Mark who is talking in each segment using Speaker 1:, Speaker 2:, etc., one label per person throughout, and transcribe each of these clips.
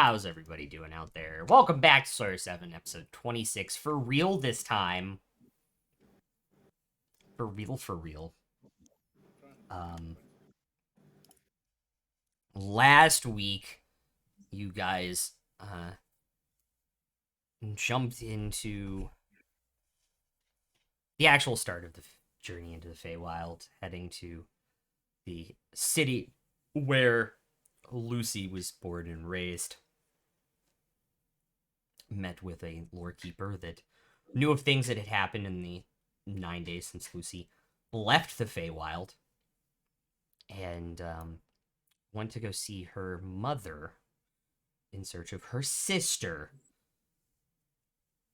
Speaker 1: How's everybody doing out there? Welcome back to Sawyer 7, episode 26. For real this time. For real, for real. Um, Last week, you guys jumped into the actual start of the journey into the Feywild, heading to the city where Lucy was born and raised. Met with a lore keeper that knew of things that had happened in the 9 days since Lucy left the Feywild, and went to go see her mother in search of her sister,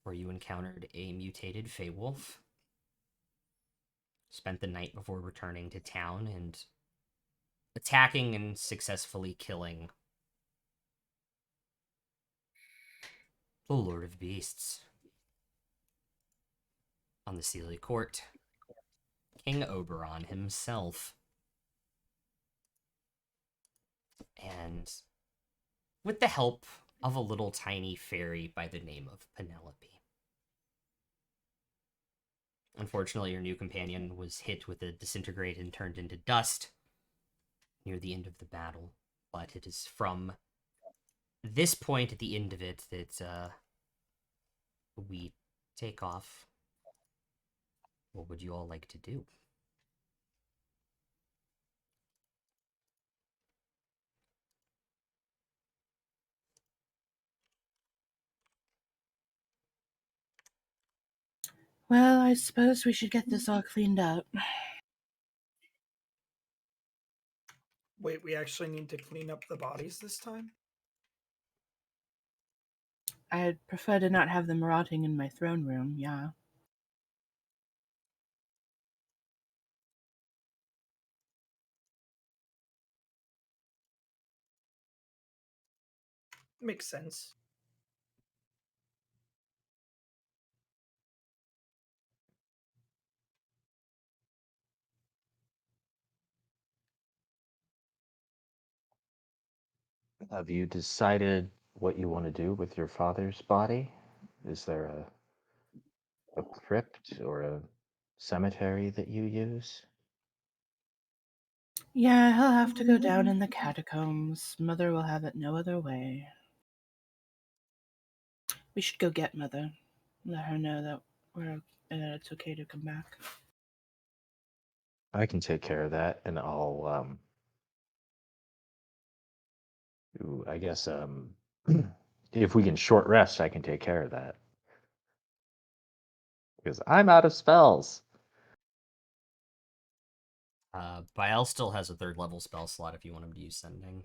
Speaker 1: where you encountered a mutated Feywolf. Spent the night before returning to town and attacking and successfully killing the Lord of Beasts. On the Sealy Court, King Oberon himself. And with the help of a little tiny fairy by the name of Penelope. Unfortunately, your new companion was hit with a disintegrate and turned into dust near the end of the battle. But it is from this point at the end of it that we take off. What would you all like to do?
Speaker 2: Well, I suppose we should get this all cleaned up.
Speaker 3: Wait, we actually need to clean up the bodies this time?
Speaker 2: I'd prefer to not have them rotting in my throne room, yeah.
Speaker 3: Makes sense.
Speaker 4: Have you decided what you want to do with your father's body? Is there a crypt or a cemetery that you use?
Speaker 2: Yeah, he'll have to go down in the catacombs. Mother will have it no other way. We should go get Mother. Let her know that it's okay to come back.
Speaker 4: I can take care of that, and I'll I guess if we can short rest, I can take care of that because I'm out of spells.
Speaker 1: Bael still has a third level spell slot if you want him to use Sending.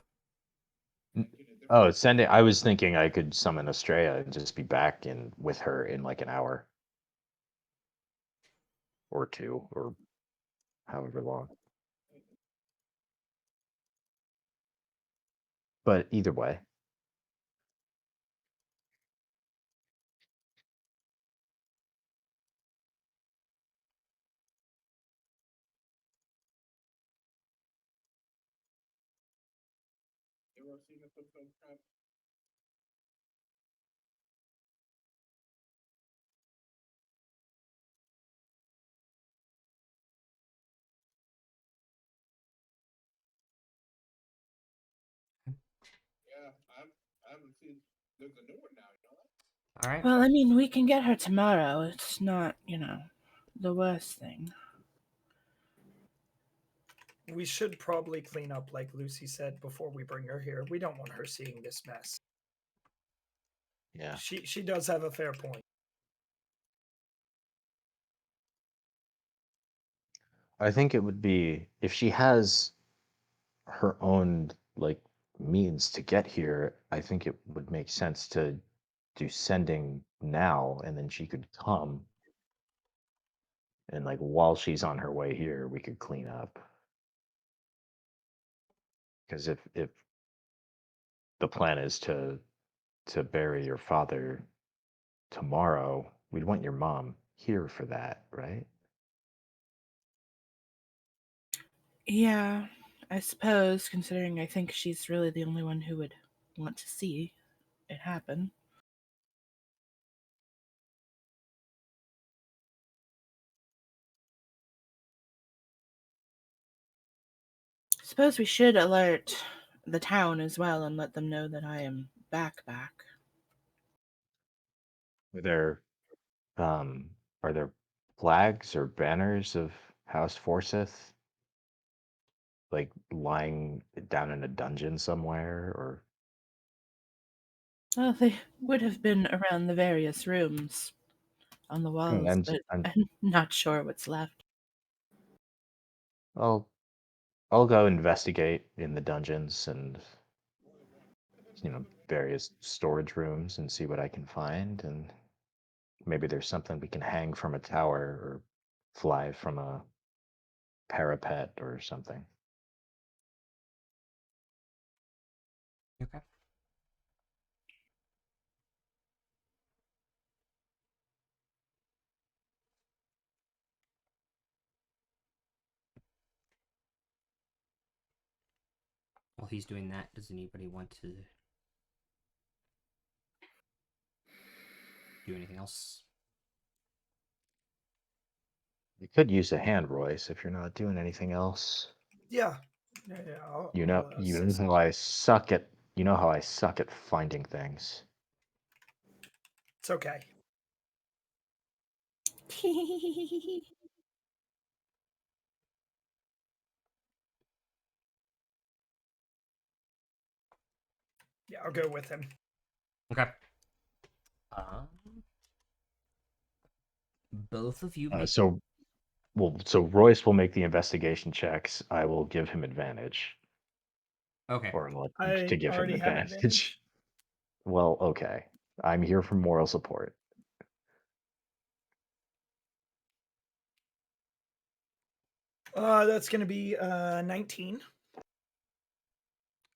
Speaker 4: Oh, sending! I was thinking I could summon Estrella and just be back in with her in like an hour or two, or however long. But either way,
Speaker 1: All right.
Speaker 2: Well, I mean, we can get her tomorrow. It's not, the worst thing.
Speaker 3: We should probably clean up, like Lucy said, before we bring her here. We don't want her seeing this mess.
Speaker 4: yeah.
Speaker 3: She does have a fair point.
Speaker 4: I think it would be if she has her own like means to get here. I think it would make sense to do sending now, and then she could come, and like while she's on her way here, we could clean up. Because if the plan is to bury your father tomorrow, we'd want your mom here for that, right?
Speaker 2: Yeah, I suppose, considering I think she's really the only one who would want to see. it happen. Suppose we should alert the town as well and let them know that I am back.
Speaker 4: Are there um are there flags or banners of House Forsyth like lying down in a dungeon somewhere or
Speaker 2: Well, they would have been around the various rooms on the walls,
Speaker 4: and
Speaker 2: but
Speaker 4: and
Speaker 2: I'm not sure what's left.
Speaker 4: I'll I'll go investigate in the dungeons and various storage rooms and see what I can find and maybe there's something we can hang from a tower or fly from a parapet or something.
Speaker 1: Okay. While he's doing that, does anybody want to do anything else?
Speaker 4: You could use a hand, Royce, if you're not doing anything else.
Speaker 3: Yeah. Yeah. I'll
Speaker 4: You
Speaker 3: assist.
Speaker 4: know how I suck at finding things.
Speaker 3: It's okay. Yeah, I'll go with him.
Speaker 1: Okay. Both of you make.
Speaker 4: So Royce will make the investigation checks. I will give him advantage,
Speaker 1: Okay.
Speaker 4: or like to
Speaker 3: I
Speaker 4: give him
Speaker 3: already have
Speaker 4: advantage.
Speaker 3: advantage.
Speaker 4: Well, okay. I'm here for moral support.
Speaker 3: That's going to be 19.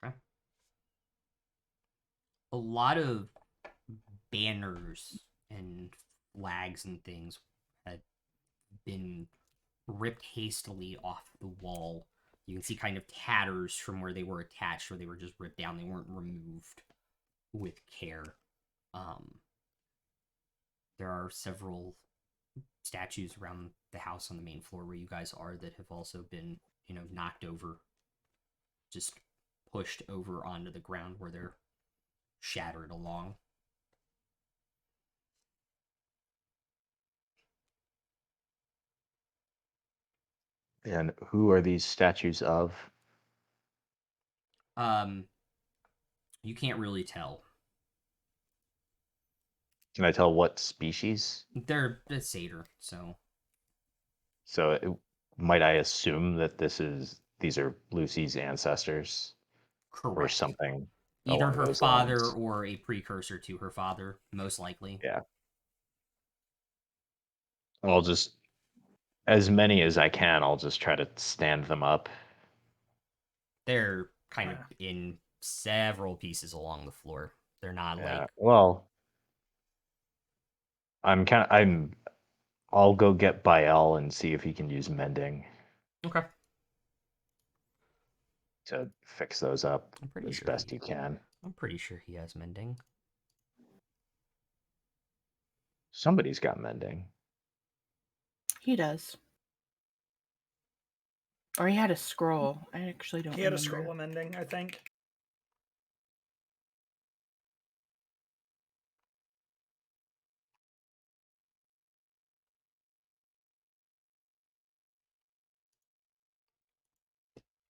Speaker 1: Okay. A lot of banners and flags and things had been ripped hastily off the wall. You can see kind of tatters from where they were attached, or they were just ripped down. They weren't removed with care. Um, there are several statues around the house on the main floor where you guys are that have also been, knocked over, just pushed over onto the ground where they're shattered along.
Speaker 4: And who are these statues of?
Speaker 1: Um, you can't really tell.
Speaker 4: Can I tell what species?
Speaker 1: They're a satyr, so
Speaker 4: So might I assume that these are Lucy's ancestors or
Speaker 1: correct.
Speaker 4: something
Speaker 1: Either
Speaker 4: along
Speaker 1: her
Speaker 4: those
Speaker 1: father
Speaker 4: lines?
Speaker 1: or a precursor to her father, most likely.
Speaker 4: Yeah. I'll just as many as I can, I'll just try to stand them up.
Speaker 1: They're kind of
Speaker 3: Yeah.
Speaker 1: in several pieces along the floor. They're not
Speaker 4: Yeah.
Speaker 1: like
Speaker 4: Well, I'll go get Bael and see if he can use mending
Speaker 1: okay.
Speaker 4: to fix those up
Speaker 1: I'm pretty
Speaker 4: as
Speaker 1: sure
Speaker 4: best he can.
Speaker 1: I'm pretty sure he has mending.
Speaker 4: Somebody's got mending.
Speaker 2: He does. Or he had a scroll. I actually don't
Speaker 3: He had a
Speaker 2: remember.
Speaker 3: scroll of mending, I think.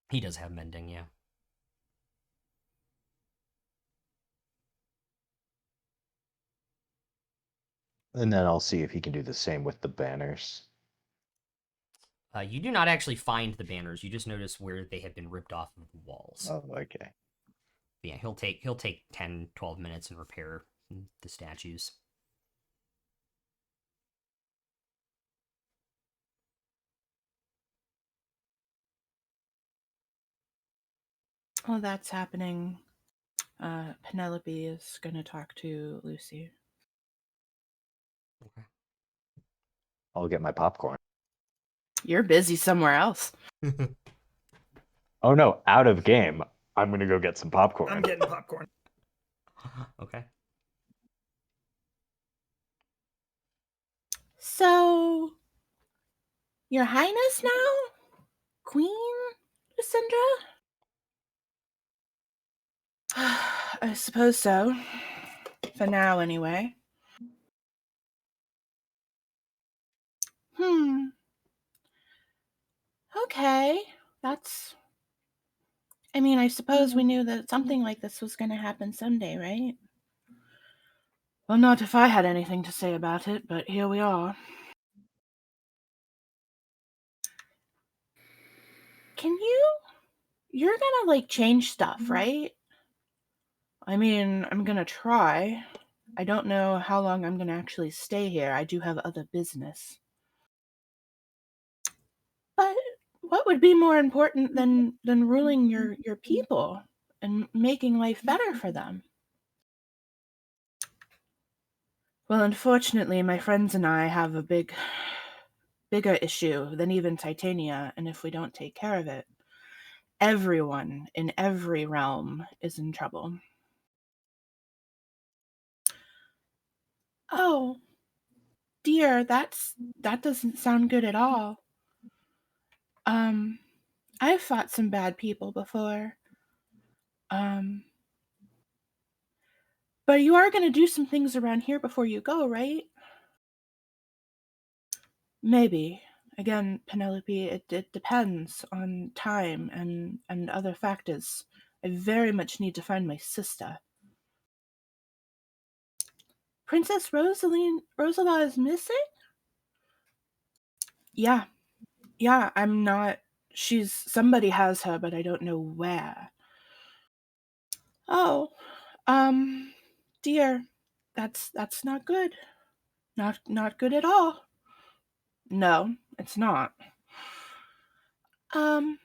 Speaker 1: He does have mending, yeah.
Speaker 4: And then I'll see if he can do the same with the banners.
Speaker 1: You do not actually find the banners. You just notice where they have been ripped off of the walls.
Speaker 4: Oh, okay.
Speaker 1: Yeah, he'll take 10, 12 minutes and repair the statues.
Speaker 2: While that's happening, Penelope is going to talk to Lucy.
Speaker 1: Okay.
Speaker 4: I'll get my popcorn.
Speaker 2: You're busy somewhere else.
Speaker 4: Oh no, out of game. I'm gonna go get some popcorn.
Speaker 3: I'm getting popcorn.
Speaker 1: Okay.
Speaker 2: So, Your Highness now? Queen Lucinda? I suppose so. For now, anyway. Okay. That's. I mean, I suppose we knew that something like this was going to happen someday, right? Well, not if I had anything to say about it, but here we are. Can you? You're gonna, like, change stuff, right? I mean, I'm gonna try. I don't know how long I'm gonna actually stay here. I do have other business. But what would be more important than ruling your people and making life better for them? Well, unfortunately, my friends and I have a bigger issue than even Titania, and if we don't take care of it, everyone in every realm is in trouble. Oh, dear, that doesn't sound good at all. I've fought some bad people before. But you are going to do some things around here before you go, right? Maybe. Again, Penelope, it depends on time and other factors. I very much need to find my sister. Princess Rosala is missing? Yeah. Yeah, I'm not. Somebody has her, but I don't know where. Oh, dear. That's not good. Not good at all. No, it's not. Um,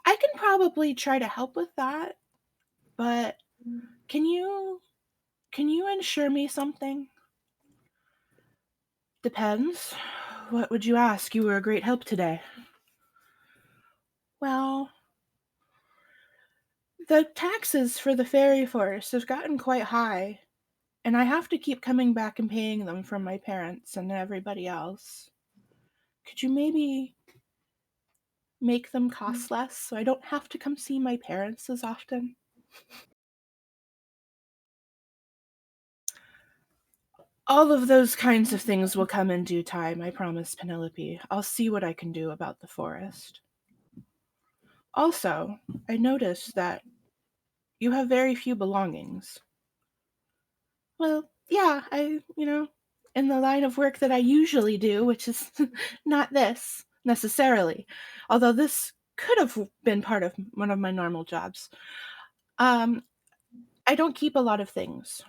Speaker 2: I can probably try to help with that, but can you ensure me something? Depends. What would you ask? You were a great help today. Well, the taxes for the fairy forest have gotten quite high, and I have to keep coming back and paying them from my parents and everybody else. Could you maybe make them cost less so I don't have to come see my parents as often? All of those kinds of things will come in due time, I promise, Penelope. I'll see what I can do about the forest. Also, I noticed that you have very few belongings. Well, yeah, in the line of work that I usually do, which is not this necessarily, although this could have been part of one of my normal jobs. Um, I don't keep a lot of things.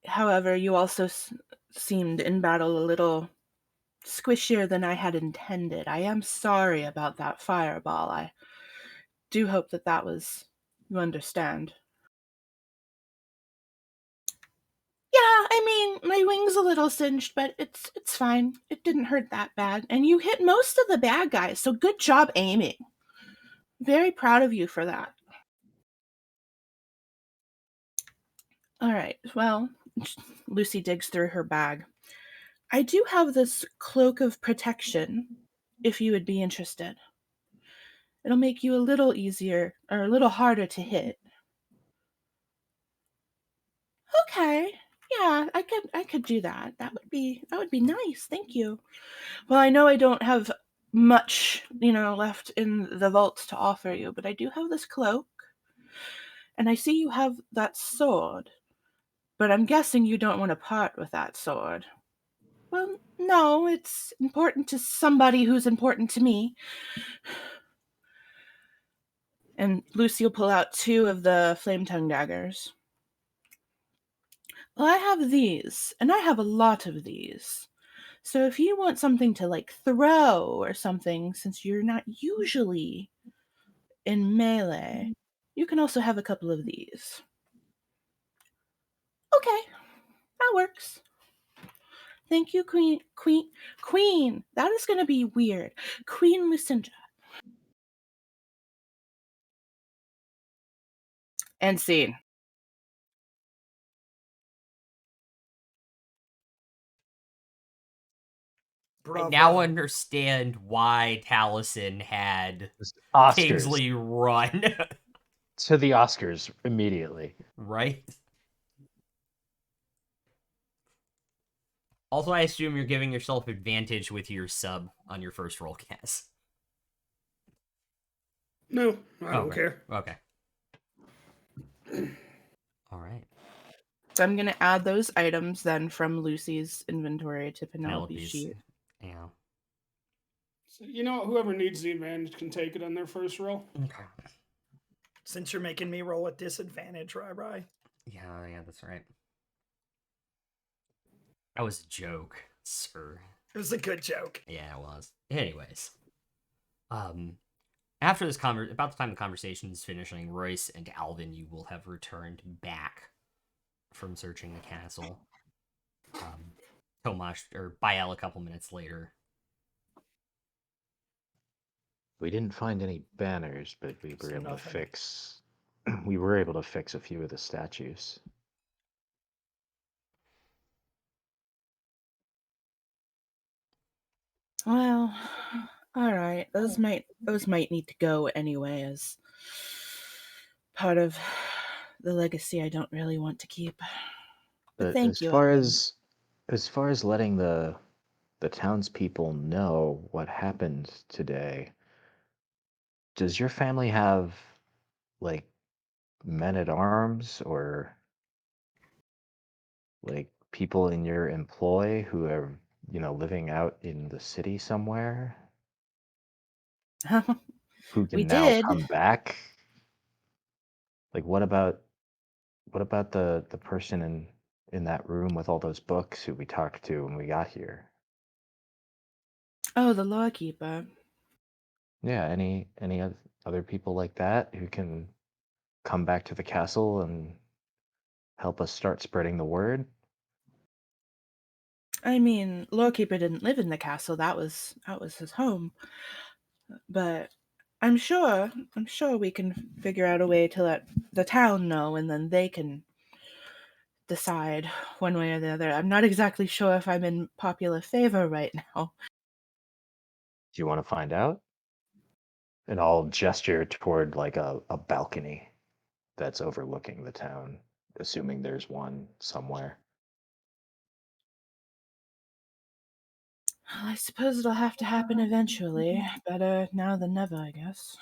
Speaker 2: However, you also seemed in battle a little squishier than I had intended. I am sorry about that fireball. I do hope that was, you understand. Yeah, I mean, my wing's a little singed, but it's fine. It didn't hurt that bad. And you hit most of the bad guys, so good job aiming. Very proud of you for that. All right, well, Lucy digs through her bag. I do have this cloak of protection, if you would be interested. It'll make you a little easier, or a little harder to hit. Okay. Yeah, I could do that. That would be nice. Thank you. Well, I know I don't have much, left in the vaults to offer you, but I do have this cloak, and I see you have that sword. But I'm guessing you don't want to part with that sword. Well, no, it's important to somebody who's important to me. And Lucy will pull out 2 of the flame tongue daggers. Well, I have these, and I have a lot of these. So if you want something to, like, throw or something, since you're not usually in melee, you can also have a couple of these. Okay, that works. Thank you, Queen. That is going to be weird. Queen Lucinda. End scene.
Speaker 1: I now
Speaker 3: Bravo.
Speaker 1: understand why Taliesin had
Speaker 4: Just Oscars.
Speaker 1: Kingsley run.
Speaker 4: To the Oscars immediately.
Speaker 1: Right? Also, I assume you're giving yourself advantage with your sub on your first roll guess.
Speaker 5: No, I don't
Speaker 1: Okay.
Speaker 5: care.
Speaker 1: Okay. All right.
Speaker 2: So I'm gonna add those items then from Lucy's inventory to Penelope's
Speaker 1: Penelope's.
Speaker 2: sheet.
Speaker 1: Yeah.
Speaker 5: So, you know, whoever needs the advantage can take it on their first roll.
Speaker 1: Okay.
Speaker 3: Since you're making me roll at disadvantage, Rai.
Speaker 1: Yeah, that's right. That was a joke, sir.
Speaker 3: It was a good joke.
Speaker 1: Yeah, it was. Anyways, after this about the time the conversation is finishing, Royce and Alvin, you will have returned back from searching the castle. Tomash or Bael a couple minutes later.
Speaker 4: We didn't find any banners, but we were
Speaker 3: So
Speaker 4: able to
Speaker 3: nothing.
Speaker 4: fix. We were able to fix a few of the statues.
Speaker 2: Well, all right. Those might need to go anyway as part of the legacy I don't really want to keep. But
Speaker 4: But
Speaker 2: thank you. Alvin.
Speaker 4: as far as letting the townspeople know what happened today, does your family have like men at arms or like people in your employ who are, living out in the city somewhere who
Speaker 2: We
Speaker 4: can now
Speaker 2: did.
Speaker 4: come back? Like what about the person in that room with all those books who we talked to when we got here?
Speaker 2: Oh, the lawkeeper.
Speaker 4: Yeah, any other people like that who can come back to the castle and help us start spreading the word?
Speaker 2: I mean, lawkeeper didn't live in the castle. That was his home. But I'm sure we can figure out a way to let the town know, and then they can decide one way or the other. I'm not exactly sure if I'm in popular favor right now.
Speaker 4: Do you want to find out? And I'll gesture toward like a balcony that's overlooking the town, assuming there's one somewhere.
Speaker 2: Well, I suppose it'll have to happen eventually. Better now than never, I guess.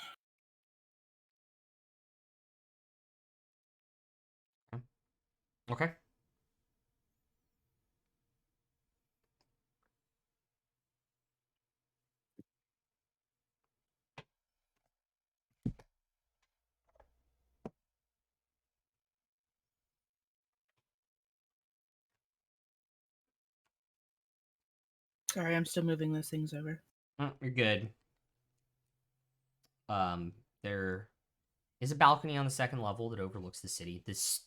Speaker 1: Okay.
Speaker 2: Sorry, I'm still moving those things over.
Speaker 1: You're good. There is a balcony on the second level that overlooks the city. It's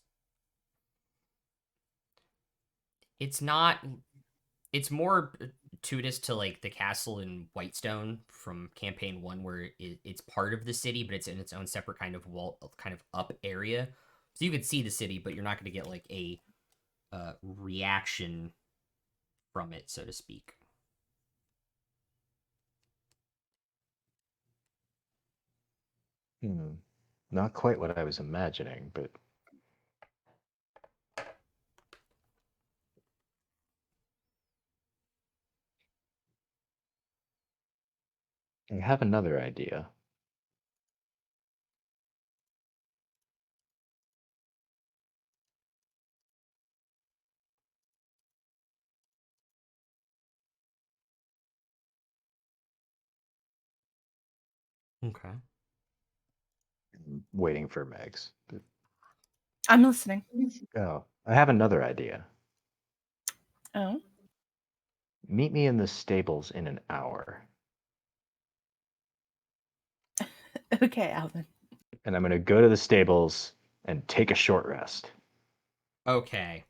Speaker 1: not. It's more gratuitous to like the castle in Whitestone from campaign 1, where it's part of the city, but it's in its own separate kind of wall, kind of up area. So you could see the city, but you're not going to get like a reaction from it, so to speak.
Speaker 4: Not quite what I was imagining, but I have another idea.
Speaker 1: Okay.
Speaker 4: I'm waiting for Megs.
Speaker 2: I'm listening.
Speaker 4: Oh, I have another idea.
Speaker 2: Oh,
Speaker 4: Meet me in the stables in an hour,
Speaker 2: okay, Alvin.
Speaker 4: and I'm going to go to the stables and take a short rest.
Speaker 1: Okay.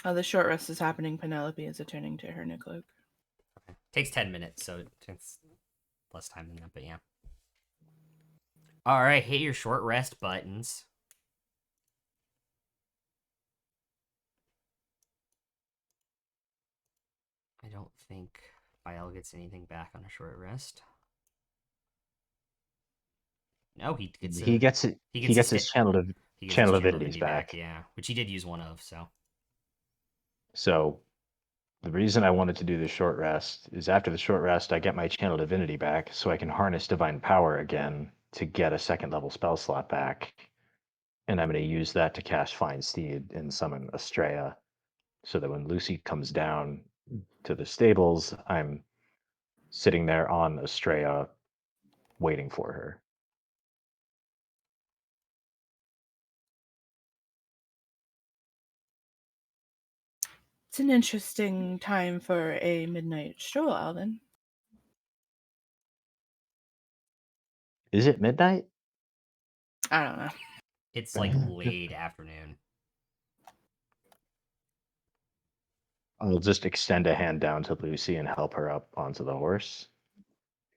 Speaker 2: Oh, the short rest is happening. Penelope is returning to her new cloak.
Speaker 1: Takes 10 minutes, so it's less time than that, but yeah. All right, hit your short rest buttons. think Biel gets anything back on a short rest. No, he gets
Speaker 4: He gets it.
Speaker 1: he
Speaker 4: He
Speaker 1: gets
Speaker 4: gets his channel
Speaker 1: he gets his
Speaker 4: channel
Speaker 1: channel
Speaker 4: divinities
Speaker 1: divinity
Speaker 4: back.
Speaker 1: yeah, which he did use one of. So
Speaker 4: So the reason I wanted to do the short rest is after the short rest, I get my channel divinity back, so I can harness divine power again to get a second level spell slot back, and I'm going to use that to cast Find Steed and summon Estrella, so that when Lucy comes down to the stables, I'm sitting there on Estrella, waiting for her.
Speaker 2: It's an interesting time for a midnight stroll, Alvin.
Speaker 4: Is it midnight?
Speaker 2: I don't know.
Speaker 1: it's like late afternoon.
Speaker 4: I'll just extend a hand down to Lucy and help her up onto the horse.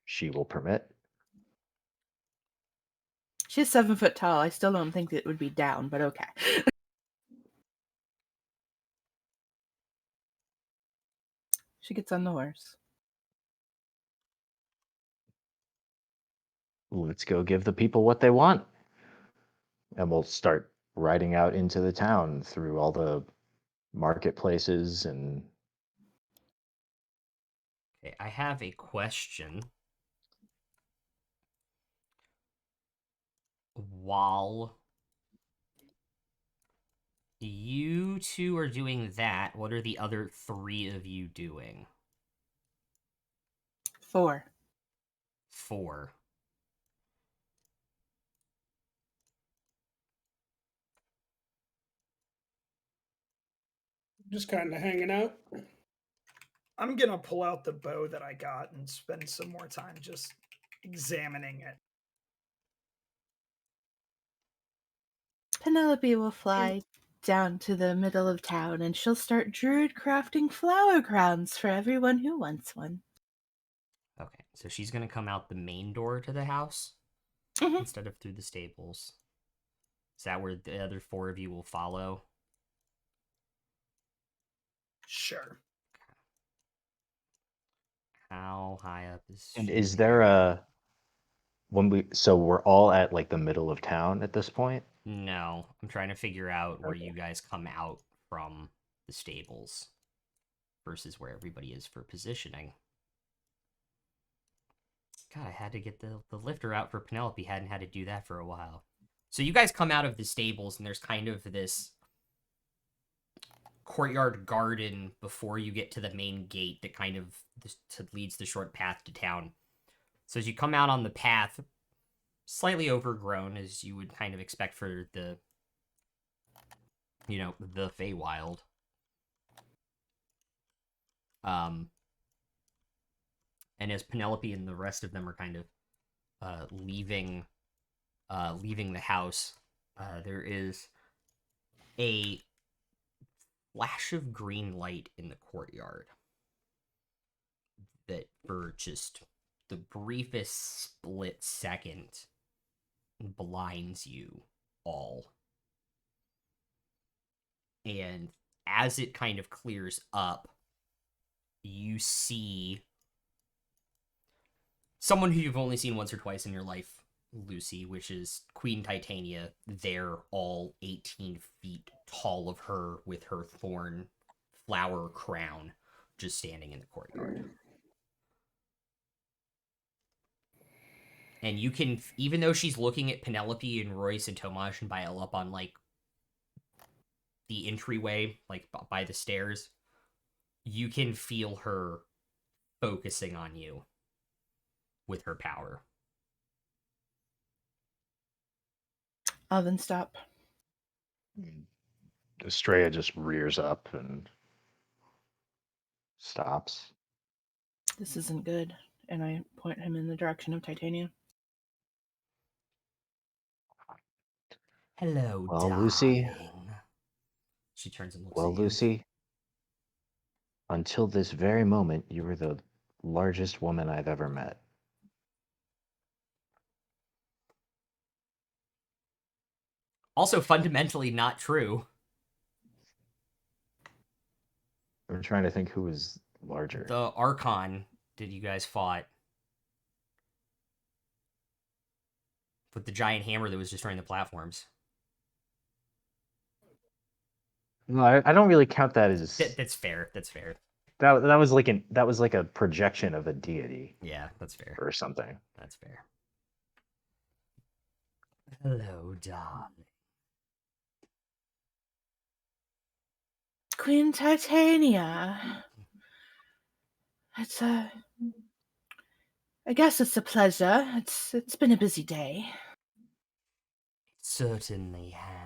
Speaker 4: She will permit.
Speaker 2: She's 7 foot tall. I still don't think it would be down, but okay. She gets on the horse.
Speaker 4: Let's go give the people what they want. And we'll start riding out into the town through all the marketplaces and
Speaker 1: Okay, I have a question. While you two are doing that, what are the other 3 of you doing?
Speaker 2: 4.
Speaker 1: 4.
Speaker 5: Just kind of hanging out.
Speaker 3: I'm gonna pull out the bow that I got and spend some more time just examining it.
Speaker 2: Penelope will fly down to the middle of town and she'll start druid crafting flower crowns for everyone who wants one.
Speaker 1: Okay, so she's gonna come out the main door to the house
Speaker 2: Mhm.
Speaker 1: instead of through the stables. Is that where the other 4 of you will follow?
Speaker 3: Sure.
Speaker 1: How high up is
Speaker 4: and
Speaker 1: she?
Speaker 4: is there a so we're all at like the middle of town at this point?
Speaker 1: No, I'm trying to figure out where
Speaker 4: Okay.
Speaker 1: you guys come out from the stables versus where everybody is for positioning. God, I had to get the lifter out for Penelope. Hadn't had to do that for a while. So you guys come out of the stables, and there's kind of this courtyard garden before you get to the main gate that kind of leads the short path to town. So as you come out on the path, slightly overgrown as you would kind of expect for the the Feywild. And as Penelope and the rest of them are kind of leaving the house, there is a flash of green light in the courtyard that for just the briefest split second blinds you all. And as it kind of clears up, you see someone who you've only seen once or twice in your life, Lucy, which is Queen Titania, there all 18 feet tall of her with her thorn flower crown just standing in the courtyard. And you can, even though she's looking at Penelope and Royce and Tomash and Bael up on like the entryway, like by the stairs, you can feel her focusing on you with her power.
Speaker 2: Alvin, stop.
Speaker 4: Estrella just rears up and stops.
Speaker 2: This isn't good. And I point him in the direction of Titania.
Speaker 1: Hello,
Speaker 4: Well,
Speaker 1: darling.
Speaker 4: Lucy.
Speaker 1: She turns and looks
Speaker 4: Well,
Speaker 1: at you.
Speaker 4: Lucy, until this very moment, you were the largest woman I've ever met.
Speaker 1: Also fundamentally not true.
Speaker 4: I'm trying to think who was larger.
Speaker 1: The Archon that you guys fought with the giant hammer that was destroying the platforms.
Speaker 4: No, I don't really count that as
Speaker 1: That's fair. That's fair.
Speaker 4: that was like a projection of a deity
Speaker 1: Yeah, that's fair.
Speaker 4: or something.
Speaker 1: That's fair. Hello, darling.
Speaker 2: Queen Titania. It's a. I guess it's a pleasure. It's been a busy day.
Speaker 1: Certainly have.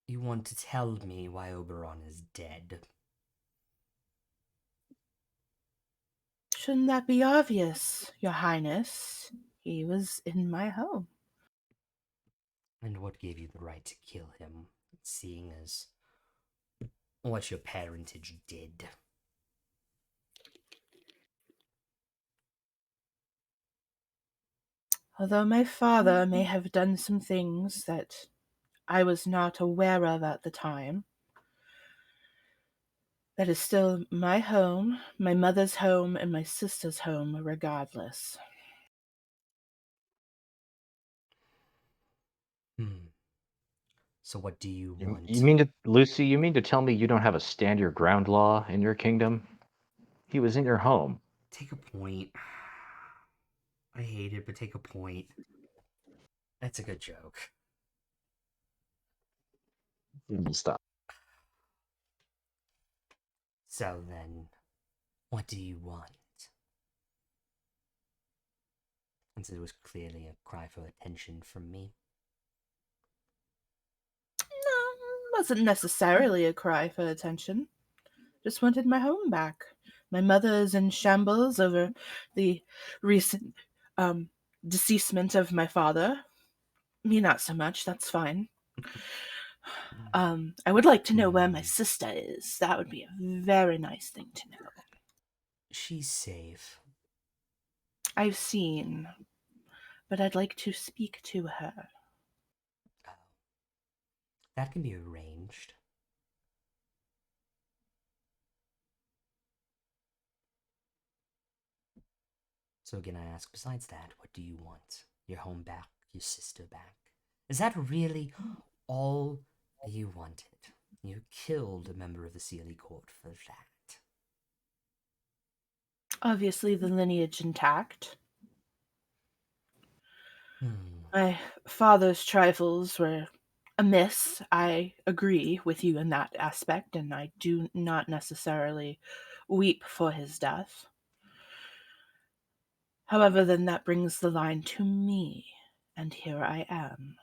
Speaker 1: You want to tell me why Oberon is dead?
Speaker 2: Shouldn't that be obvious, Your Highness? He was in my home.
Speaker 1: And what gave you the right to kill him, seeing as what your parentage did?
Speaker 2: Although my father may have done some things that I was not aware of at the time, that is still my home, my mother's home, and my sister's home, regardless.
Speaker 1: So what do you
Speaker 4: You,
Speaker 1: want?
Speaker 4: you mean to Lucy? You mean to tell me you don't have a stand your ground law in your kingdom? He was in your home.
Speaker 1: Take a point. I hate it, but take a point. That's a good joke.
Speaker 4: Stop.
Speaker 1: So then, what do you want? Since it was clearly a cry for attention from me.
Speaker 2: No, wasn't necessarily a cry for attention. Just wanted my home back. My mother is in shambles over the recent deceasement of my father. Me, not so much. That's fine. I would like to know where my sister is. That would be a very nice thing to know.
Speaker 1: She's safe.
Speaker 2: I've seen, but I'd like to speak to her.
Speaker 1: Oh. That can be arranged. So again, I ask, besides that, what do you want? Your home back? Your sister back? Is that really all you wanted? You killed a member of the Sealy Court for that.
Speaker 2: Obviously, the lineage intact. My father's trifles were amiss. I agree with you in that aspect, and I do not necessarily weep for his death. However, then that brings the line to me, and here I am.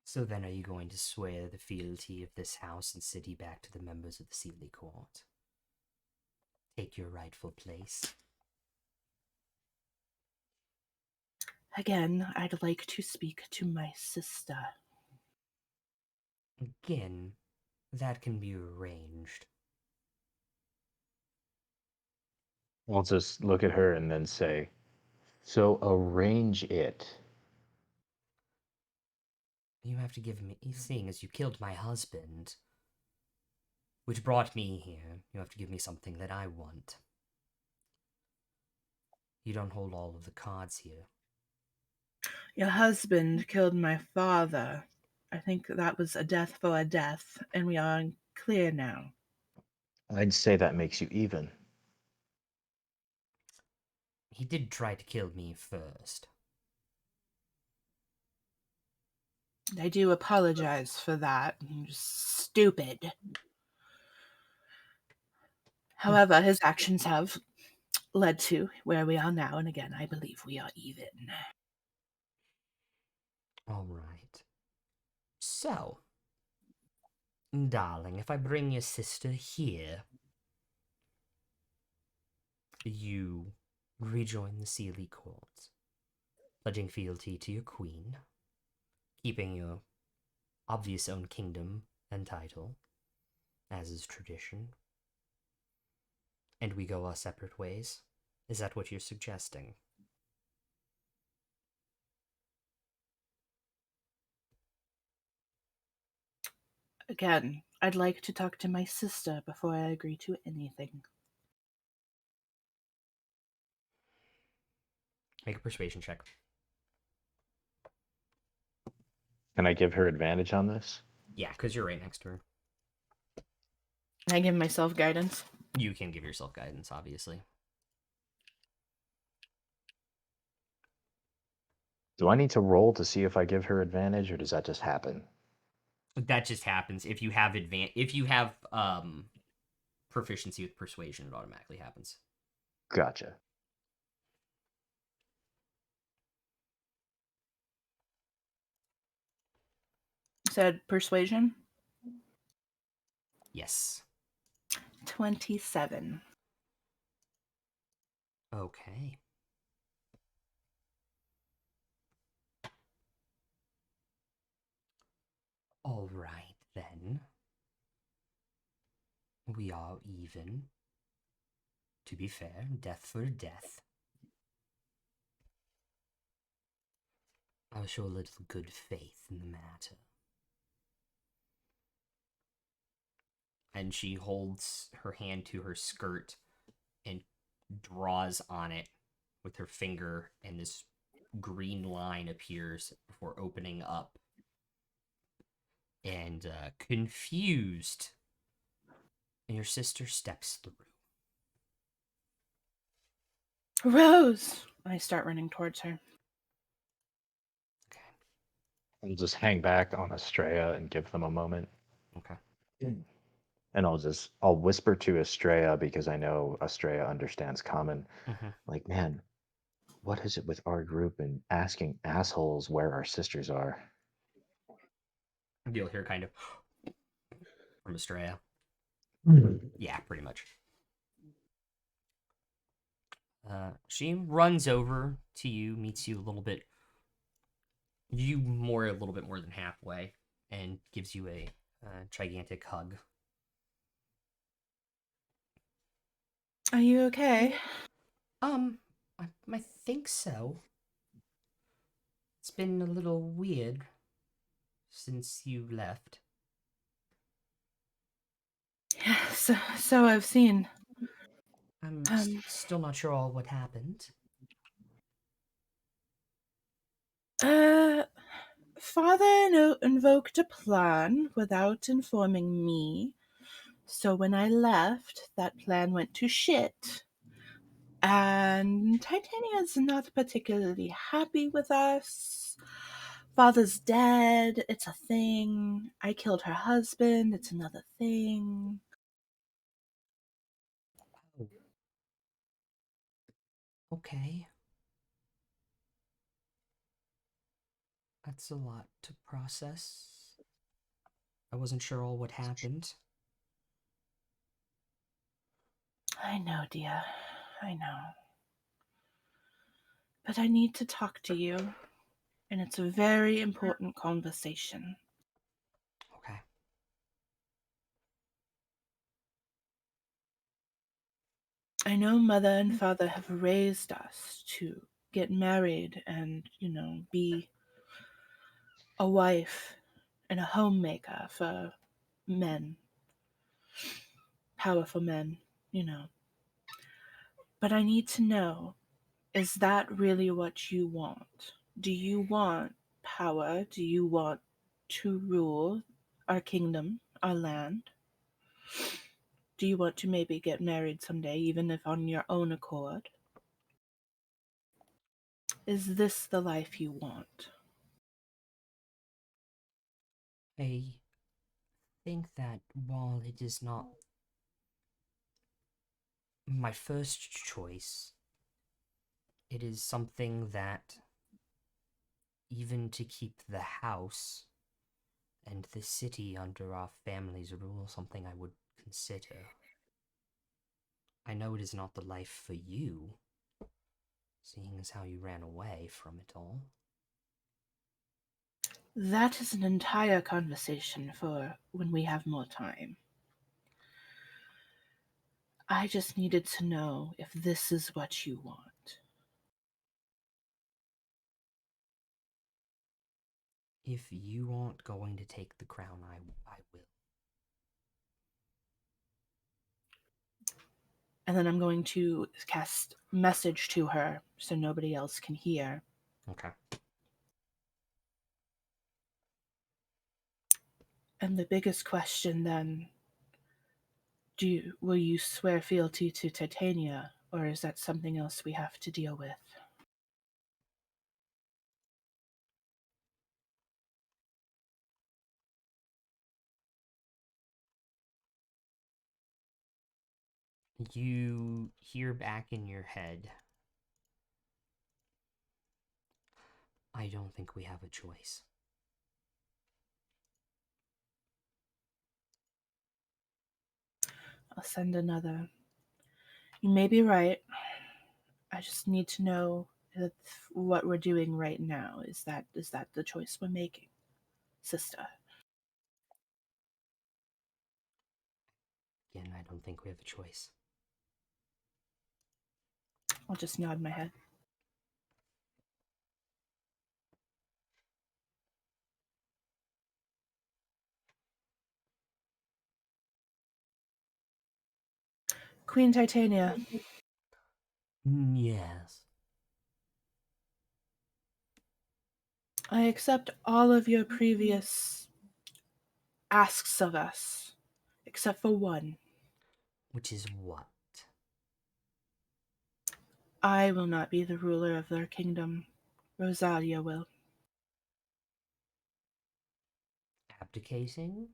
Speaker 1: So then are you going to swear the fealty of this house and city back to the members of the Sealy Court? Take your rightful place?
Speaker 2: Again, I'd like to speak to my sister.
Speaker 1: Again, that can be arranged.
Speaker 4: I'll just look at her and then say, "So arrange it."
Speaker 1: You have to give me, seeing as you killed my husband, which brought me here, you have to give me something that I want. You don't hold all of the cards here.
Speaker 2: Your husband killed my father. I think that was a death for a death, and we are clear now.
Speaker 4: I'd say that makes you even.
Speaker 1: He did try to kill me first.
Speaker 2: I do apologize for that. I'm just stupid. However, his actions have led to where we are now, and again, I believe we are even.
Speaker 1: All right. So, darling, if I bring your sister here, you rejoin the Sealy Court, pledging fealty to your queen, keeping your obvious own kingdom and title, as is tradition, and we go our separate ways. Is that what you're suggesting?
Speaker 2: Again, I'd like to talk to my sister before I agree to anything.
Speaker 1: Make a persuasion check.
Speaker 4: Can I give her advantage on this?
Speaker 1: Yeah, because you're right next to her.
Speaker 2: I give myself guidance.
Speaker 1: You can give yourself guidance, obviously.
Speaker 4: Do I need to roll to see if I give her advantage, or does that just happen?
Speaker 1: That just happens if you have proficiency with persuasion, it automatically happens.
Speaker 4: Gotcha.
Speaker 2: Said persuasion.
Speaker 1: Yes.
Speaker 2: 27.
Speaker 1: Okay. All right, then. We are even. To be fair, death for death. I'll show a little good faith in the matter. And she holds her hand to her skirt and draws on it with her finger, and this green line appears before opening up. And confused, your sister steps through.
Speaker 2: Rose! I start running towards her.
Speaker 1: Okay.
Speaker 4: I'll just hang back on Estrella and give them a moment.
Speaker 1: Okay.
Speaker 4: And I'll whisper to Estrella because I know Estrella understands common.
Speaker 1: Mm-hmm.
Speaker 4: Like, man, what is it with our group and asking assholes where our sisters are?
Speaker 1: You'll hear kind of from Estrella. Yeah, pretty much. She runs over to you, meets you a little bit. A little bit more than halfway, and gives you a gigantic hug.
Speaker 2: Are you okay?
Speaker 1: I think so. It's been a little weird since you left.
Speaker 2: So I've seen.
Speaker 1: I'm still not sure all what happened.
Speaker 2: Father invoked a plan without informing me. So when I left, that plan went to shit. And Titania's not particularly happy with us. Father's dead. It's a thing. I killed her husband. It's another thing.
Speaker 1: Oh. Okay. That's a lot to process. I wasn't sure all what happened.
Speaker 2: I know, dear. I know. But I need to talk to you. And it's a very important conversation.
Speaker 1: Okay.
Speaker 2: I know Mother and Father have raised us to get married and, be a wife and a homemaker for men, powerful men, But I need to know, is that really what you want? Do you want power? Do you want to rule our kingdom, our land? Do you want to maybe get married someday, even if on your own accord? Is this the life you want?
Speaker 1: I think that while it is not my first choice, it is something that, even to keep the house and the city under our family's rule, something I would consider. I know it is not the life for you, seeing as how you ran away from it all.
Speaker 2: That is an entire conversation for when we have more time. I just needed to know if this is what you want.
Speaker 1: If you aren't going to take the crown, I will.
Speaker 2: And then I'm going to cast message to her so nobody else can hear.
Speaker 1: Okay.
Speaker 2: And the biggest question then, will you swear fealty to Titania, or is that something else we have to deal with?
Speaker 1: You hear back in your head, I don't think we have a choice.
Speaker 2: I'll send another. You may be right. I just need to know if what we're doing right now. Is that the choice we're making, sister?
Speaker 1: Again, I don't think we have a choice.
Speaker 2: I'll just nod my head. Queen Titania,
Speaker 1: Yes.
Speaker 2: I accept all of your previous asks of us, except for one.
Speaker 1: Which is what?
Speaker 2: I will not be the ruler of their kingdom. Rosalia will.
Speaker 1: Abdicating?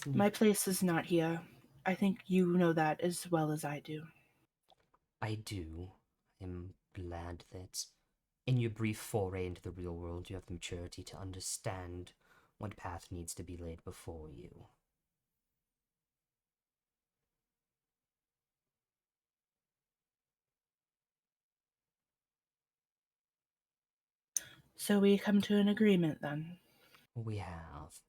Speaker 2: My place is not here. I think you know that as well as I do.
Speaker 1: I do. I'm glad that in your brief foray into the real world, you have the maturity to understand what path needs to be laid before you.
Speaker 2: So we come to an agreement then.
Speaker 1: We have.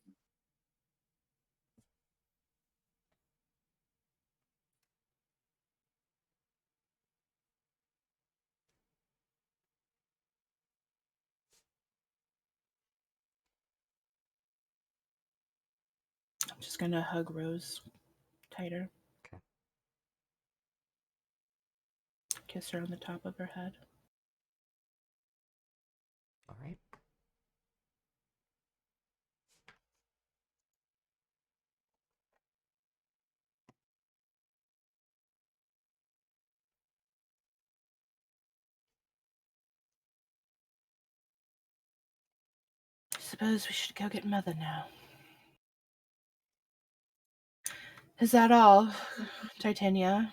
Speaker 2: I'm just gonna hug Rose tighter.
Speaker 1: Okay.
Speaker 2: Kiss her on the top of her head.
Speaker 1: All right.
Speaker 2: I suppose we should go get Mother now. Is that all, Titania?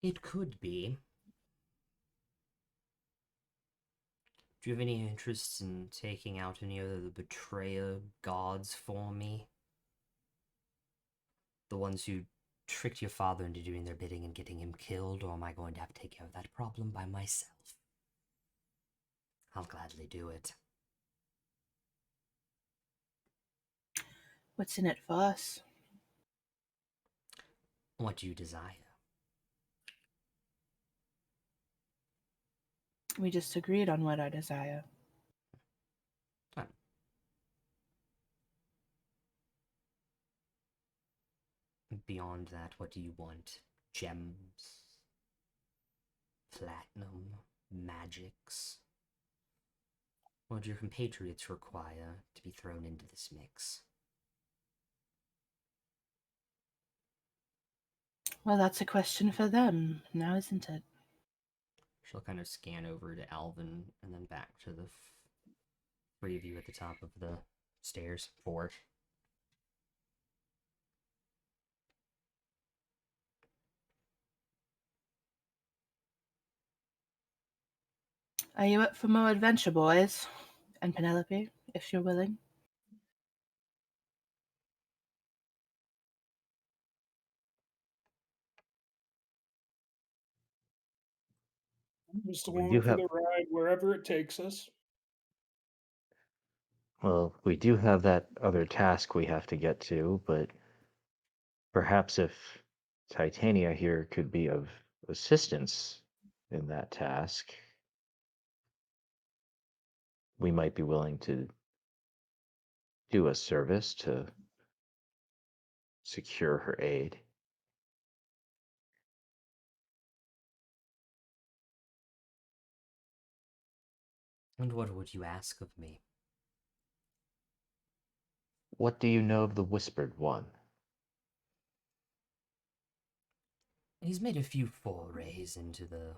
Speaker 1: It could be. Do you have any interest in taking out any of the betrayer gods for me? The ones who tricked your father into doing their bidding and getting him killed, or am I going to have to take care of that problem by myself? I'll gladly do it.
Speaker 2: What's in it for us?
Speaker 1: What do you desire?
Speaker 2: We just agreed on what I desire.
Speaker 1: Beyond that, what do you want? Gems? Platinum? Magics? What do your compatriots require to be thrown into this mix?
Speaker 2: Well, that's a question for them now, isn't it?
Speaker 1: She'll kind of scan over to Alvin and then back to the three of you at the top of the stairs. Four.
Speaker 2: Are you up for more adventure, boys? And Penelope, if you're willing.
Speaker 5: Just
Speaker 4: We
Speaker 5: along
Speaker 4: do
Speaker 5: for
Speaker 4: have,
Speaker 5: the ride wherever it takes us.
Speaker 4: well, we do have that other task we have to get to, but perhaps if Titania here could be of assistance in that task, we might be willing to do a service to secure her aid.
Speaker 1: And what would you ask of me?
Speaker 4: What do you know of the Whispered One?
Speaker 1: He's made a few forays into the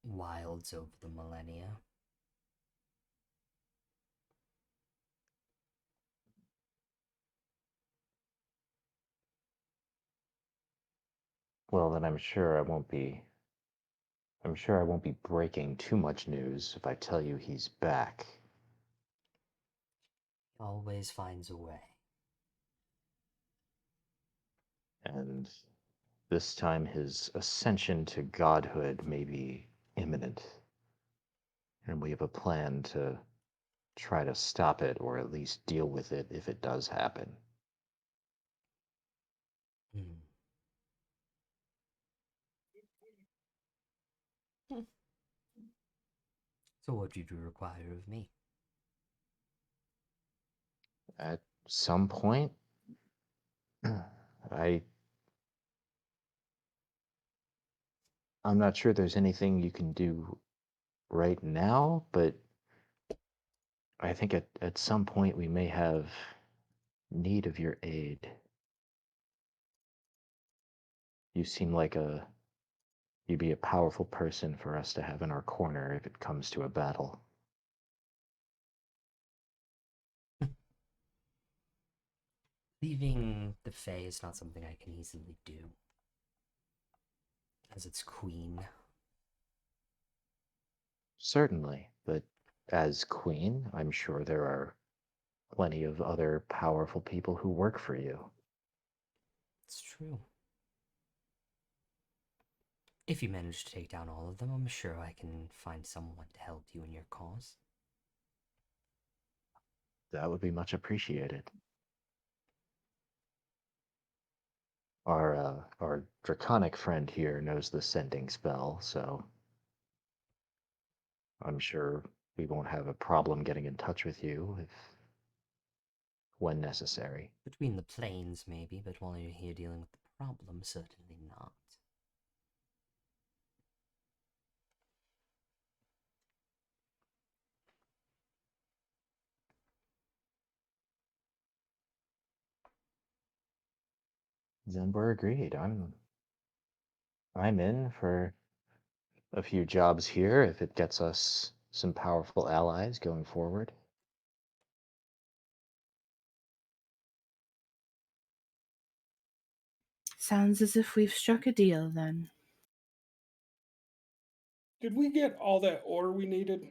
Speaker 1: wilds over the millennia.
Speaker 4: Well, then I'm sure I won't be. I'm sure I won't be breaking too much news if I tell you he's back.
Speaker 1: He always finds a way.
Speaker 4: And this time his ascension to godhood may be imminent. And we have a plan to try to stop it or at least deal with it if it does happen.
Speaker 1: Hmm. So what do you require of me?
Speaker 4: At some point, I I'm not sure there's anything you can do right now, but I think at some point we may have need of your aid. You seem like you'd be a powerful person for us to have in our corner if it comes to a battle.
Speaker 1: Leaving the Fae is not something I can easily do, as its queen.
Speaker 4: Certainly, but as queen, I'm sure there are plenty of other powerful people who work for you.
Speaker 1: It's true. If you manage to take down all of them, I'm sure I can find someone to help you in your cause.
Speaker 4: That would be much appreciated. Our draconic friend here knows the sending spell, so I'm sure we won't have a problem getting in touch with you if when necessary.
Speaker 1: Between the planes, maybe, but while you're here dealing with the problem, certainly not.
Speaker 4: Then we're agreed. I'm in for a few jobs here if it gets us some powerful allies going forward.
Speaker 2: Sounds as if we've struck a deal then.
Speaker 5: Did we get all that ore we needed?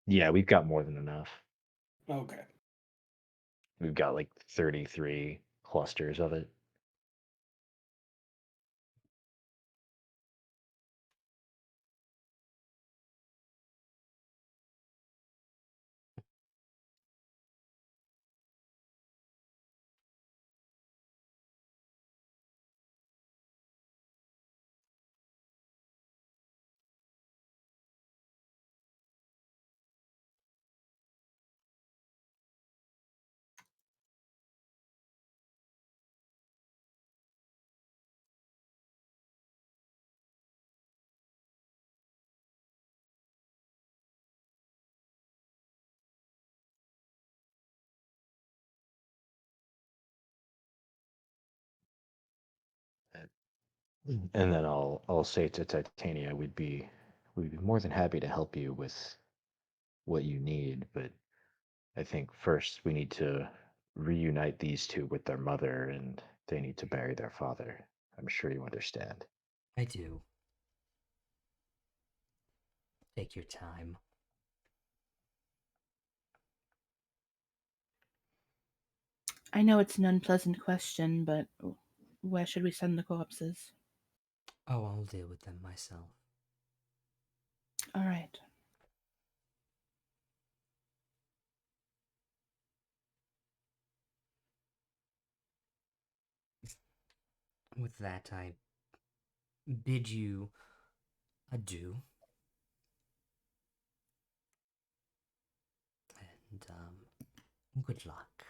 Speaker 4: Yeah, we've got more than enough.
Speaker 5: Okay.
Speaker 4: We've got like 33 clusters of it. And then I'll say to Titania, we'd be more than happy to help you with what you need, but I think first we need to reunite these two with their mother and they need to bury their father. I'm sure you understand.
Speaker 1: I do. Take your time.
Speaker 2: I know it's an unpleasant question, but where should we send the corpses?
Speaker 1: Oh, I'll deal with them myself.
Speaker 2: All right.
Speaker 1: With that, I bid you adieu. And good luck.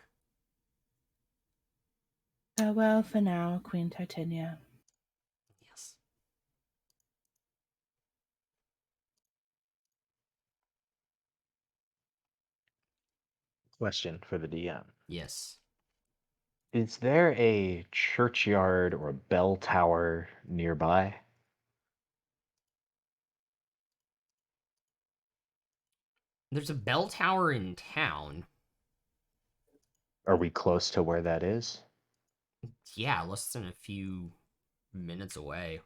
Speaker 2: Farewell for now, Queen Titania.
Speaker 1: Yes.
Speaker 4: Question for the DM.
Speaker 1: Yes.
Speaker 4: Is there a churchyard or a bell tower nearby?
Speaker 1: There's a bell tower in town.
Speaker 4: Are we close to where that is?
Speaker 1: Yeah, less than a few minutes away.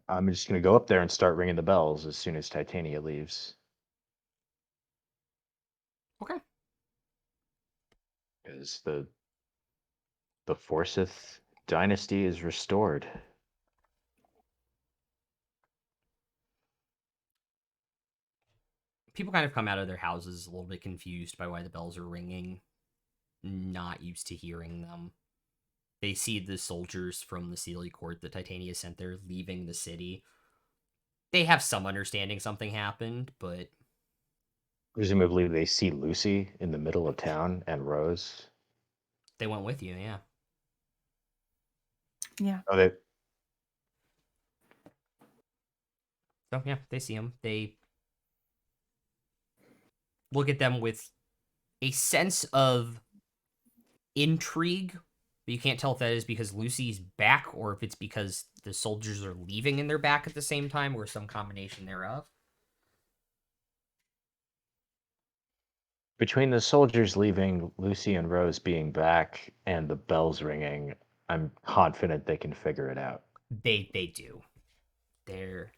Speaker 4: I'm just going to go up there and start ringing the bells as soon as Titania leaves.
Speaker 1: Okay.
Speaker 4: Because the Forsyth dynasty is restored.
Speaker 1: People kind of come out of their houses a little bit confused by why the bells are ringing, not used to hearing them. They see the soldiers from the Sealy court that Titania sent there leaving the city. They have some understanding something happened, but
Speaker 4: Presumably they see Lucy in the middle of town and Rose.
Speaker 1: they went with you, yeah.
Speaker 2: Yeah.
Speaker 4: Oh, they
Speaker 1: So, yeah, they see them. They look at them with a sense of intrigue, but you can't tell if that is because Lucy's back or if it's because the soldiers are leaving and they're back at the same time or some combination thereof.
Speaker 4: between the soldiers leaving, Lucy and Rose being back, and the bells ringing, I'm confident they can figure it out.
Speaker 1: They do. Their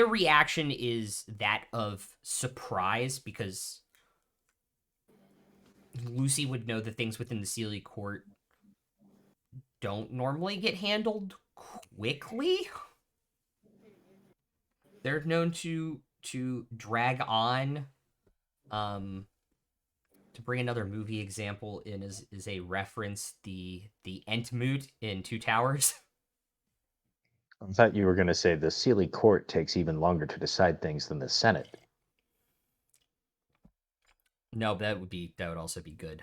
Speaker 1: reaction is that of surprise because Lucy would know that things within the Sealy court don't normally get handled quickly. They're known to drag on. To bring another movie example in is a reference the Entmoot in Two Towers.
Speaker 4: I thought you were going to say the Sealy court takes even longer to decide things than the Senate.
Speaker 1: No, but that would also be good.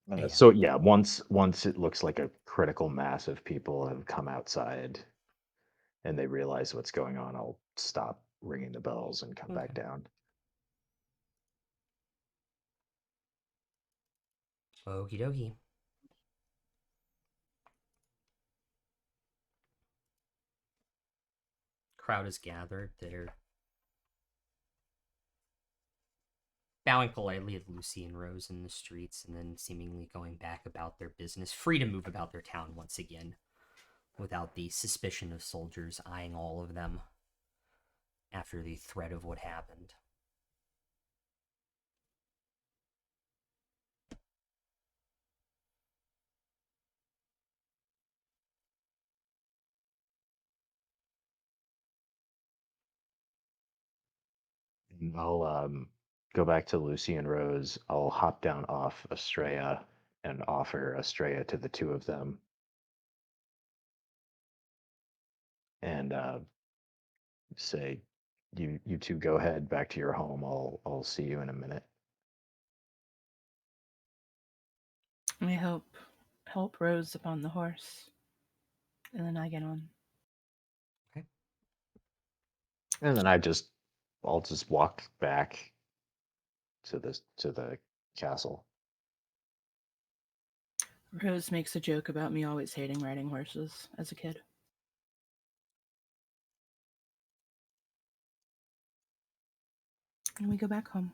Speaker 1: Yeah.
Speaker 4: So yeah, once it looks like a critical mass of people have come outside and they realize what's going on, I'll stop ringing the bells and come back
Speaker 1: Okay.
Speaker 4: down.
Speaker 1: Okie dokie. Crowd is gathered. They're bowing politely at Lucy and Rose in the streets and then seemingly going back about their business, free to move about their town once again, without the suspicion of soldiers eyeing all of them after the threat of what happened.
Speaker 4: And I'll go back to Lucy and Rose. I'll hop down off Estrella and offer Estrella to the two of them. And say, you two go ahead back to your home. I'll see you in a minute.
Speaker 2: I help Rose upon the horse, and then I get on.
Speaker 4: And then I'll just walk back to the castle.
Speaker 2: Rose makes a joke about me always hating riding horses as a kid. And we go back home.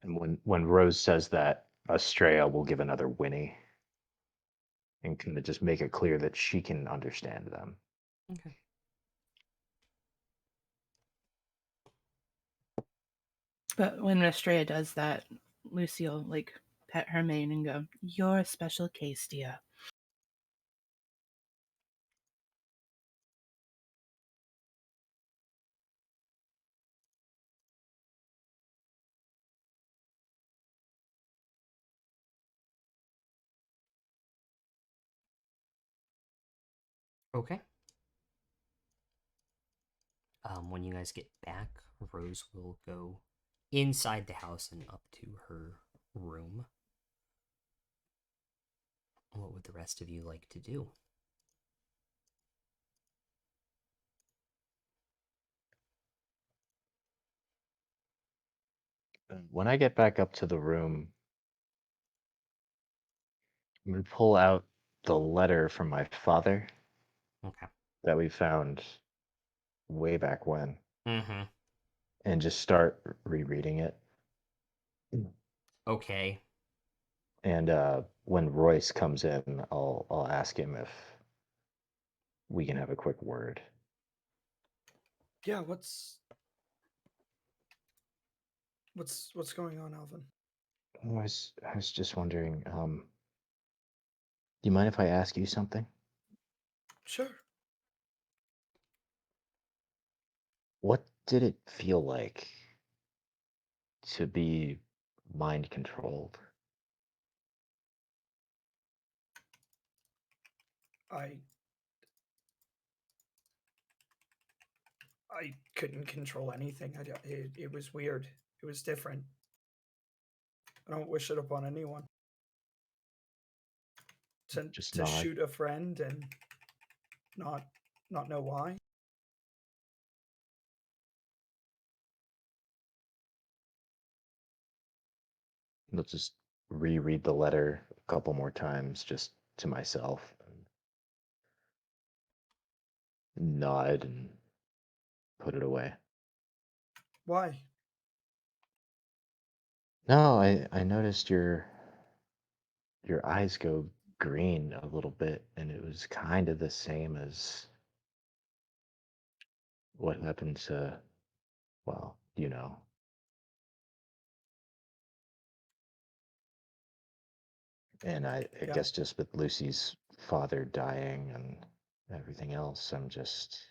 Speaker 4: And when Rose says that, Estrella will give another whinny and kind of just make it clear that she can understand them.
Speaker 1: Okay.
Speaker 2: But when Estrella does that, Lucille pet her mane and go, "You're a special case, dear."
Speaker 1: Okay. When you guys get back, Rose will go inside the house and up to her room. What would the rest of you like to do?
Speaker 4: When I get back up to the room, I'm gonna pull out the letter from my father
Speaker 1: Okay.
Speaker 4: that we found way back when
Speaker 1: Mm-hmm.
Speaker 4: and just start rereading it.
Speaker 1: Okay.
Speaker 4: And when Royce comes in, I'll ask him if we can have a quick word.
Speaker 3: Yeah, what's going on, Alvin?
Speaker 4: I was just wondering, do you mind if I ask you something?
Speaker 3: Sure.
Speaker 4: What did it feel like to be mind controlled?
Speaker 3: I I couldn't control anything. It was weird. It was different. I don't wish it upon anyone. To
Speaker 4: Just
Speaker 3: to
Speaker 4: nod.
Speaker 3: shoot a friend and not not know why.
Speaker 4: Let's just reread the letter a couple more times just to myself and nod and put it away.
Speaker 3: Why?
Speaker 4: No, I noticed your eyes go green a little bit, and it was kind of the same as what happened to, well, you know. And I
Speaker 3: Yeah.
Speaker 4: guess just with Lucy's father dying and everything else, I'm just,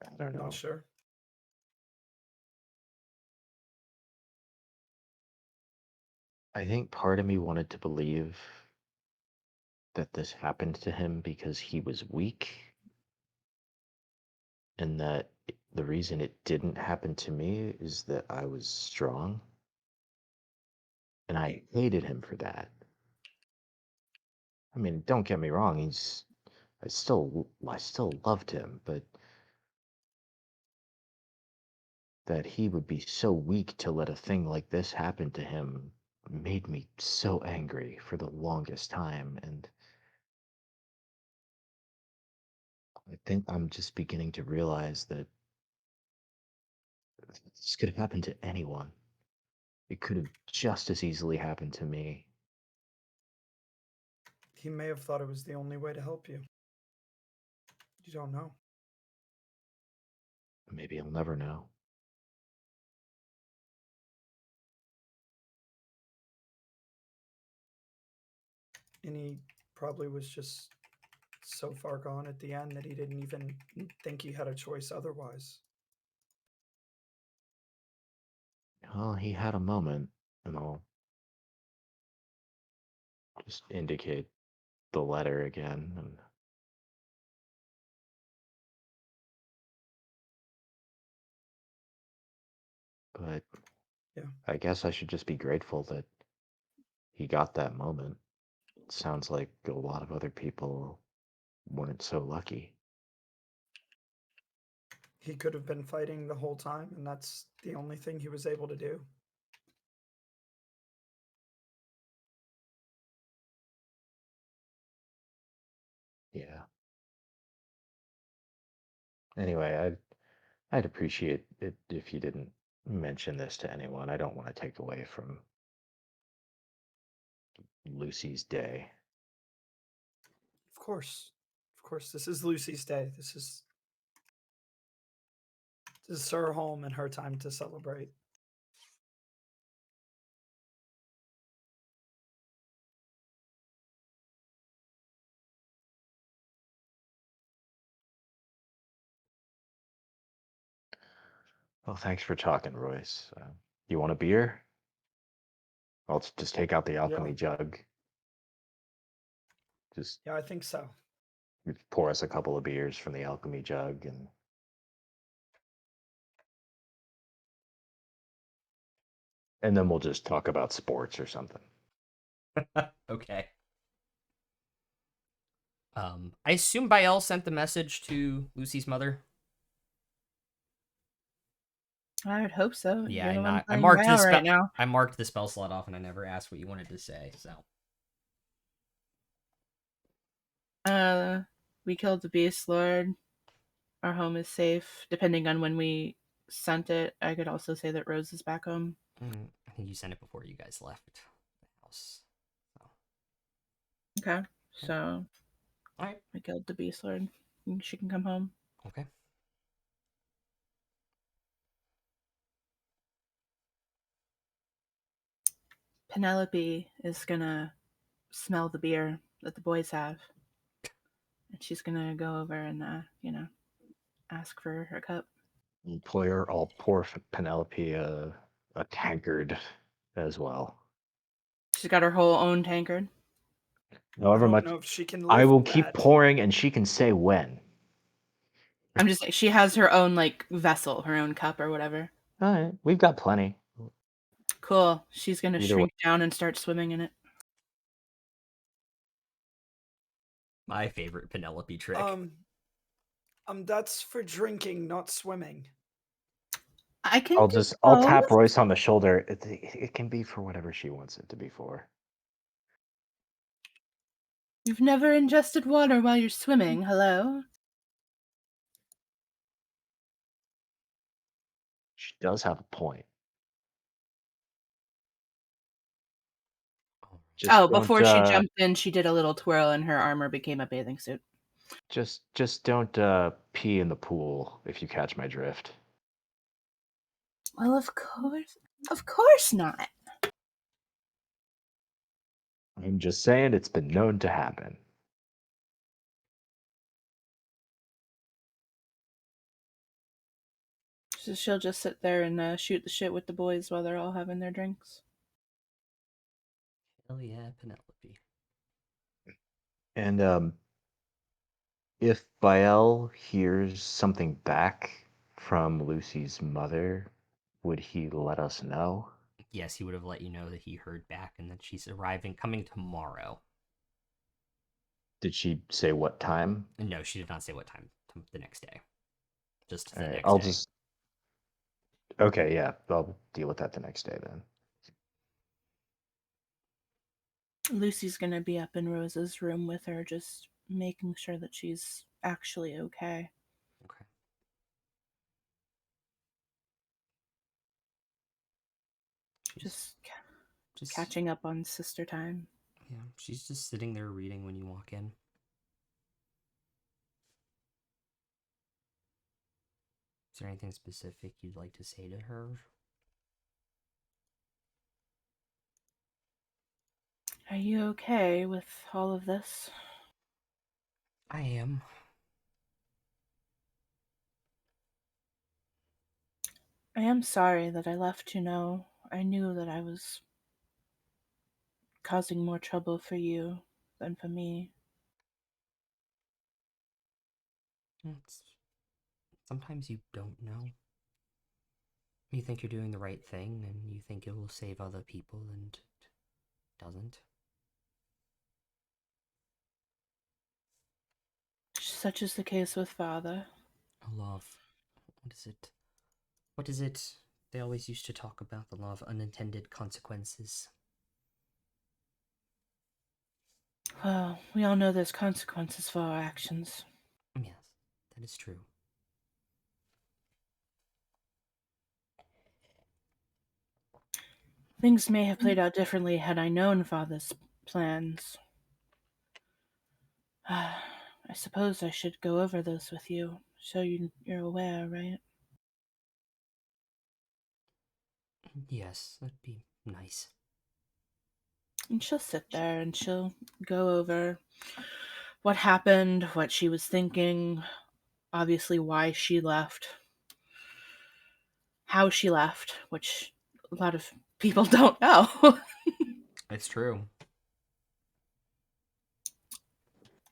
Speaker 4: I don't
Speaker 3: Not
Speaker 4: know.
Speaker 3: sure.
Speaker 4: I think part of me wanted to believe that this happened to him because he was weak, and that the reason it didn't happen to me is that I was strong, and I hated him for that. I mean, don't get me wrong, I still loved him, but that he would be so weak to let a thing like this happen to him made me so angry for the longest time. And I think I'm just beginning to realize that this could happen to anyone. It could have just as easily happened to me.
Speaker 3: He may have thought it was the only way to help you. You don't know.
Speaker 4: Maybe I'll never know.
Speaker 3: And he probably was just so far gone at the end that he didn't even think he had a choice otherwise.
Speaker 4: Well, he had a moment, and I'll just indicate the letter again. And but
Speaker 3: Yeah.
Speaker 4: I guess I should just be grateful that he got that moment. It sounds like a lot of other people weren't so lucky.
Speaker 3: He could have been fighting the whole time, and that's the only thing he was able to do.
Speaker 4: Yeah. Anyway, I'd appreciate it if you didn't mention this to anyone. I don't want to take away from Lucy's day.
Speaker 3: Of course. Of course. This is Lucy's day. This is her home and her time to celebrate.
Speaker 4: Well, thanks for talking, Royce. You want a beer? I'll just take out the alchemy jug. Just
Speaker 3: Yeah, I think so.
Speaker 4: pour us a couple of beers from the alchemy jug, and then we'll just talk about sports or something.
Speaker 1: Okay. I assume Bael sent the message to Lucy's mother.
Speaker 2: I would hope so.
Speaker 1: Yeah,
Speaker 2: You're the one
Speaker 1: I
Speaker 2: playing
Speaker 1: marked the
Speaker 2: Baal
Speaker 1: spell.
Speaker 2: right now.
Speaker 1: I marked the spell slot off, and I never asked what you wanted to say. So
Speaker 2: We killed the Beast Lord. Our home is safe. Depending on when we sent it, I could also say that Rose is back home.
Speaker 1: I think you sent it before you guys left the house. So.
Speaker 2: Okay, so
Speaker 1: All right.
Speaker 2: we killed the Beast Lord. She can come home.
Speaker 1: Okay.
Speaker 2: Penelope is gonna smell the beer that the boys have, and she's gonna go over and ask for her cup.
Speaker 4: I'll pour Penelope a tankard as well.
Speaker 2: She's got her whole own tankard.
Speaker 4: However
Speaker 3: I don't
Speaker 4: much
Speaker 3: know if she can
Speaker 4: I
Speaker 3: lift
Speaker 4: will keep
Speaker 3: that.
Speaker 4: pouring, and she can say when.
Speaker 2: I'm just she has her own like vessel, her own cup or whatever.
Speaker 4: All right, we've got plenty.
Speaker 2: Cool. She's gonna
Speaker 4: Either way.
Speaker 2: shrink down and start swimming in it.
Speaker 1: My favorite Penelope trick.
Speaker 3: That's for drinking, not swimming.
Speaker 2: I can.
Speaker 4: I'll tap Royce on the shoulder. It can be for whatever she wants it to be for.
Speaker 2: You've never ingested water while you're swimming. Hello.
Speaker 4: She does have a point.
Speaker 2: Before she jumped in, she did a little twirl and her armor became a bathing suit.
Speaker 4: Just don't pee in the pool, if you catch my drift.
Speaker 2: Well, of course not.
Speaker 4: I'm just saying it's been known to happen.
Speaker 2: So she'll just sit there and shoot the shit with the boys while they're all having their drinks.
Speaker 1: Hell yeah, Penelope.
Speaker 4: And if Bael hears something back from Lucy's mother, would he let us know?
Speaker 1: Yes, he would have let you know that he heard back and that she's coming tomorrow.
Speaker 4: Did she say what time?
Speaker 1: No, she did not say what time. The next day. Just the
Speaker 4: All right,
Speaker 1: next
Speaker 4: I'll
Speaker 1: day.
Speaker 4: Okay, yeah, I'll deal with that the next day then.
Speaker 2: Lucy's gonna be up in Rose's room with her, just making sure that she's actually okay.
Speaker 1: Okay.
Speaker 2: Just catching up on sister time.
Speaker 1: Yeah, she's just sitting there reading when you walk in. Is there anything specific you'd like to say to her?
Speaker 2: Are you okay with all of this?
Speaker 1: I am.
Speaker 2: I am sorry that I left you know. I knew that I was causing more trouble for you than for me.
Speaker 1: Sometimes you don't know. You think you're doing the right thing, and you think it will save other people, and it doesn't.
Speaker 2: Such is the case with Father.
Speaker 1: Love. What is it? What is it? They always used to talk about the law of unintended consequences.
Speaker 2: Well, we all know there's consequences for our actions.
Speaker 1: Yes, that is true.
Speaker 2: Things may have played out differently had I known Father's plans. I suppose I should go over those with you, so you're aware, right?
Speaker 1: Yes, that'd be nice.
Speaker 2: And she'll sit there and she'll go over what happened, what she was thinking, obviously why she left, how she left, which a lot of people don't know.
Speaker 1: It's true.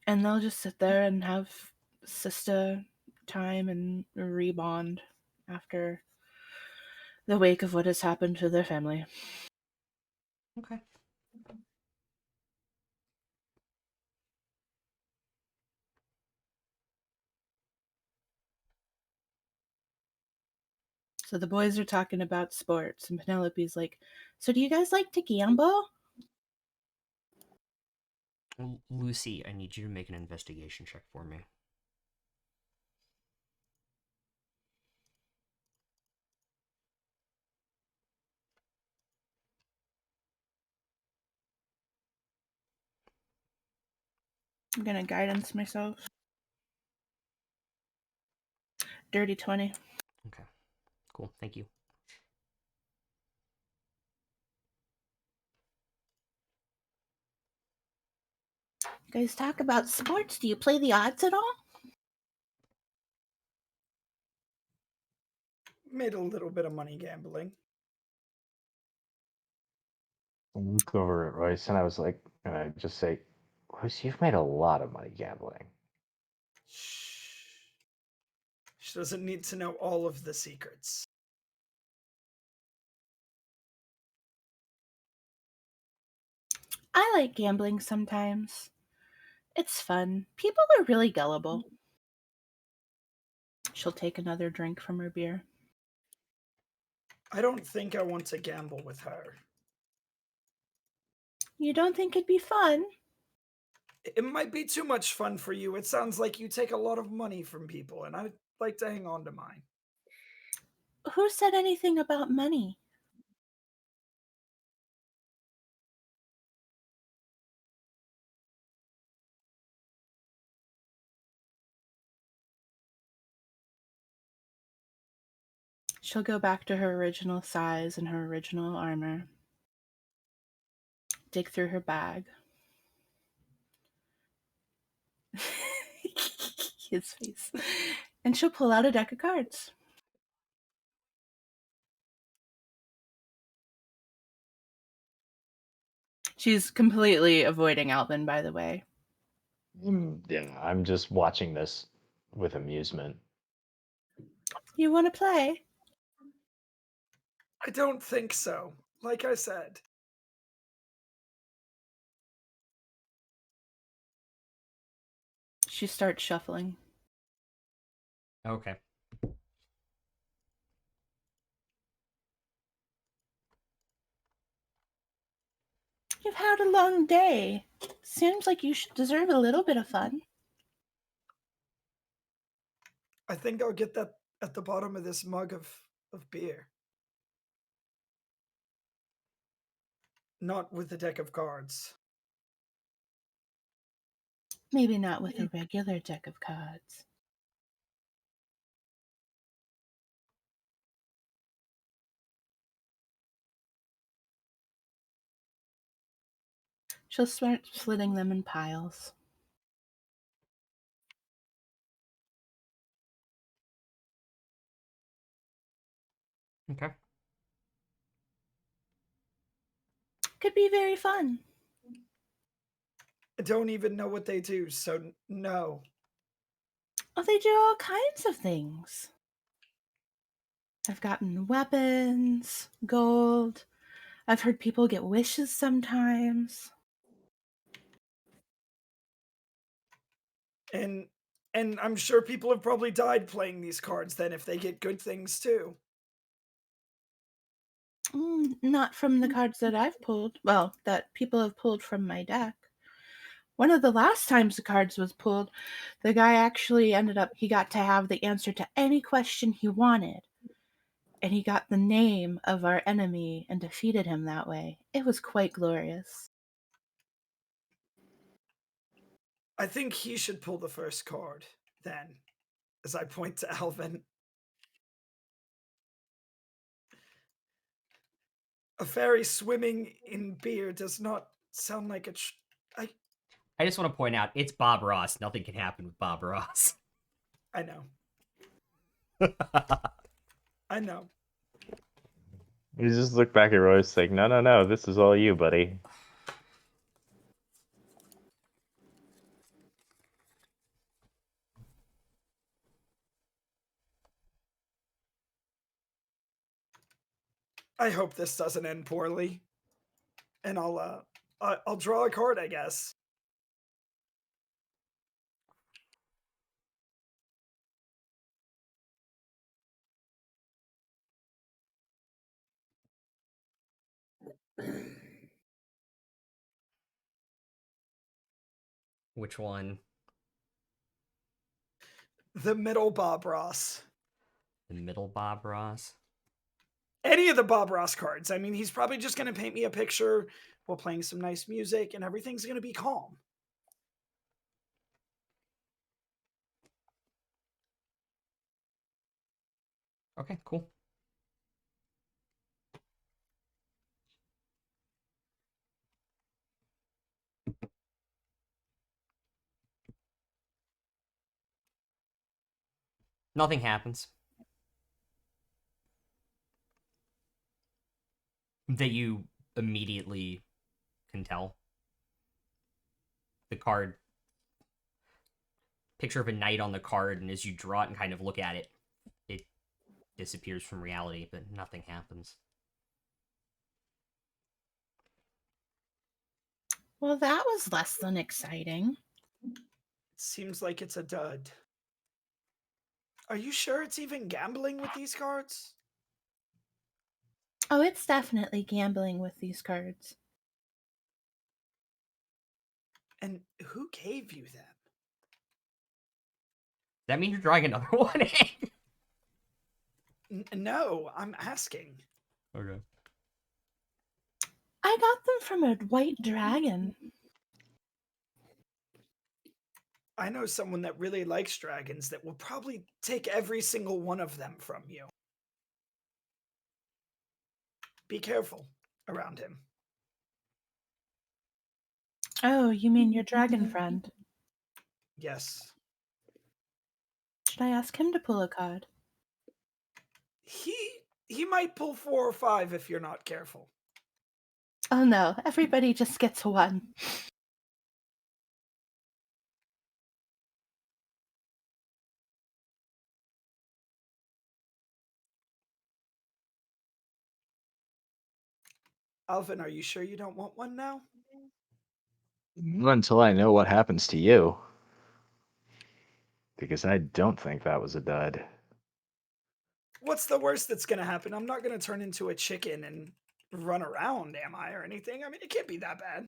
Speaker 2: And they'll just sit there and have sister time and rebond after the wake of what has happened to their family.
Speaker 1: Okay.
Speaker 2: So the boys are talking about sports, and Penelope's like, "So do you guys like to gamble?"
Speaker 1: Lucy, I need you to make an investigation check for me.
Speaker 2: I'm gonna guidance myself. Dirty 20.
Speaker 1: Okay. Cool. Thank you.
Speaker 2: You guys talk about sports. Do you play the odds at all?
Speaker 3: Made a little bit of money gambling.
Speaker 4: I look over at Royce and I just say, Royce, you've made a lot of money gambling.
Speaker 3: Shh. She doesn't need to know all of the secrets.
Speaker 2: I like gambling sometimes. It's fun. People are really gullible. She'll take another drink from her beer.
Speaker 3: I don't think I want to gamble with her.
Speaker 2: You don't think it'd be fun?
Speaker 3: It might be too much fun for you. It sounds like you take a lot of money from people, and I'd like to hang on to mine.
Speaker 2: Who said anything about money? She'll go back to her original size and her original armor. Dig through her bag. His face. And she'll pull out a deck of cards. She's completely avoiding Alvin, by the way.
Speaker 4: Yeah, I'm just watching this with amusement.
Speaker 2: You want to play?
Speaker 3: I don't think so. Like I said.
Speaker 2: She starts shuffling.
Speaker 1: Okay.
Speaker 2: You've had a long day. Seems like you should deserve a little bit of fun.
Speaker 3: I think I'll get that at the bottom of this mug of beer. Not with the deck of cards.
Speaker 2: Maybe not with a regular deck of cards. She'll start slitting them in piles.
Speaker 1: Okay.
Speaker 2: Could be very fun.
Speaker 3: I don't even know what they do, so no.
Speaker 2: Oh, they do all kinds of things. I've gotten weapons, gold. I've heard people get wishes sometimes.
Speaker 3: And I'm sure people have probably died playing these cards then if they get good things too.
Speaker 2: Not from the cards that I've pulled. Well, that people have pulled from my deck. One of the last times the cards was pulled, the guy actually he got to have the answer to any question he wanted. And he got the name of our enemy and defeated him that way. It was quite glorious.
Speaker 3: I think he should pull the first card, then, as I point to Alvin. A fairy swimming in beer does not sound like
Speaker 1: I just want to point out, it's Bob Ross. Nothing can happen with Bob Ross.
Speaker 3: I know. I know.
Speaker 4: You just look back at Royce like, no, no, no, this is all you, buddy.
Speaker 3: I hope this doesn't end poorly. And I'll draw a card, I guess.
Speaker 1: Which one?
Speaker 3: The middle Bob Ross.
Speaker 1: The middle Bob Ross?
Speaker 3: Any of the Bob Ross cards. I mean, he's probably just going to paint me a picture while playing some nice music, and everything's going to be calm.
Speaker 1: Okay, cool. Nothing happens. That you immediately can tell. The card, picture of a knight on the card, and as you draw it and kind of look at it, it disappears from reality, but nothing happens.
Speaker 2: Well, that was less than exciting.
Speaker 3: Seems like it's a dud. Are you sure it's even gambling with these cards?
Speaker 2: Oh, it's definitely gambling with these cards.
Speaker 3: And who gave you them?
Speaker 1: Does that mean you're drawing another one?
Speaker 3: No, I'm asking.
Speaker 1: Okay.
Speaker 2: I got them from a white dragon.
Speaker 3: I know someone that really likes dragons that will probably take every single one of them from you. Be careful around him.
Speaker 2: Oh, you mean your dragon friend?
Speaker 3: Yes.
Speaker 2: Should I ask him to pull a card?
Speaker 3: He might pull 4 or 5 if you're not careful.
Speaker 2: Oh no, everybody just gets one.
Speaker 3: Alvin, are you sure you don't want one now?
Speaker 4: Not until I know what happens to you. Because I don't think that was a dud.
Speaker 3: What's the worst that's going to happen? I'm not going to turn into a chicken and run around, am I, or anything? I mean, it can't be that bad.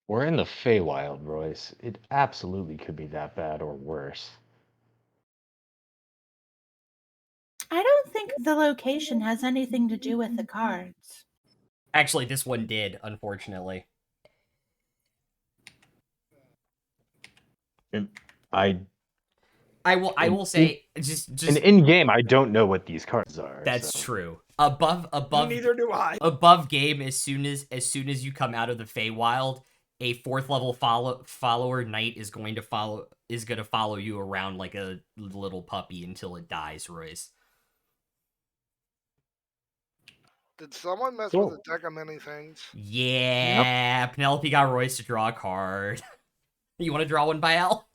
Speaker 4: We're in the Feywild, Royce. It absolutely could be that bad or worse.
Speaker 2: I don't think the location has anything to do with the cards.
Speaker 1: Actually, this one did, unfortunately.
Speaker 4: And I
Speaker 1: I will say just
Speaker 4: and in game I don't know what these cards are.
Speaker 1: that's
Speaker 4: so.
Speaker 1: true. Above
Speaker 3: Neither do I.
Speaker 1: above game, as soon as you come out of the Feywild, a 4th level follower knight is going to follow you around like a little puppy until it dies, Royce.
Speaker 6: Did someone mess
Speaker 4: Cool.
Speaker 6: with the deck of many things?
Speaker 1: Yeah, Penelope got Royce to draw a card. You want to draw one, Bael?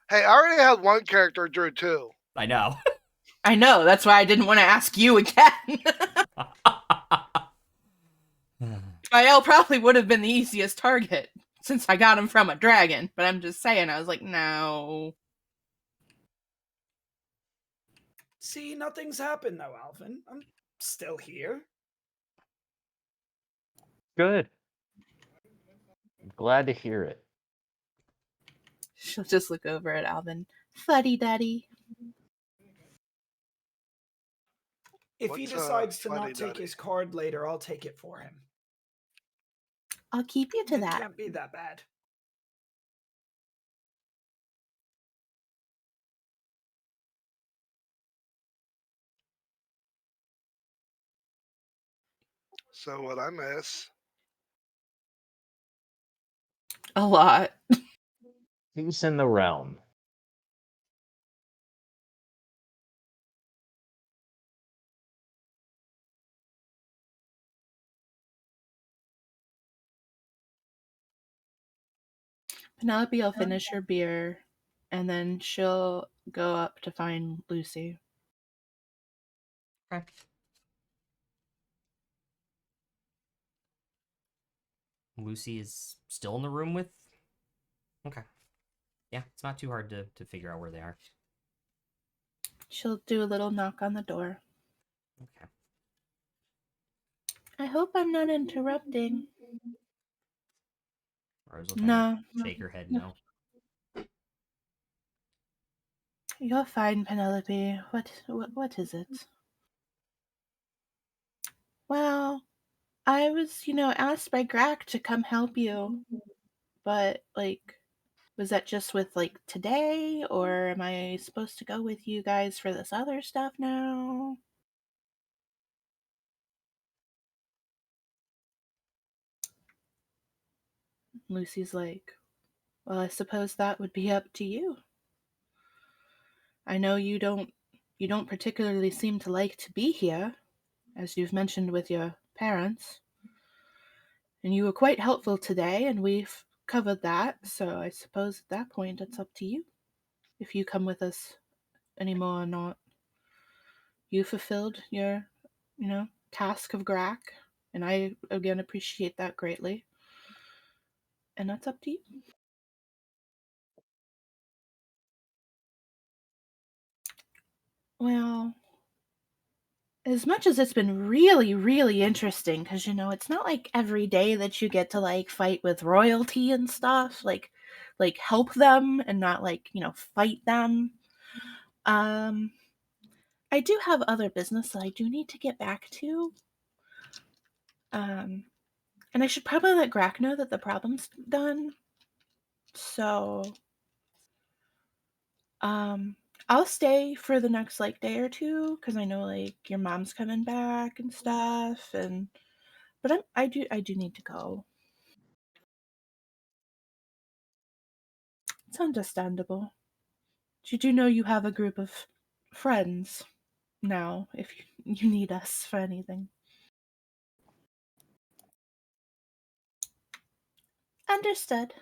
Speaker 6: Hey, I already had one character drew two.
Speaker 1: I know.
Speaker 2: I know, that's why I didn't want to ask you again. Bael probably would have been the easiest target, since I got him from a dragon, but I'm just saying, I was like, no.
Speaker 3: See, nothing's happened though, Alvin. I'm still here.
Speaker 4: Good. I'm glad to hear it.
Speaker 2: She'll just look over at Alvin. Fuddy duddy.
Speaker 3: If he
Speaker 6: What's,
Speaker 3: decides to not
Speaker 6: fuddy-duddy?
Speaker 3: take his card later, I'll take it for him.
Speaker 2: I'll keep you to
Speaker 3: It
Speaker 2: that.
Speaker 3: can't be that bad.
Speaker 6: So what I miss?
Speaker 2: A lot.
Speaker 4: Who's in the realm?
Speaker 2: Penelope will finish her beer, and then she'll go up to find Lucy.
Speaker 1: Okay. Lucy is still in the room with. Okay. Yeah, it's not too hard to figure out where they are.
Speaker 2: She'll do a little knock on the door.
Speaker 1: Okay.
Speaker 2: I hope I'm not interrupting.
Speaker 1: Rose will kind
Speaker 2: No,
Speaker 1: of shake her head
Speaker 2: no.
Speaker 1: no.
Speaker 2: You're fine, Penelope. What is it? Well, I was, asked by Grack to come help you, but was that just with today, or am I supposed to go with you guys for this other stuff now? Lucy's like, well, I suppose that would be up to you. I know you don't particularly seem to like to be here, as you've mentioned with your parents. And you were quite helpful today, and we've covered that, so I suppose at that point it's up to you if you come with us anymore or not. You fulfilled your, task of Grack, and I again appreciate that greatly. And that's up to you. Well, as much as it's been really, really interesting, because it's not like every day that you get to fight with royalty and stuff, help them and not fight them. I do have other business that I do need to get back to. And I should probably let Grack know that the problem's done. So, I'll stay for the next day or two because I know your mom's coming back and stuff, but I do need to go. It's understandable. You do know you have a group of friends now if you need us for anything. Understood.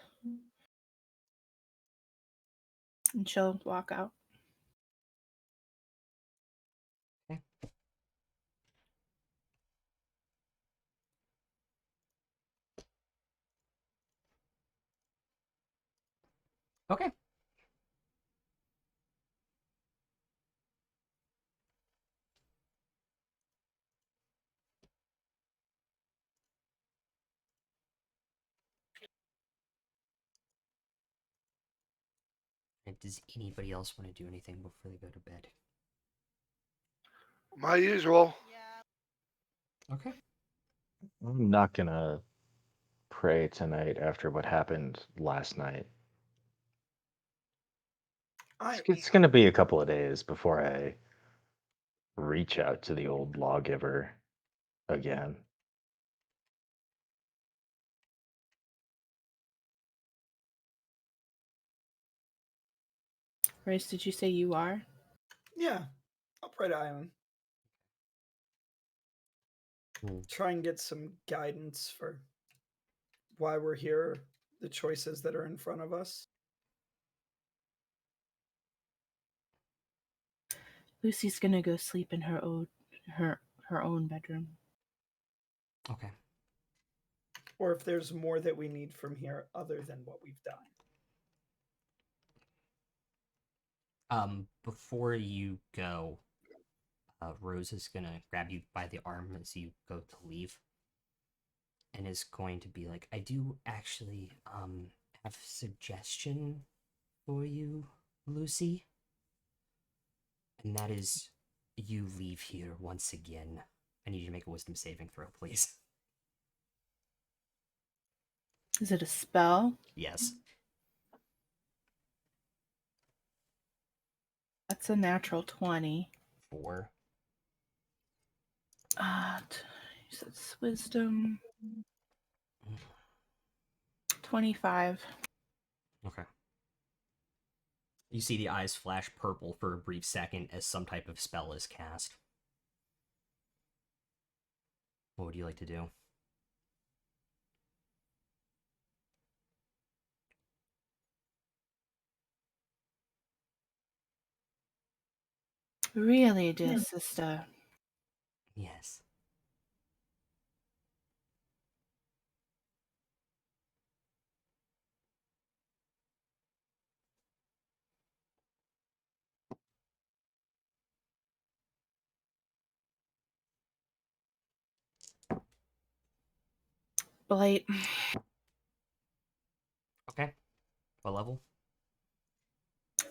Speaker 2: And she'll walk out.
Speaker 1: Okay. Okay. And does anybody else want to do anything before they go to bed?
Speaker 6: My usual.
Speaker 1: Okay.
Speaker 4: I'm not gonna pray tonight after what happened last night. It's gonna be a couple of days before I reach out to the old lawgiver again.
Speaker 2: Grace, did you say you are?
Speaker 3: Yeah, I'll pray to Island. Try and get some guidance for why we're here, the choices that are in front of us.
Speaker 2: Lucy's gonna go sleep in her own bedroom.
Speaker 1: Okay.
Speaker 3: Or if there's more that we need from here other than what we've done.
Speaker 1: Before you go, Rose is gonna grab you by the arm as you go to leave, and is going to be like, "I do actually have a suggestion for you, Lucy, and that is you leave here once again. I need you to make a wisdom saving throw, please."
Speaker 2: Is it a spell?
Speaker 1: Yes.
Speaker 2: That's a natural 20.
Speaker 1: 4.
Speaker 2: It's wisdom. 25.
Speaker 1: Okay. You see the eyes flash purple for a brief second as some type of spell is cast. What would you like to do?
Speaker 2: Really, dear sister.
Speaker 1: Yes.
Speaker 2: Blight.
Speaker 1: Okay. What level?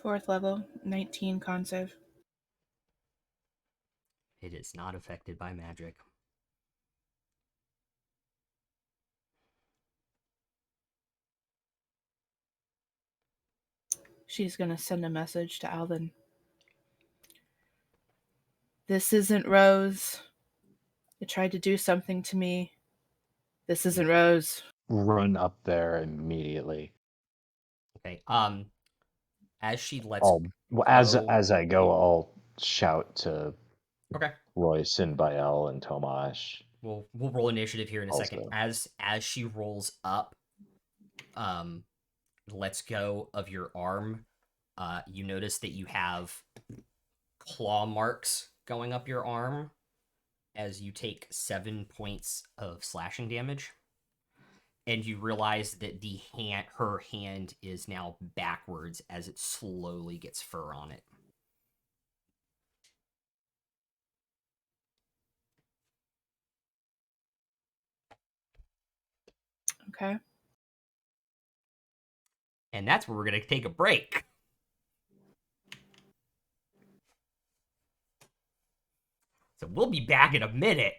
Speaker 2: 4th level, 19 con save.
Speaker 1: It is not affected by magic.
Speaker 2: She's gonna send a message to Alvin. This isn't Rose. It tried to do something to me. This isn't Rose.
Speaker 4: Run up there immediately.
Speaker 1: Okay. As she lets
Speaker 4: I'll as
Speaker 1: go.
Speaker 4: I go, I'll shout to
Speaker 1: Okay.
Speaker 4: Royce and Bael and Tomash.
Speaker 1: We'll roll initiative here in a second.
Speaker 4: Also.
Speaker 1: As she rolls up, lets go of your arm, you notice that you have claw marks going up your arm as you take 7 points of slashing damage. And you realize that her hand is now backwards as it slowly gets fur on it.
Speaker 2: Okay.
Speaker 1: And that's where we're going to take a break. So we'll be back in a minute.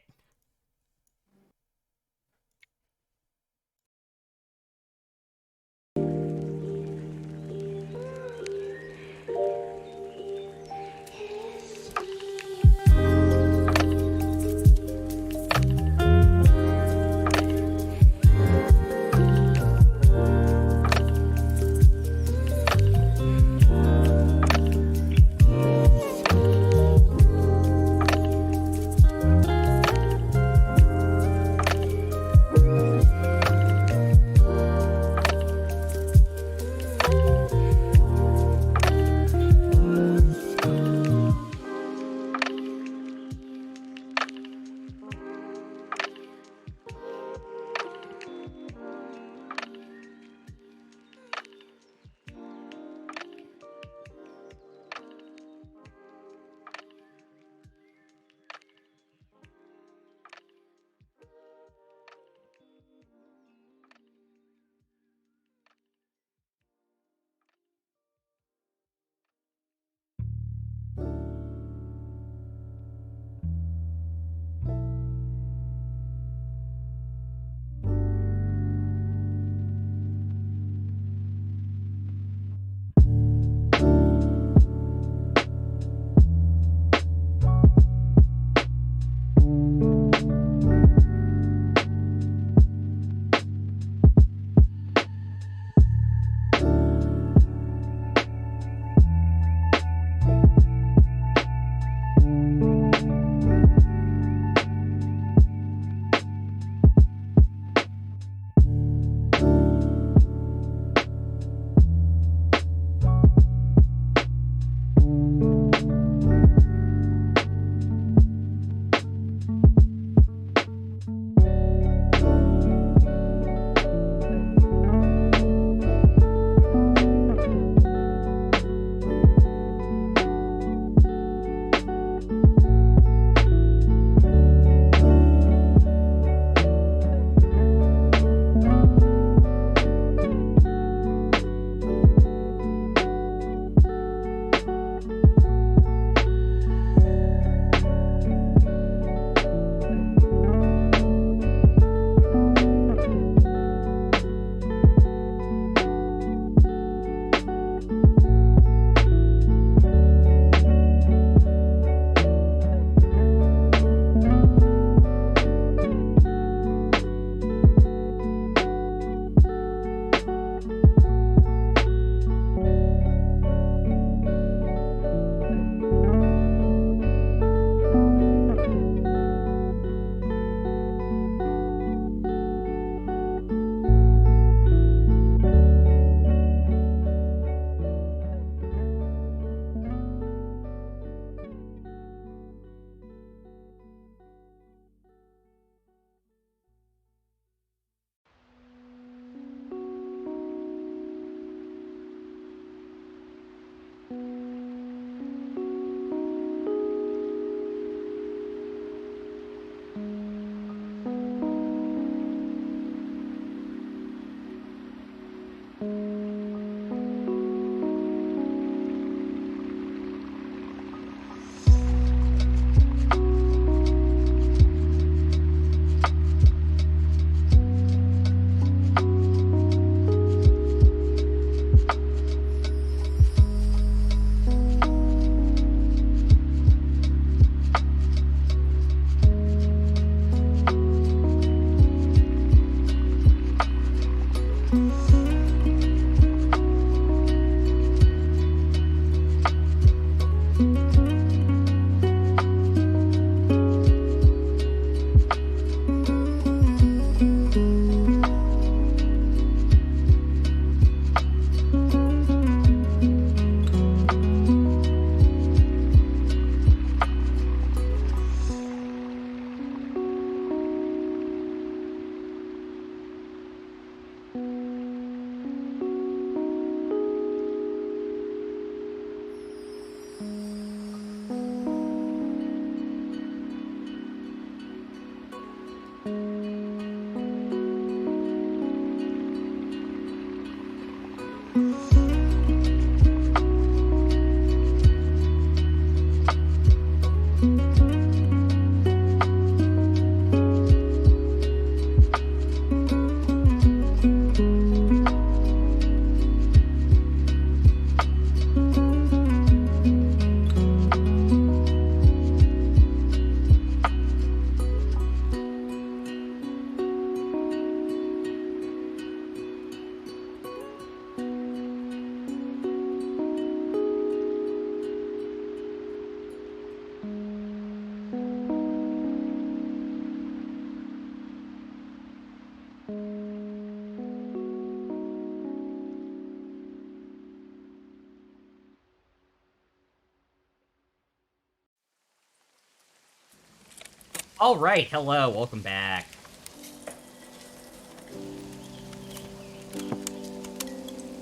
Speaker 1: All right, hello, welcome back.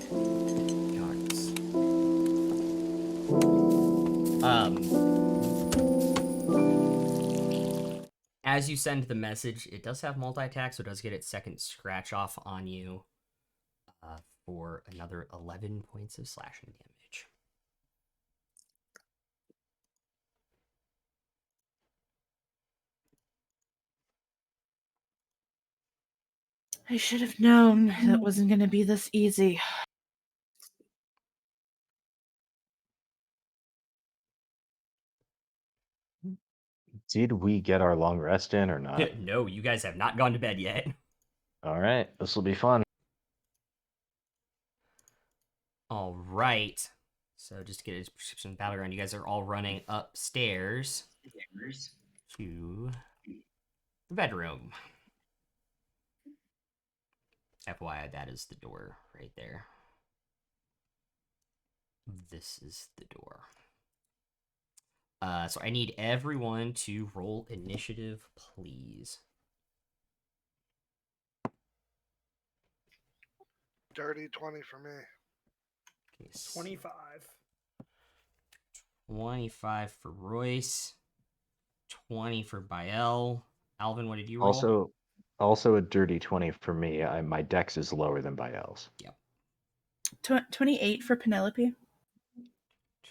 Speaker 1: Gods. As you send the message, it does have multi-attack, so it does get its second scratch off on you for another 11 points of slashing damage.
Speaker 2: I should have known that wasn't going to be this easy.
Speaker 4: Did we get our long rest in or not?
Speaker 1: No, you guys have not gone to bed yet.
Speaker 4: All right, this will be fun.
Speaker 1: All right. So just to get a prescription battleground, you guys are all running upstairs to the bedroom. FYI, that is the door right there. This is the door. So I need everyone to roll initiative, please.
Speaker 6: Dirty 20 for me.
Speaker 1: Okay,
Speaker 3: 25.
Speaker 1: 25 for Royce. 20 for Bael. Alvin, what did you roll?
Speaker 4: Also a dirty 20 for me. My dex is lower than Bael's.
Speaker 1: Yep.
Speaker 2: 28 for Penelope.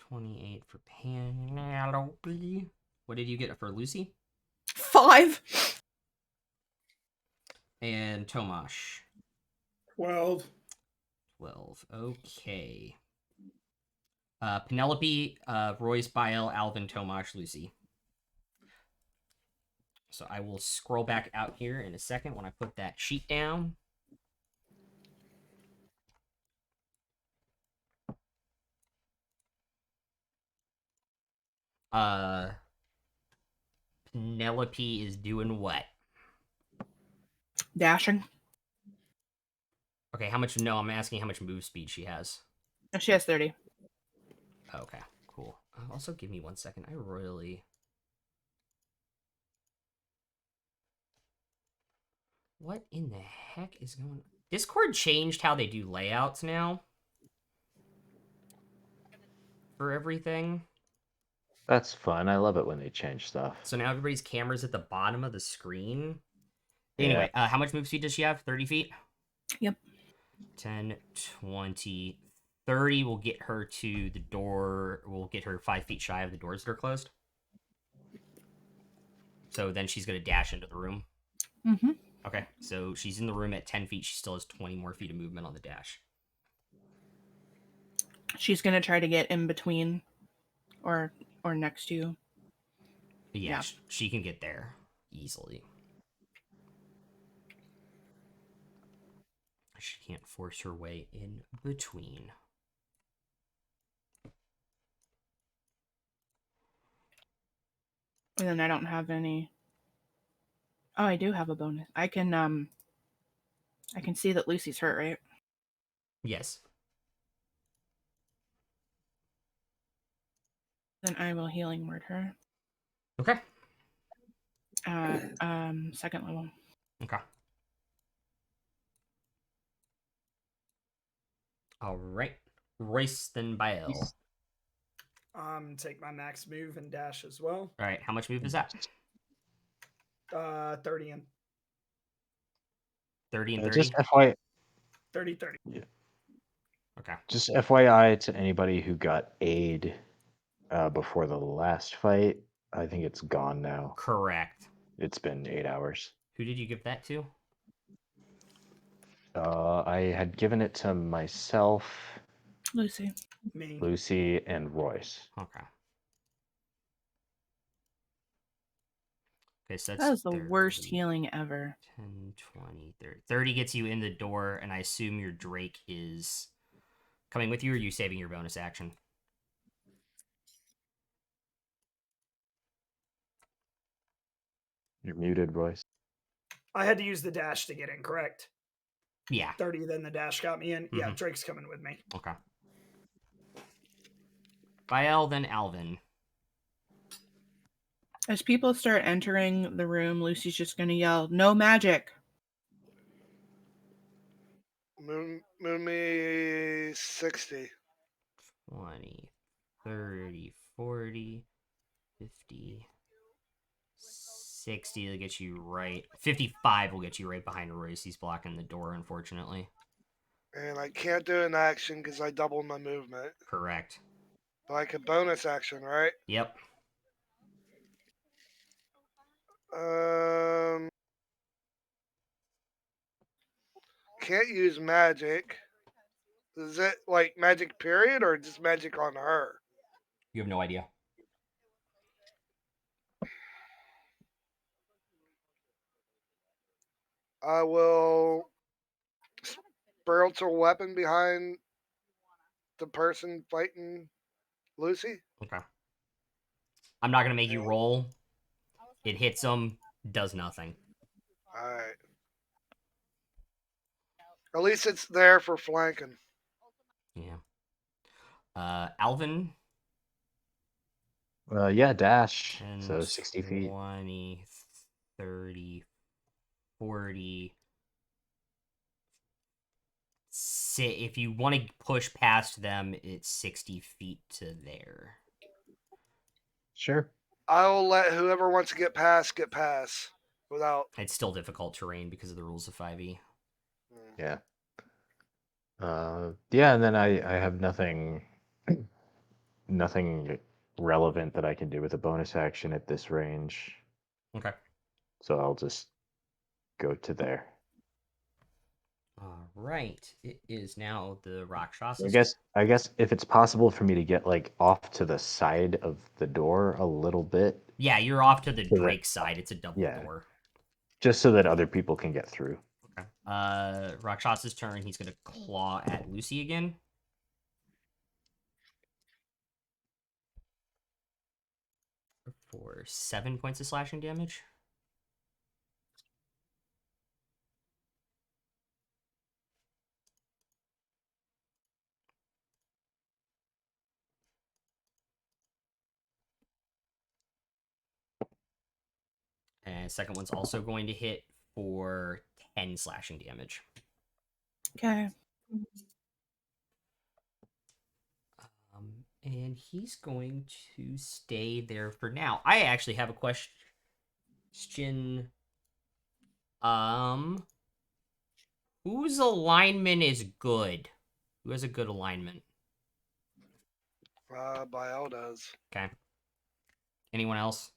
Speaker 1: 28 for Penelope. What did you get for Lucy?
Speaker 2: 5.
Speaker 1: And Tomash.
Speaker 5: 12.
Speaker 1: 12. Okay. Penelope, Royce, Bael, Alvin, Tomash, Lucy. So I will scroll back out here in a second when I put that sheet down. Penelope is doing what?
Speaker 2: Dashing.
Speaker 1: Okay, how much? No, I'm asking how much move speed she has.
Speaker 2: She has 30.
Speaker 1: Okay, cool. Also, give me 1 second. I really... What in the heck is going on? Discord changed how they do layouts now. For everything.
Speaker 4: That's fun. I love it when they change stuff.
Speaker 1: So now everybody's camera's at the bottom of the screen. Anyway, how much move speed does she have? 30 feet?
Speaker 2: Yep.
Speaker 1: 10, 20, 30 will get her to the door. Will get her 5 feet shy of the doors that are closed. So then she's going to dash into the room.
Speaker 2: Mm-hmm.
Speaker 1: Okay, so she's in the room at 10 feet. She still has 20 more feet of movement on the dash.
Speaker 2: She's going to try to get in between or next to you.
Speaker 1: Yeah, she can get there easily. She can't force her way in between.
Speaker 2: And then I don't have any. Oh, I do have a bonus. I can see that Lucy's hurt, right?
Speaker 1: Yes.
Speaker 2: Then I will healing word her.
Speaker 1: Okay.
Speaker 2: Second level.
Speaker 1: Okay. All right. Royce, then Bael.
Speaker 3: Take my max move and dash as well.
Speaker 1: All right. How much move is that?
Speaker 3: 30 and
Speaker 1: 30 and 30?
Speaker 4: Just FYI,
Speaker 3: 30, 30.
Speaker 1: Okay.
Speaker 4: just FYI to anybody who got aid before the last fight, I think it's gone now.
Speaker 1: Correct.
Speaker 4: It's been 8 hours.
Speaker 1: Who did you give that to?
Speaker 4: I had given it to myself,
Speaker 2: Lucy.
Speaker 3: Me.
Speaker 4: Lucy, and Royce.
Speaker 1: Okay. Okay, so that's
Speaker 2: That is the worst
Speaker 1: 30,
Speaker 2: healing ever.
Speaker 1: 10, 20, 30. 30 gets you in the door, and I assume your Drake is coming with you, or are you saving your bonus action?
Speaker 4: You're muted, Royce.
Speaker 3: I had to use the dash to get in, correct?
Speaker 1: Yeah.
Speaker 3: 30, then the dash got me in. Yeah,
Speaker 1: Mhm.
Speaker 3: Drake's coming with me.
Speaker 1: Okay. Bael, then Alvin.
Speaker 2: As people start entering the room, Lucy's just gonna yell, "No magic!"
Speaker 6: Moon me 60.
Speaker 1: 20, 30, 40, 50, 60 will get you right. 55 will get you right behind Royce. He's blocking the door, unfortunately.
Speaker 6: And I can't do an action because I doubled my movement.
Speaker 1: Correct.
Speaker 6: But I could bonus action, right?
Speaker 1: Yep.
Speaker 6: Can't use magic. Is it like magic period or just magic on her?
Speaker 1: You have no idea.
Speaker 6: I will spiritual weapon behind the person fighting Lucy.
Speaker 1: Okay. I'm not going to make you roll. It hits him, does nothing.
Speaker 6: Alright. At least it's there for flanking.
Speaker 1: Yeah. Alvin.
Speaker 4: Yeah, dash.
Speaker 1: 10,
Speaker 4: So 60 feet.
Speaker 1: 20, 30, 40. If you want to push past them, it's 60 feet to there.
Speaker 4: Sure.
Speaker 6: I'll let whoever wants to get past without.
Speaker 1: It's still difficult terrain because of the rules of 5e.
Speaker 4: Yeah. Yeah, and then I have nothing relevant that I can do with a bonus action at this range.
Speaker 1: Okay.
Speaker 4: So I'll just go to there.
Speaker 1: All right. It is now the
Speaker 4: So
Speaker 1: Rakshas's.
Speaker 4: I guess if it's possible for me to get like off to the side of the door a little bit.
Speaker 1: Yeah, you're off to the
Speaker 4: So that-
Speaker 1: Drake side. It's a double
Speaker 4: yeah.
Speaker 1: door.
Speaker 4: Just so that other people can get through.
Speaker 1: Okay. Rakshas's turn. He's gonna claw at Lucy again. For 7 points of slashing damage. And second one's also going to hit for 10 slashing damage.
Speaker 2: Okay.
Speaker 1: And he's going to stay there for now. I actually have a question. Whose alignment is good? Who has a good alignment?
Speaker 6: Bael does.
Speaker 1: Okay. Anyone else?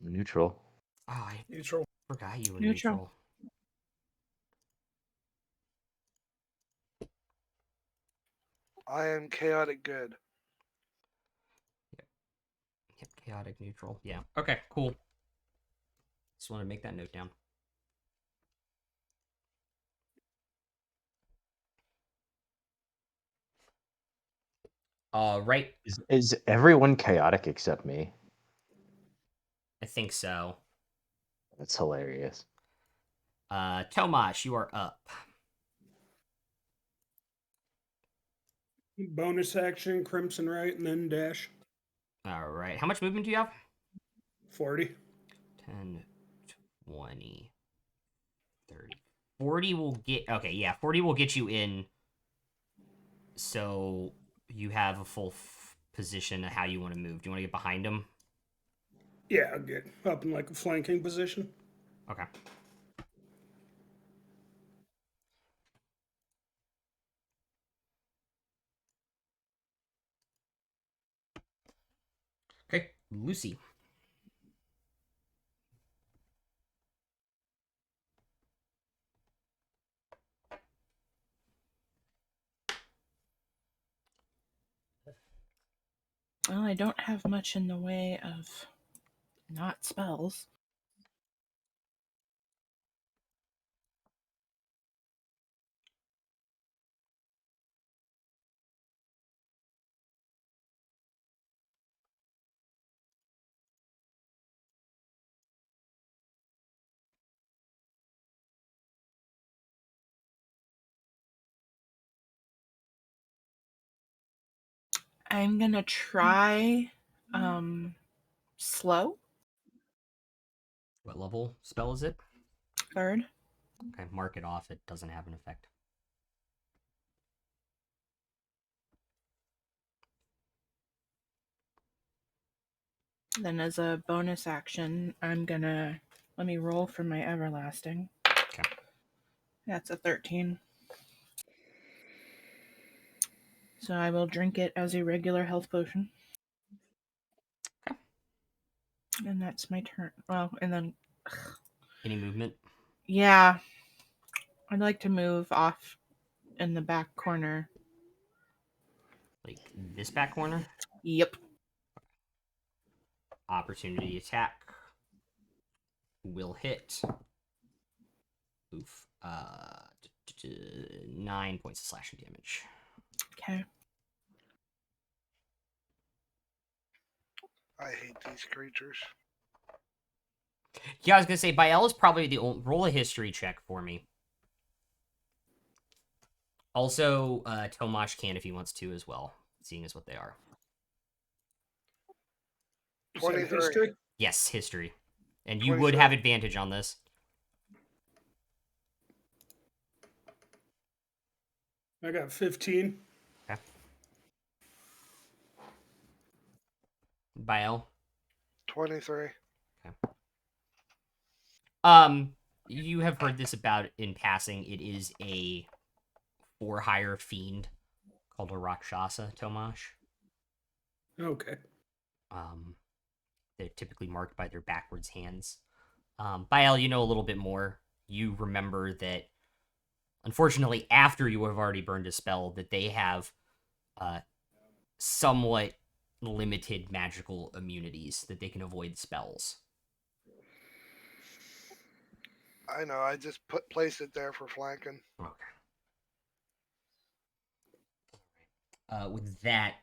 Speaker 4: Neutral.
Speaker 1: Oh, I
Speaker 3: Neutral.
Speaker 1: forgot you were
Speaker 2: Neutral.
Speaker 1: neutral.
Speaker 6: I am chaotic good.
Speaker 1: Yep, chaotic neutral. Yeah. Okay, cool. Just want to make that note down. Right.
Speaker 4: Is everyone chaotic except me?
Speaker 1: I think so.
Speaker 4: That's hilarious.
Speaker 1: Tomash, you are up.
Speaker 5: Bonus action, Crimson Right, and then dash.
Speaker 1: All right. How much movement do you have?
Speaker 5: 40.
Speaker 1: 10, 20, 30. 40 will get... Okay, yeah. 40 will get you in. So you have a full position of how you want to move. Do you want to get behind him?
Speaker 5: Yeah, I'll get up in like a flanking position.
Speaker 1: Okay. Okay, Lucy.
Speaker 2: Well, I don't have much in the way of not spells. I'm gonna try slow.
Speaker 1: What level spell is it?
Speaker 2: 3rd.
Speaker 1: Okay, mark it off. It doesn't have an effect.
Speaker 2: Then as a bonus action, I'm gonna let me roll for my everlasting.
Speaker 1: Okay.
Speaker 2: That's a 13. So I will drink it as a regular health potion.
Speaker 1: Okay.
Speaker 2: And that's my turn. Well, and then
Speaker 1: Any movement?
Speaker 2: yeah, I'd like to move off in the back corner.
Speaker 1: Like this back corner?
Speaker 2: Yep.
Speaker 1: Opportunity attack. Will hit. Oof. 9 points of slashing damage.
Speaker 2: Okay.
Speaker 6: I hate these creatures.
Speaker 1: Yeah, I was gonna say Bael is probably the only roll a history check for me. Also, Tomash can if he wants to as well, seeing as what they are.
Speaker 5: Is that
Speaker 6: 23.
Speaker 5: history?
Speaker 1: Yes, history. And you would
Speaker 6: 23.
Speaker 1: have advantage on this.
Speaker 5: I got 15.
Speaker 1: Okay. Bael.
Speaker 6: 23.
Speaker 1: You have heard this about in passing. It is a for-hire fiend called a Rakshasa, Tomash.
Speaker 5: Okay.
Speaker 1: They're typically marked by their backwards hands. Bael, you know a little bit more. You remember that, unfortunately, after you have already burned a spell, that they have somewhat limited magical immunities, that they can avoid spells.
Speaker 6: I know. I just placed it there for flanking.
Speaker 1: Okay. With that,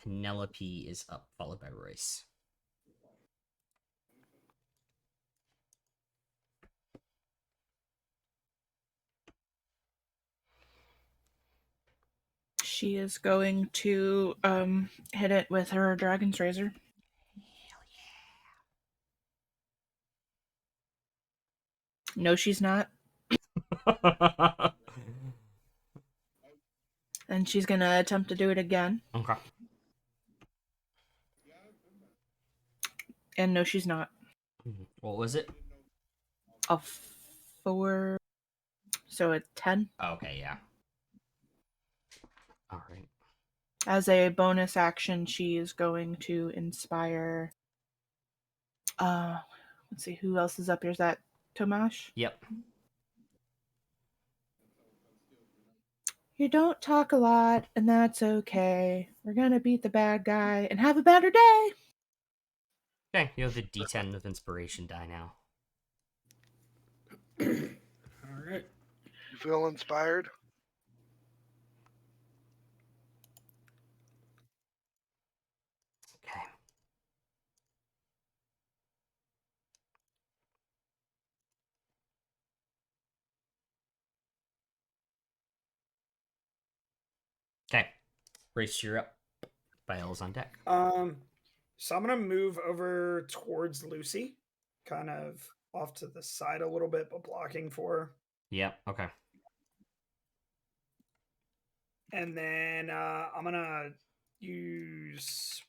Speaker 1: Penelope is up, followed by Royce.
Speaker 2: She is going to hit it with her dragon's razor. No, she's not. And she's gonna attempt to do it again.
Speaker 1: Okay.
Speaker 2: And no, she's not.
Speaker 1: What was it?
Speaker 2: A 4. So a 10.
Speaker 1: Okay, yeah. All right.
Speaker 2: As a bonus action, she is going to inspire. Let's see, who else is up here? Is that Tomash?
Speaker 1: Yep.
Speaker 2: You don't talk a lot, and that's okay. We're gonna beat the bad guy and have a better day.
Speaker 1: Okay, you have the D10 of inspiration die now.
Speaker 5: All right.
Speaker 6: You feel inspired?
Speaker 1: Brace, you're up. Biel's on deck.
Speaker 3: So I'm gonna move over towards Lucy, kind of off to the side a little bit, but blocking for her.
Speaker 1: Yep. Okay.
Speaker 3: And then I'm gonna use.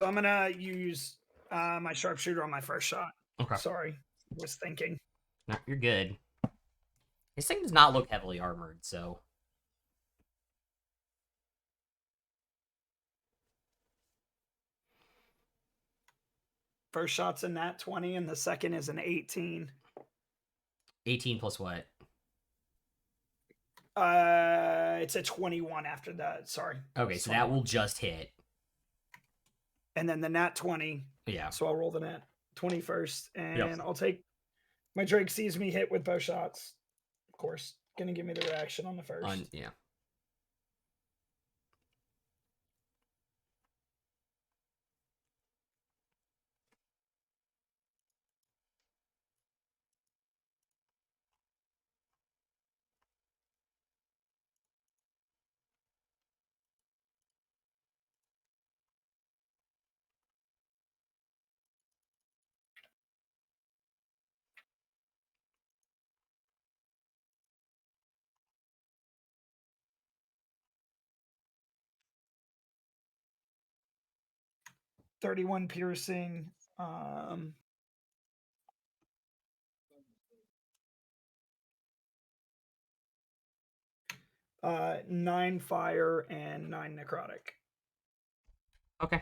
Speaker 3: So I'm gonna use my sharpshooter on my first shot.
Speaker 1: Okay.
Speaker 3: Sorry, was thinking.
Speaker 1: No, you're good. This thing does not look heavily armored, so.
Speaker 3: First shot's a nat 20, and the second is an 18.
Speaker 1: 18 plus what?
Speaker 3: It's a 21 after that. Sorry.
Speaker 1: Okay, so that will just hit.
Speaker 3: And then the nat 20.
Speaker 1: Yeah.
Speaker 3: So I'll roll the nat 20 first, and
Speaker 1: Yep.
Speaker 3: I'll take. My Drake sees me hit with both shots. Of course, gonna give me the reaction on the first.
Speaker 1: Yeah.
Speaker 3: $31 piercing. 9 fire and 9 necrotic.
Speaker 1: Okay.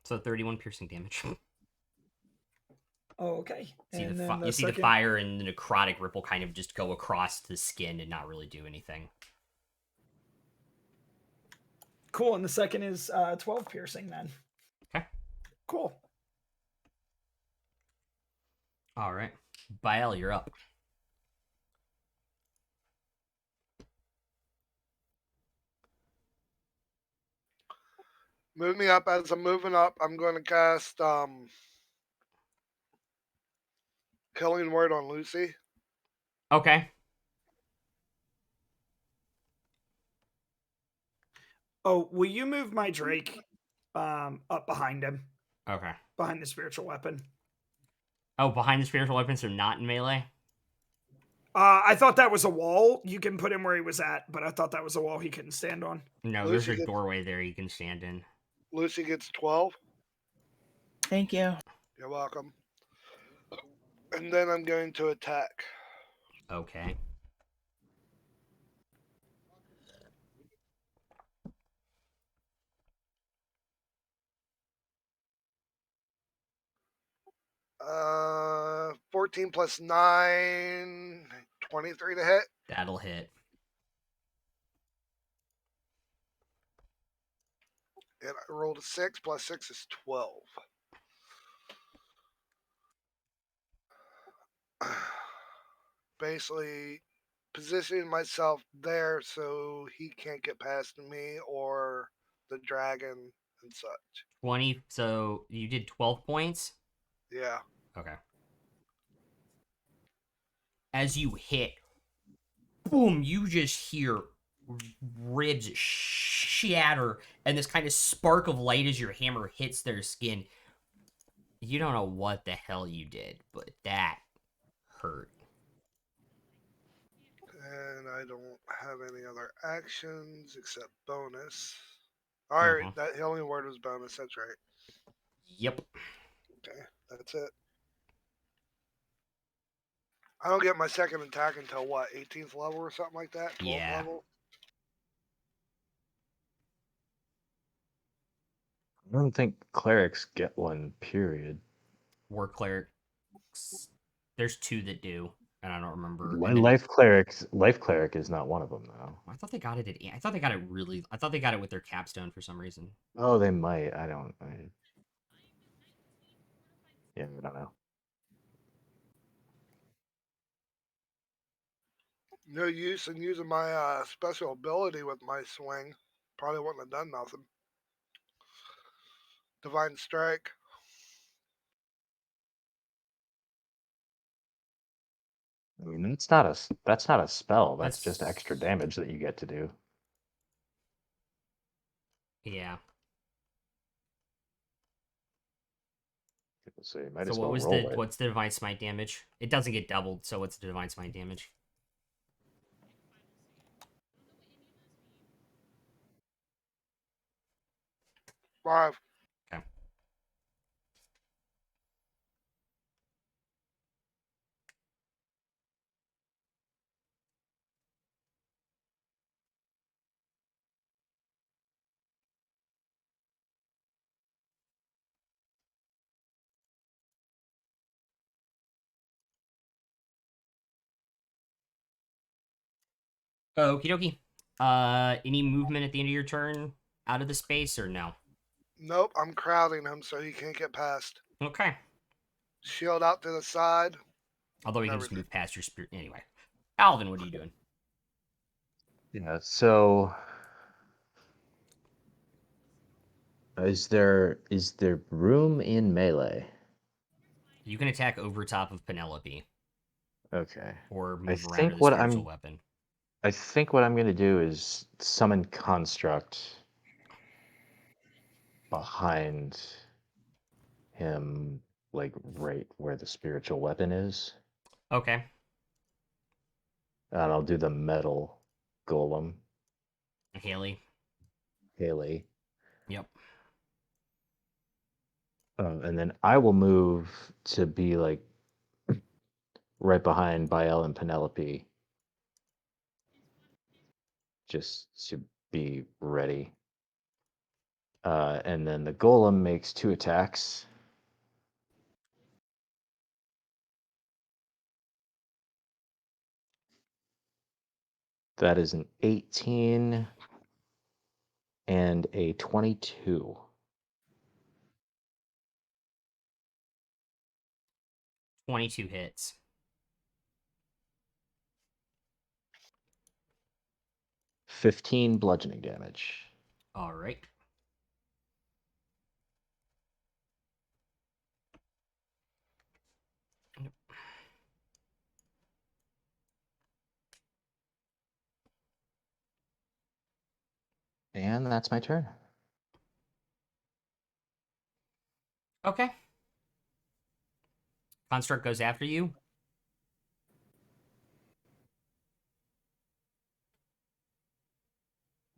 Speaker 1: So 31 piercing damage.
Speaker 3: Oh, okay.
Speaker 1: See
Speaker 3: And
Speaker 1: the
Speaker 3: then
Speaker 1: you see the
Speaker 3: second-
Speaker 1: fire and the necrotic ripple kind of just go across the skin and not really do anything.
Speaker 3: Cool. And the second is 12 piercing then.
Speaker 1: Okay.
Speaker 3: Cool.
Speaker 1: All right. Biel, you're up.
Speaker 6: Move me up. As I'm moving up, I'm going to cast Killing Word on Lucy.
Speaker 1: Okay.
Speaker 3: Oh, will you move my Drake up behind him?
Speaker 1: Okay.
Speaker 3: Behind the spiritual weapon.
Speaker 1: Oh, behind the spiritual weapons, so not in melee?
Speaker 3: I thought that was a wall. You can put him where he was at, but I thought that was a wall he couldn't stand on.
Speaker 1: No,
Speaker 6: Lucy
Speaker 1: there's a
Speaker 6: gets-
Speaker 1: doorway there you can stand in.
Speaker 6: Lucy gets 12.
Speaker 2: Thank you.
Speaker 6: You're welcome. And then I'm going to attack.
Speaker 1: Okay.
Speaker 6: Uh, 14 plus 9, 23 to hit.
Speaker 1: That'll hit.
Speaker 6: And I rolled a 6 plus 6 is 12. Basically, positioning myself there so he can't get past me or the dragon and such.
Speaker 1: 20, so you did 12 points?
Speaker 6: Yeah.
Speaker 1: Okay. As you hit, boom, you just hear ribs shatter and this kind of spark of light as your hammer hits their skin. You don't know what the hell you did, but that hurt.
Speaker 6: And I don't have any other actions except bonus. Alright, that healing word was bonus, that's right.
Speaker 1: Yep.
Speaker 6: Okay, that's it. I don't get my second attack until what, 18th level or something like that? 12th
Speaker 1: Yeah.
Speaker 6: level?
Speaker 4: I don't think clerics get one, period.
Speaker 1: War clerics. There's 2 that do, and I don't remember.
Speaker 4: Life cleric is not one of them, though.
Speaker 1: I thought they got it I thought they got it with their capstone for some reason.
Speaker 4: Oh, they might. Yeah, I don't know.
Speaker 6: No use in using my special ability with my swing. probably wouldn't have done nothing. Divine Strike.
Speaker 4: I mean, that's not a spell. That's just
Speaker 1: That's-
Speaker 4: extra damage that you get to do.
Speaker 1: Yeah.
Speaker 4: So you might
Speaker 1: So
Speaker 4: as
Speaker 1: what
Speaker 4: well
Speaker 1: was
Speaker 4: roll it.
Speaker 1: what's the divine smite damage? It doesn't get doubled, so what's the divine smite damage?
Speaker 6: Five.
Speaker 1: Okay. Okie dokie. Any movement at the end of your turn out of the space or no?
Speaker 6: Nope, I'm crowding him so he can't get past.
Speaker 1: Okay.
Speaker 6: Shield out to the side.
Speaker 1: Although you can just
Speaker 6: Everything.
Speaker 1: move past your spirit anyway. Alvin, what are you doing?
Speaker 4: Yeah. So is there room in melee?
Speaker 1: You can attack over top of Penelope
Speaker 4: Okay.
Speaker 1: or
Speaker 4: I
Speaker 1: move around her
Speaker 4: think
Speaker 1: the spiritual weapon.
Speaker 4: I think what I'm gonna do is summon construct behind him, like right where the spiritual weapon is,
Speaker 1: Okay.
Speaker 4: and I'll do the metal golem,
Speaker 1: Haley.
Speaker 4: Haley,
Speaker 1: Yep.
Speaker 4: and then I will move to be like right behind Bael and Penelope, just to be ready. And then the golem makes 2 attacks. That is an 18 and a 22.
Speaker 1: 22 hits.
Speaker 4: $15 bludgeoning damage.
Speaker 1: All right.
Speaker 4: And that's my turn.
Speaker 1: Okay. Construct goes after you.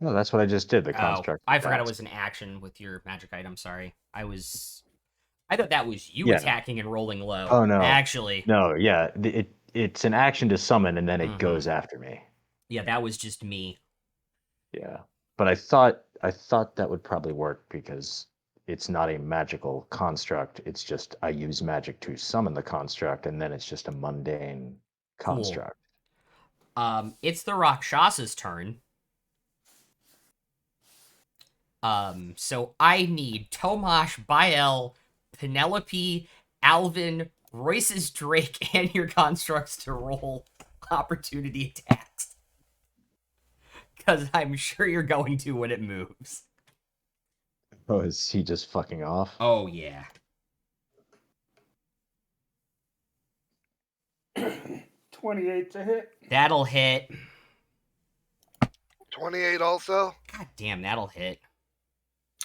Speaker 4: No, that's what I just did. The
Speaker 1: Oh,
Speaker 4: construct.
Speaker 1: I forgot it
Speaker 4: attacks.
Speaker 1: was an action with your magic item. Sorry. I thought that was you
Speaker 4: Yeah.
Speaker 1: attacking and rolling low.
Speaker 4: Oh no.
Speaker 1: Actually.
Speaker 4: No, yeah. It's an action to summon and then it
Speaker 1: Mhm.
Speaker 4: goes after me.
Speaker 1: Yeah, that was just me.
Speaker 4: Yeah. But I thought that would probably work because it's not a magical construct. It's just I use magic to summon the construct and then it's just a mundane
Speaker 1: Cool.
Speaker 4: construct.
Speaker 1: It's the Rakshasa's turn. So I need Tomash, Bael, Penelope, Alvin, Royce's Drake, and your constructs to roll opportunity attacks. Because I'm sure you're going to when it moves.
Speaker 4: Oh, is he just fucking off?
Speaker 1: Oh, yeah.
Speaker 5: 28 to hit.
Speaker 1: That'll hit.
Speaker 6: 28 also.
Speaker 1: God damn, that'll hit.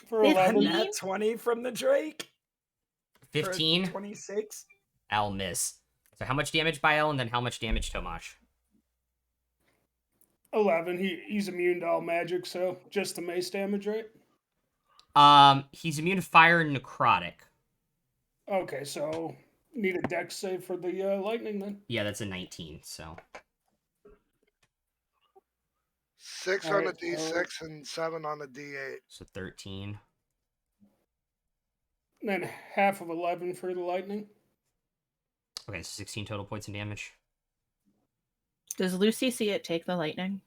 Speaker 5: For
Speaker 2: 15?
Speaker 5: 11.
Speaker 3: Nat 20 from the Drake. For
Speaker 1: 15.
Speaker 3: 26.
Speaker 1: I'll miss. So how much damage, Bael, and then how much damage, Tomash?
Speaker 5: 11. He's immune to all magic, so just the mace damage, right?
Speaker 1: He's immune to fire and necrotic.
Speaker 5: Okay, so need a dex save for the lightning then.
Speaker 1: Yeah, that's a 19, so.
Speaker 6: 6
Speaker 5: All
Speaker 6: on
Speaker 5: right,
Speaker 6: the
Speaker 5: so-
Speaker 6: D6 and 7 on the D8.
Speaker 1: So 13.
Speaker 5: And then half of 11 for the lightning.
Speaker 1: Okay, so 16 total points of damage.
Speaker 2: Does Lucy see it take the lightning?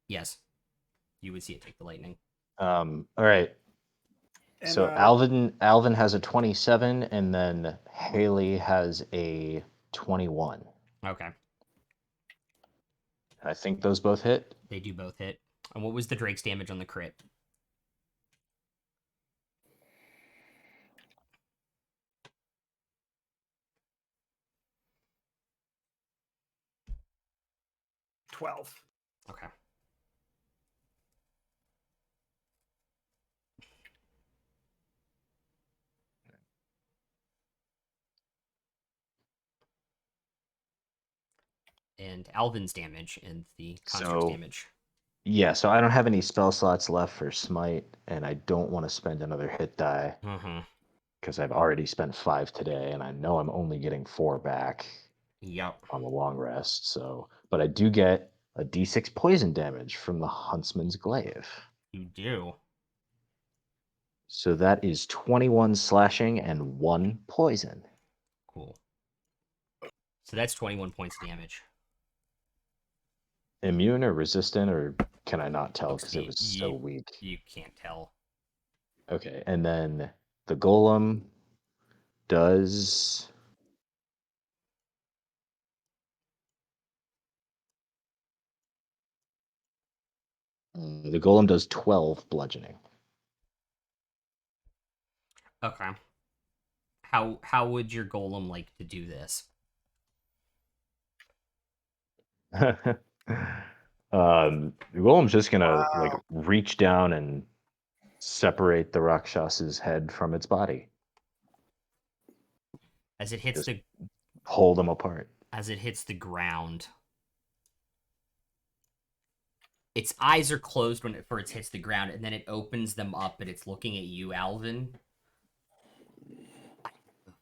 Speaker 1: Yes. You would see it take the lightning.
Speaker 4: All right.
Speaker 3: And,
Speaker 4: So Alvin has a 27 and then Haley has a 21.
Speaker 1: Okay.
Speaker 4: I think those both hit.
Speaker 1: They do both hit. And what was the Drake's damage on the crit?
Speaker 3: $12.
Speaker 1: Okay. And Alvin's damage and the construct's
Speaker 4: So
Speaker 1: damage.
Speaker 4: yeah, so I don't have any spell slots left for smite, and I don't want to spend another hit die
Speaker 1: Mm-hmm.
Speaker 4: because I've already spent 5 today, and I know I'm only getting 4 back
Speaker 1: Yep.
Speaker 4: on the long rest. So, but I do get a d6 poison damage from the Huntsman's Glaive.
Speaker 1: You do.
Speaker 4: So that is 21 slashing and 1 poison.
Speaker 1: Cool. So that's 21 points of damage.
Speaker 4: Immune or resistant, or can I not tell because it was so
Speaker 1: You
Speaker 4: weak?
Speaker 1: you can't tell.
Speaker 4: Okay, and then the golem does. The golem does 12 bludgeoning.
Speaker 1: Okay. How would your golem like to do this?
Speaker 4: The golem's just gonna like
Speaker 6: Wow.
Speaker 4: reach down and separate the Rakshas's head from its body.
Speaker 1: As it hits
Speaker 4: Just
Speaker 1: the
Speaker 4: pull them apart.
Speaker 1: ground. Its eyes are closed when it first hits the ground, and then it opens them up, and it's looking at you, Alvin.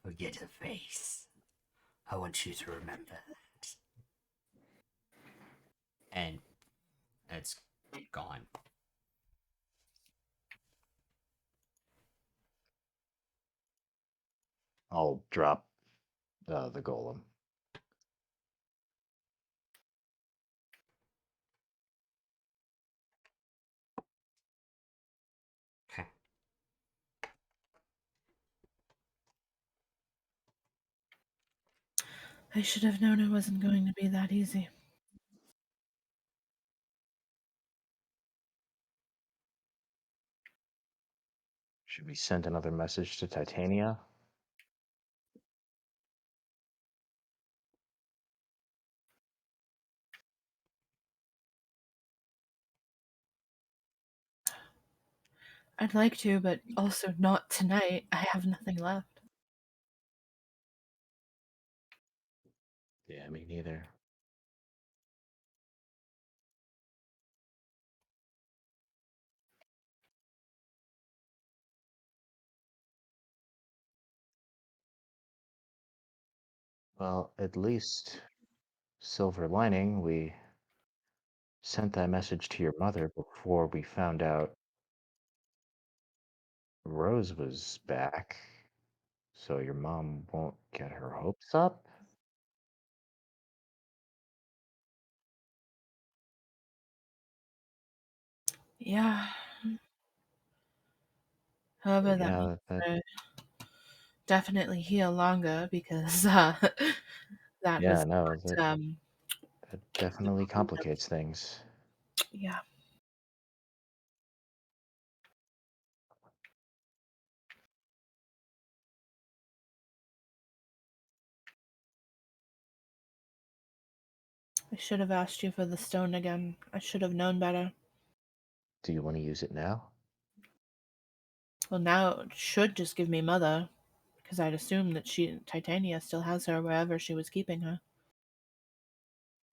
Speaker 1: Forget a face. I want you to remember that. And it's gone.
Speaker 4: I'll drop the golem.
Speaker 1: Okay.
Speaker 2: I should have known it wasn't going to be that easy.
Speaker 4: Should we send another message to Titania?
Speaker 2: I'd like to, but also not tonight. I have nothing left.
Speaker 4: Yeah, me neither. Well, at least, silver lining, we sent that message to your mother before we found out Rose was back. So your mom won't get her hopes up?
Speaker 2: Yeah. However, that means
Speaker 4: Yeah, that
Speaker 2: I definitely heal longer because that
Speaker 4: yeah,
Speaker 2: was
Speaker 4: no,
Speaker 2: not,
Speaker 4: that definitely complicates things.
Speaker 2: yeah. I should have asked you for the stone again. I should have known better.
Speaker 4: Do you want to use it now?
Speaker 2: Well, now it should just give me mother, because I'd assume that Titania still has her wherever she was keeping her.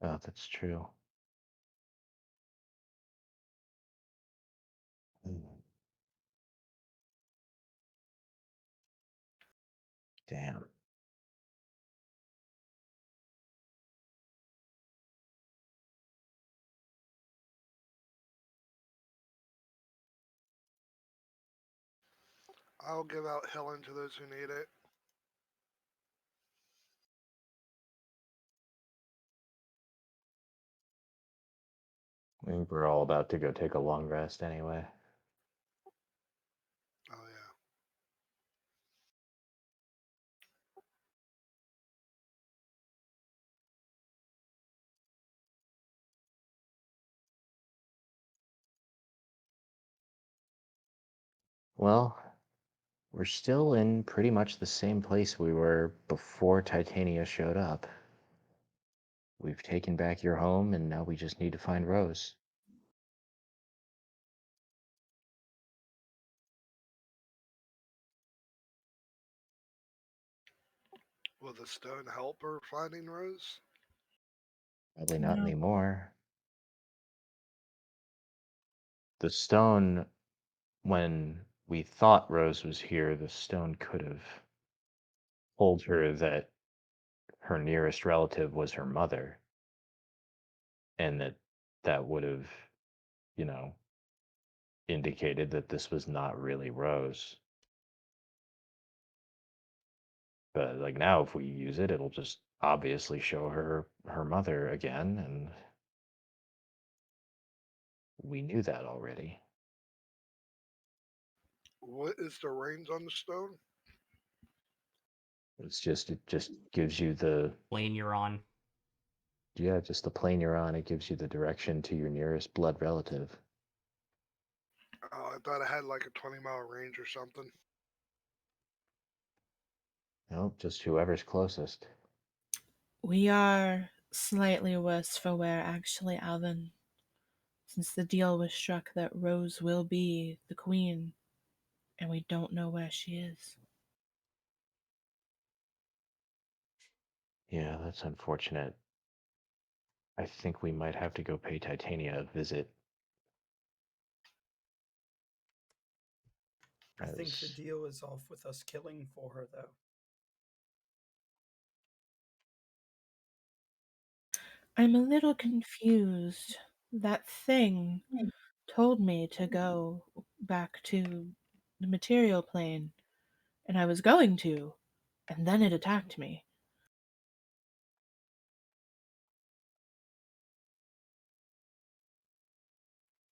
Speaker 4: Oh, that's true. Mm, damn.
Speaker 6: I'll give out healing to those who need it.
Speaker 4: I think we're all about to go take a long rest anyway.
Speaker 6: Oh yeah.
Speaker 4: Well, we're still in pretty much the same place we were before Titania showed up. We've taken back your home, and now we just need to find Rose.
Speaker 6: Will the stone help her finding Rose?
Speaker 4: Probably not
Speaker 2: No.
Speaker 4: anymore. The stone, when we thought Rose was here, the stone could have told her that her nearest relative was her mother, and that would have, you know, indicated that this was not really Rose. But like now, if we use it, it'll just obviously show her mother again, and we knew that already.
Speaker 6: What is the range on the stone?
Speaker 4: It just gives you the
Speaker 1: Plane you're on.
Speaker 4: just the plane you're on. It gives you the direction to your nearest blood relative.
Speaker 6: Oh, I thought it had like a 20-mile range or something.
Speaker 4: Nope, just whoever's closest.
Speaker 2: We are slightly worse for wear, actually, Alvin, since the deal was struck that Rose will be the queen, and we don't know where she is.
Speaker 4: Yeah, that's unfortunate. I think we might have to go pay Titania a visit.
Speaker 3: I think the
Speaker 4: As
Speaker 3: deal is off with us killing for her, though.
Speaker 2: I'm a little confused. That thing told me to go back to the material plane, and I was going to, and then it attacked me.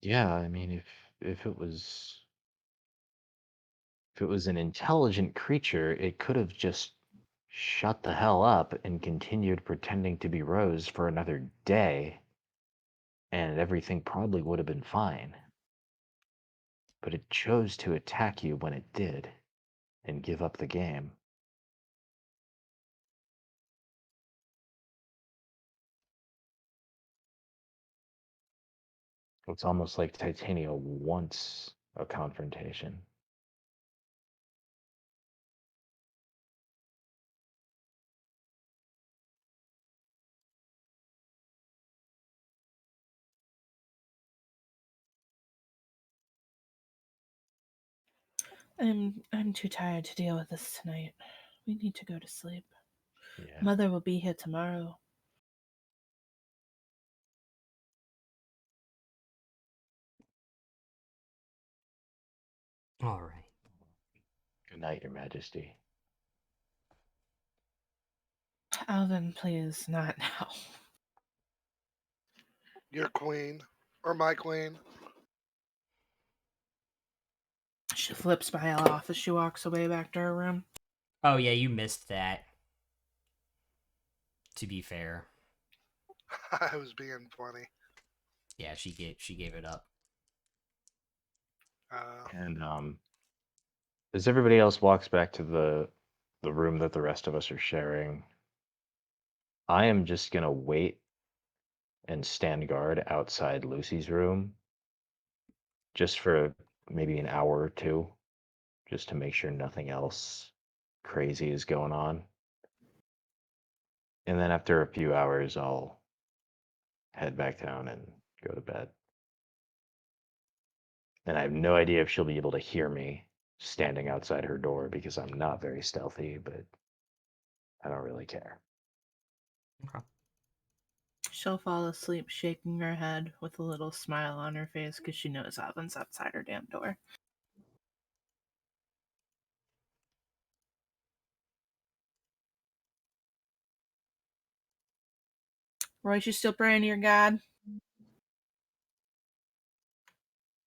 Speaker 4: yeah, I mean, if it was an intelligent creature, it could have just shut the hell up and continued pretending to be Rose for another day, and everything probably would have been fine. But it chose to attack you when it did and give up the game. It's almost like Titania wants a confrontation.
Speaker 2: I'm too tired to deal with this tonight. We need to go to sleep.
Speaker 4: Yeah.
Speaker 2: Mother will be here tomorrow.
Speaker 1: All right.
Speaker 4: Good night, Your Majesty.
Speaker 2: Alvin, please, not now.
Speaker 6: Your queen. Or my queen.
Speaker 2: She flips Smile off as she walks away back to her room.
Speaker 1: Oh yeah, you missed that. To be fair,
Speaker 6: I was being funny.
Speaker 1: yeah, she gave it up.
Speaker 4: And as everybody else walks back to the room that the rest of us are sharing, I am just gonna wait and stand guard outside Lucy's room just for maybe an hour or two, just to make sure nothing else crazy is going on. And then after a few hours, I'll head back down and go to bed. And I have no idea if she'll be able to hear me standing outside her door because I'm not very stealthy, but I don't really care.
Speaker 1: Okay.
Speaker 2: She'll fall asleep shaking her head with a little smile on her face because she knows Alvin's outside her damn door. Royce, you still praying to your God?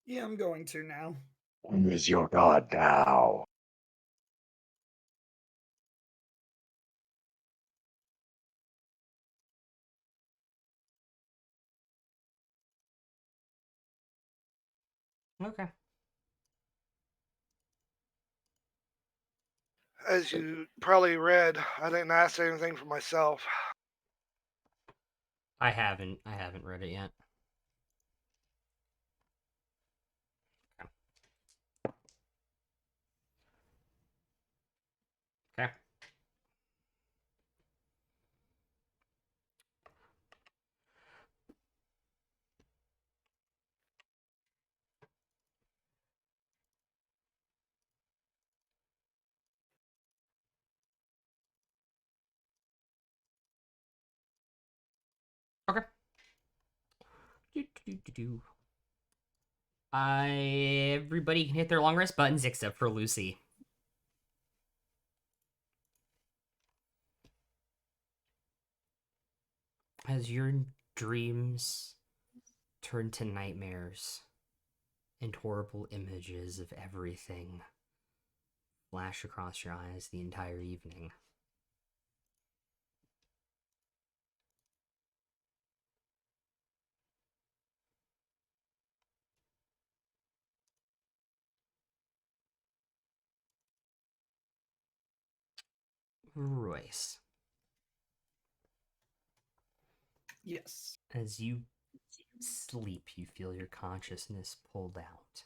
Speaker 3: Yeah, I'm going to now.
Speaker 4: Who is your god now?
Speaker 1: Okay.
Speaker 6: as you probably read, I didn't ask anything for myself.
Speaker 1: I haven't read it yet. Okay. Okay. Do. Everybody can hit their long rest buttons except for Lucy. As your dreams turn to nightmares and horrible images of everything flash across your eyes the entire evening. Royce,
Speaker 3: Yes.
Speaker 1: as you sleep, you feel your consciousness pulled out.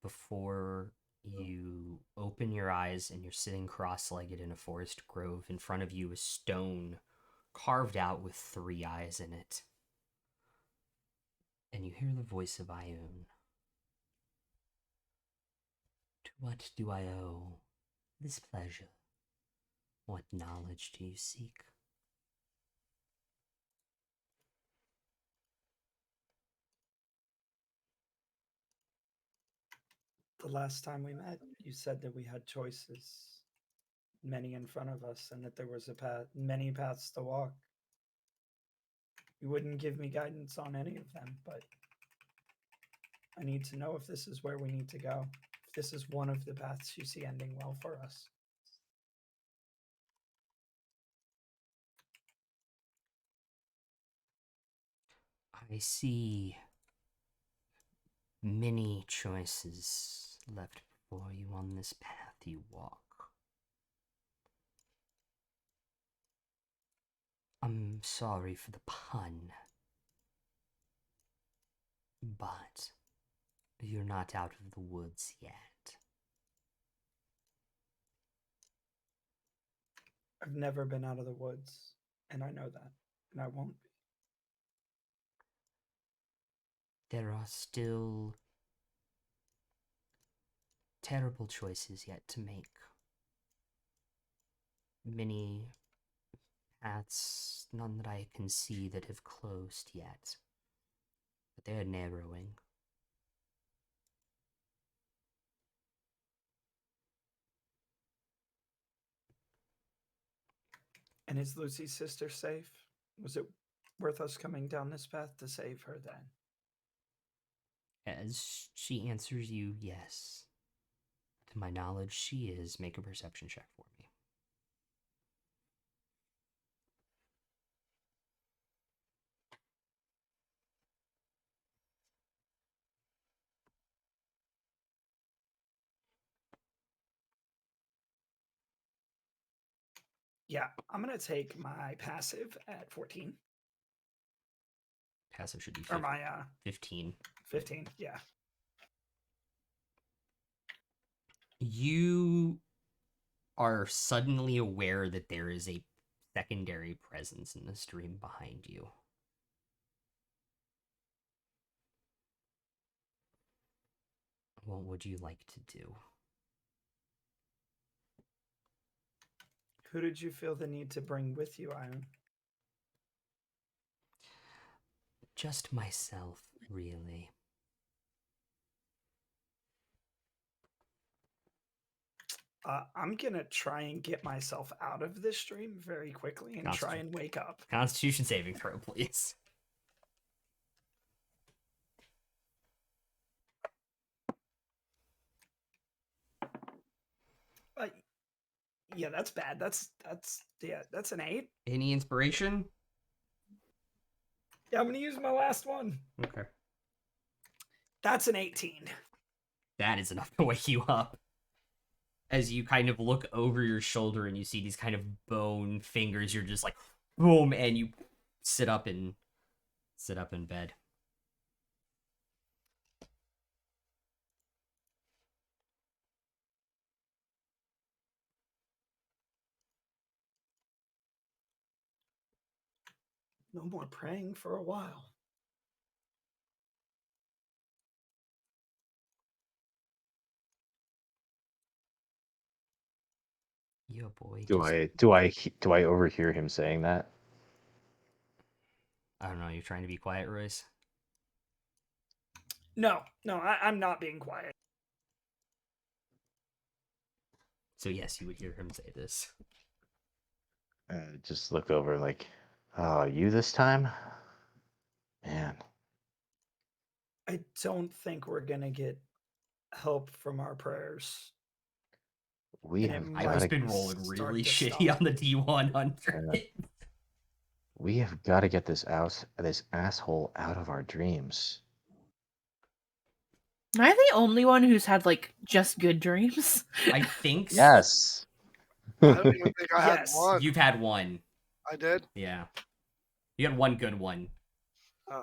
Speaker 1: Before you open your eyes and you're sitting cross-legged in a forest grove, in front of you is stone carved out with 3 eyes in it. And you hear the voice of Ione. To what do I owe this pleasure? What knowledge do you seek?
Speaker 3: The last time we met, you said that we had choices, many in front of us, and that there was many paths to walk. You wouldn't give me guidance on any of them, but I need to know if this is where we need to go. If this is one of the paths you see ending well for us.
Speaker 1: I see many choices left before you on this path you walk. I'm sorry for the pun, but you're not out of the woods yet.
Speaker 3: I've never been out of the woods, and I know that, and I won't be.
Speaker 1: There are still terrible choices yet to make. Many paths, none that I can see, that have closed yet. But they are narrowing.
Speaker 3: And is Lucy's sister safe? Was it worth us coming down this path to save her then?
Speaker 1: As she answers you, yes. To my knowledge, she is. Make a perception check for me.
Speaker 3: Yeah, I'm going to take my passive at 14.
Speaker 1: Passive should be
Speaker 3: Or my
Speaker 1: 15.
Speaker 3: 15, yeah.
Speaker 1: You are suddenly aware that there is a secondary presence in the stream behind you. What would you like to do?
Speaker 3: Who did you feel the need to bring with you, Iron?
Speaker 1: Just myself, really.
Speaker 3: I'm going to try and get myself out of this stream very quickly and try and wake up.
Speaker 1: Constitution saving throw, please.
Speaker 3: Yeah, that's bad. That's an 8.
Speaker 1: Any inspiration?
Speaker 3: Yeah, I'm going to use my last one.
Speaker 1: Okay.
Speaker 3: That's an 18.
Speaker 1: That is enough to wake you up. as you kind of look over your shoulder and you see these kind of bone fingers, you're just like, boom, and you sit up in bed.
Speaker 3: No more praying for a while.
Speaker 1: Yo, boy.
Speaker 4: Do I overhear him saying that?
Speaker 1: I don't know. You're trying to be quiet, Royce.
Speaker 3: No, I'm not being quiet.
Speaker 1: So yes, you would hear him say this.
Speaker 4: Just look over like, oh, you this time? Man,
Speaker 3: I don't think we're gonna get help from our prayers.
Speaker 4: we
Speaker 3: And it
Speaker 4: have
Speaker 1: I've
Speaker 3: might
Speaker 1: just
Speaker 4: got to
Speaker 1: been rolling
Speaker 3: start
Speaker 1: really
Speaker 3: to
Speaker 1: shitty
Speaker 3: stop.
Speaker 1: on the D100.
Speaker 4: we have got to get this asshole out of our dreams.
Speaker 2: Am I the only one who's had like just good dreams?
Speaker 1: I think
Speaker 4: Yes.
Speaker 6: I don't even think I had
Speaker 3: Yes.
Speaker 6: one.
Speaker 1: you've had one.
Speaker 6: I did.
Speaker 1: Yeah. You had one good one.
Speaker 6: Oh.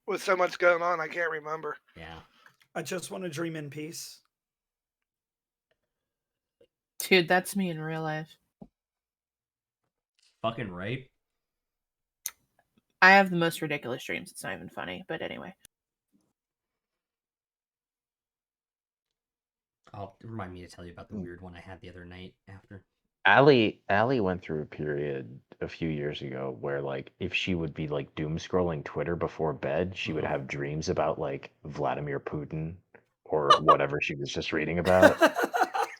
Speaker 6: With so much going on, I can't remember.
Speaker 1: Yeah.
Speaker 3: I just want to dream in peace.
Speaker 2: Dude, that's me in real life.
Speaker 1: Fucking right.
Speaker 2: I have the most ridiculous dreams. It's not even funny, but anyway.
Speaker 1: I'll remind me to tell you about the weird one I had the other night after.
Speaker 4: Allie went through a period a few years ago where like if she would be like doom scrolling Twitter before bed, she would have dreams about like Vladimir Putin or whatever she was just reading about.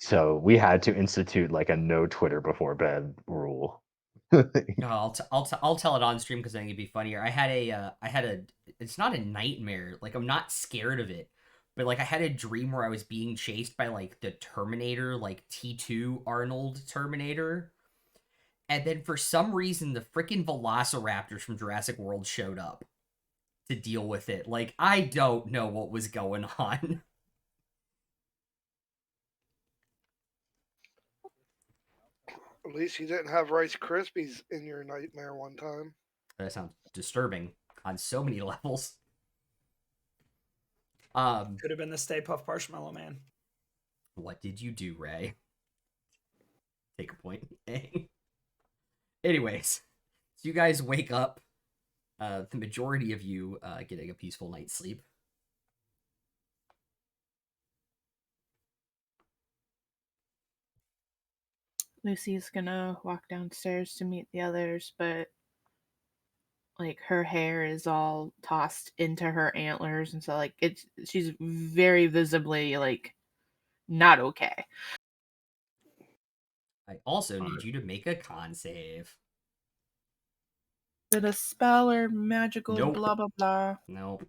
Speaker 4: So we had to institute like a no Twitter before bed rule.
Speaker 1: No, I'll tell it on stream because I think it'd be funnier. I had a it's not a nightmare. Like I'm not scared of it, but like I had a dream where I was being chased by like the Terminator, like T2 Arnold Terminator, and then for some reason the freaking Velociraptors from Jurassic World showed up to deal with it. Like I don't know what was going on.
Speaker 6: At least you didn't have Rice Krispies in your nightmare one time.
Speaker 1: That sounds disturbing on so many levels.
Speaker 3: Could have been the Stay Puft Marshmallow Man.
Speaker 1: What did you do, Ray? Take a point. Anyways, so you guys wake up. The majority of you getting a peaceful night's sleep.
Speaker 2: Lucy's gonna walk downstairs to meet the others, but like her hair is all tossed into her antlers, and so like she's very visibly like not okay.
Speaker 1: I also need you to make a con save.
Speaker 2: Is it a spell or magical?
Speaker 1: Nope.
Speaker 2: Blah blah blah.
Speaker 1: Nope.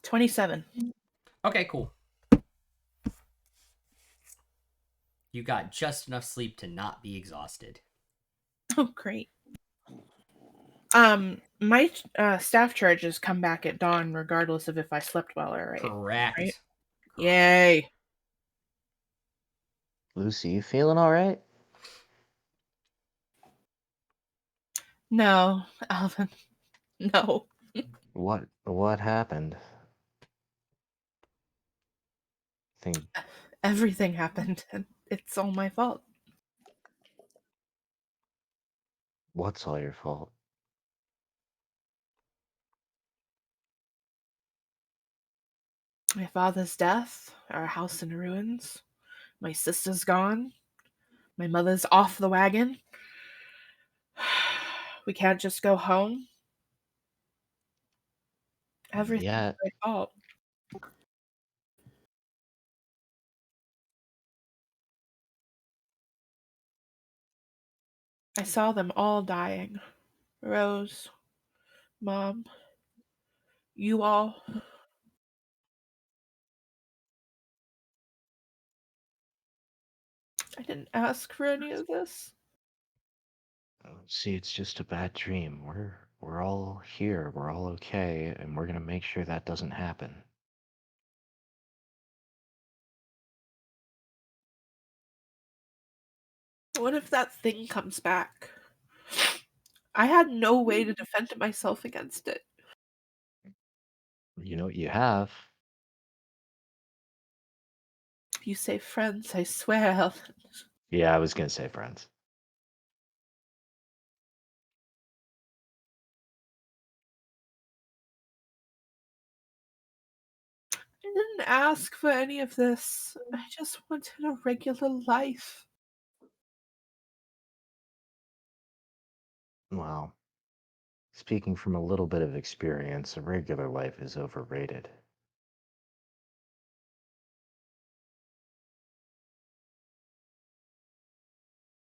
Speaker 2: $27.
Speaker 1: Okay, cool. You got just enough sleep to not be exhausted.
Speaker 2: Oh, great. My staff charges come back at dawn regardless of if I slept well or right.
Speaker 1: Correct.
Speaker 2: Right? Yay.
Speaker 4: Lucy, you feeling all right?
Speaker 2: No, Alvin. No.
Speaker 4: What happened? Think
Speaker 2: Everything happened, and it's all my fault.
Speaker 4: what's all your fault?
Speaker 2: My father's death, our house in ruins, my sister's gone, my mother's off the wagon. We can't just go home. Everything's
Speaker 4: Yeah,
Speaker 2: my fault. I saw them all dying. Rose, Mom, you all. I didn't ask for any of this.
Speaker 4: see, it's just a bad dream. we're all here, we're all okay, and we're gonna make sure that doesn't happen.
Speaker 2: What if that thing comes back? I had no way to defend myself against it.
Speaker 4: You know what you have?
Speaker 2: You say friends, I swear.
Speaker 4: Yeah, I was gonna say friends.
Speaker 2: I didn't ask for any of this. I just wanted a regular life.
Speaker 4: Well, speaking from a little bit of experience, a regular life is overrated.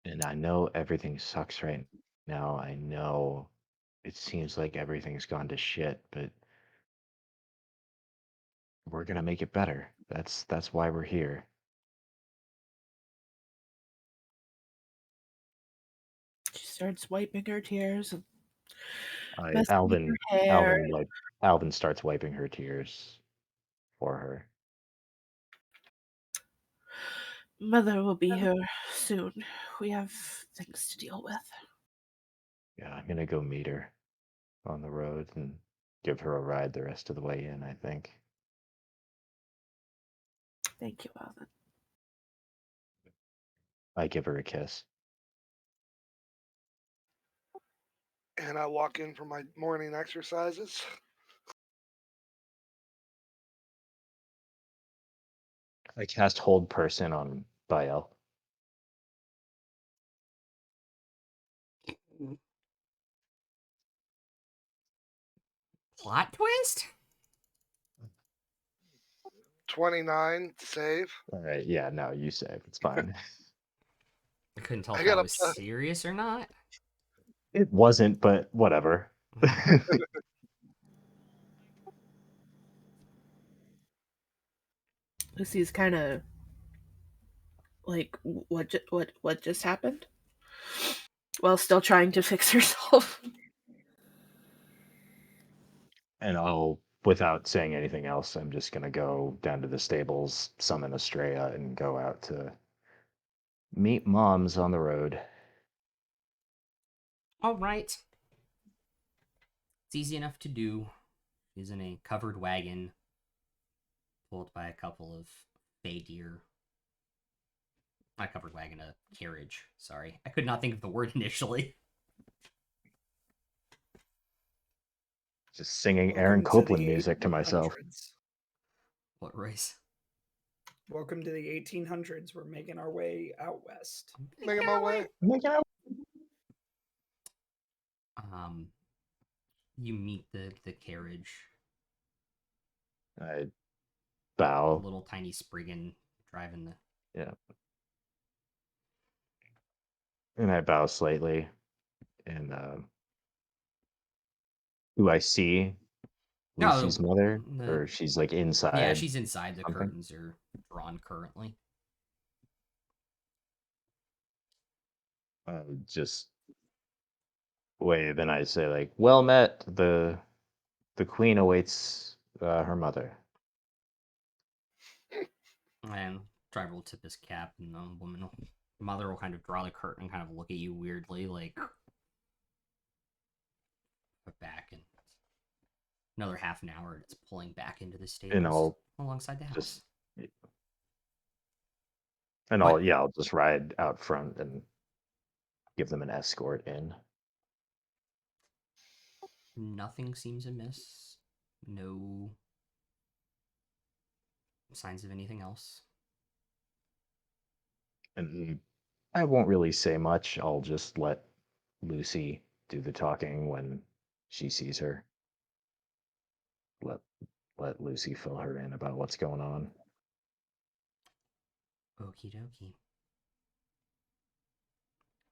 Speaker 4: And I know everything sucks right now. I know it seems like everything's gone to shit, but we're gonna make it better. That's why we're here.
Speaker 2: She starts wiping her tears and
Speaker 4: I
Speaker 2: messing with her
Speaker 4: Alvin
Speaker 2: hair.
Speaker 4: Alvin wipe Alvin starts wiping her tears for her.
Speaker 2: Mother will be here soon. We have things to deal with.
Speaker 4: Yeah, I'm gonna go meet her on the road and give her a ride the rest of the way in, I think.
Speaker 2: Thank you, Alvin.
Speaker 4: I give her a kiss.
Speaker 6: And I walk in for my morning exercises.
Speaker 4: I cast hold person on Bael.
Speaker 1: Plot twist?
Speaker 6: 29 save.
Speaker 4: Alright, yeah, no, you save. It's fine.
Speaker 1: I couldn't tell
Speaker 6: I
Speaker 1: if
Speaker 6: got
Speaker 1: that
Speaker 6: a
Speaker 1: was serious or not.
Speaker 4: It wasn't, but whatever.
Speaker 2: Lucy's kind of like, what just happened? While still trying to fix herself.
Speaker 4: And I'll, without saying anything else, I'm just gonna go down to the stables, summon Estrella, and go out to meet moms on the road.
Speaker 1: All right. It's easy enough to do. She's in a covered wagon, pulled by a couple of bay deer. Not a covered wagon, a carriage. Sorry. I could not think of the word initially.
Speaker 4: Just singing Aaron
Speaker 3: Welcome to
Speaker 4: Copland
Speaker 3: the
Speaker 4: music to myself.
Speaker 3: 1800s.
Speaker 1: What, Royce?
Speaker 3: Welcome to the 1800s. We're making our way out west.
Speaker 6: Making my way.
Speaker 1: Um, you meet the carriage.
Speaker 4: I
Speaker 1: A
Speaker 4: bow.
Speaker 1: little tiny Spriggan driving the.
Speaker 4: Yeah. And I bow slightly. And do I see
Speaker 1: No,
Speaker 4: Lucy's mother?
Speaker 1: the
Speaker 4: Or she's like
Speaker 1: yeah,
Speaker 4: inside
Speaker 1: she's inside. The
Speaker 4: something?
Speaker 1: curtains are drawn currently.
Speaker 4: Just wait, then I say like, well met, the queen awaits her mother.
Speaker 1: And driver will tip his cap, and the mother will kind of draw the curtain and kind of look at you weirdly, like put back, and another half an hour, it's pulling back into the
Speaker 4: And
Speaker 1: stables
Speaker 4: I'll
Speaker 1: alongside the house.
Speaker 4: just and
Speaker 1: What?
Speaker 4: I'll just ride out front and give them an escort in.
Speaker 1: Nothing seems amiss. No signs of anything else.
Speaker 4: And I won't really say much. I'll just let Lucy do the talking when she sees her. Let let Lucy fill her in about what's going on.
Speaker 1: Okie dokie.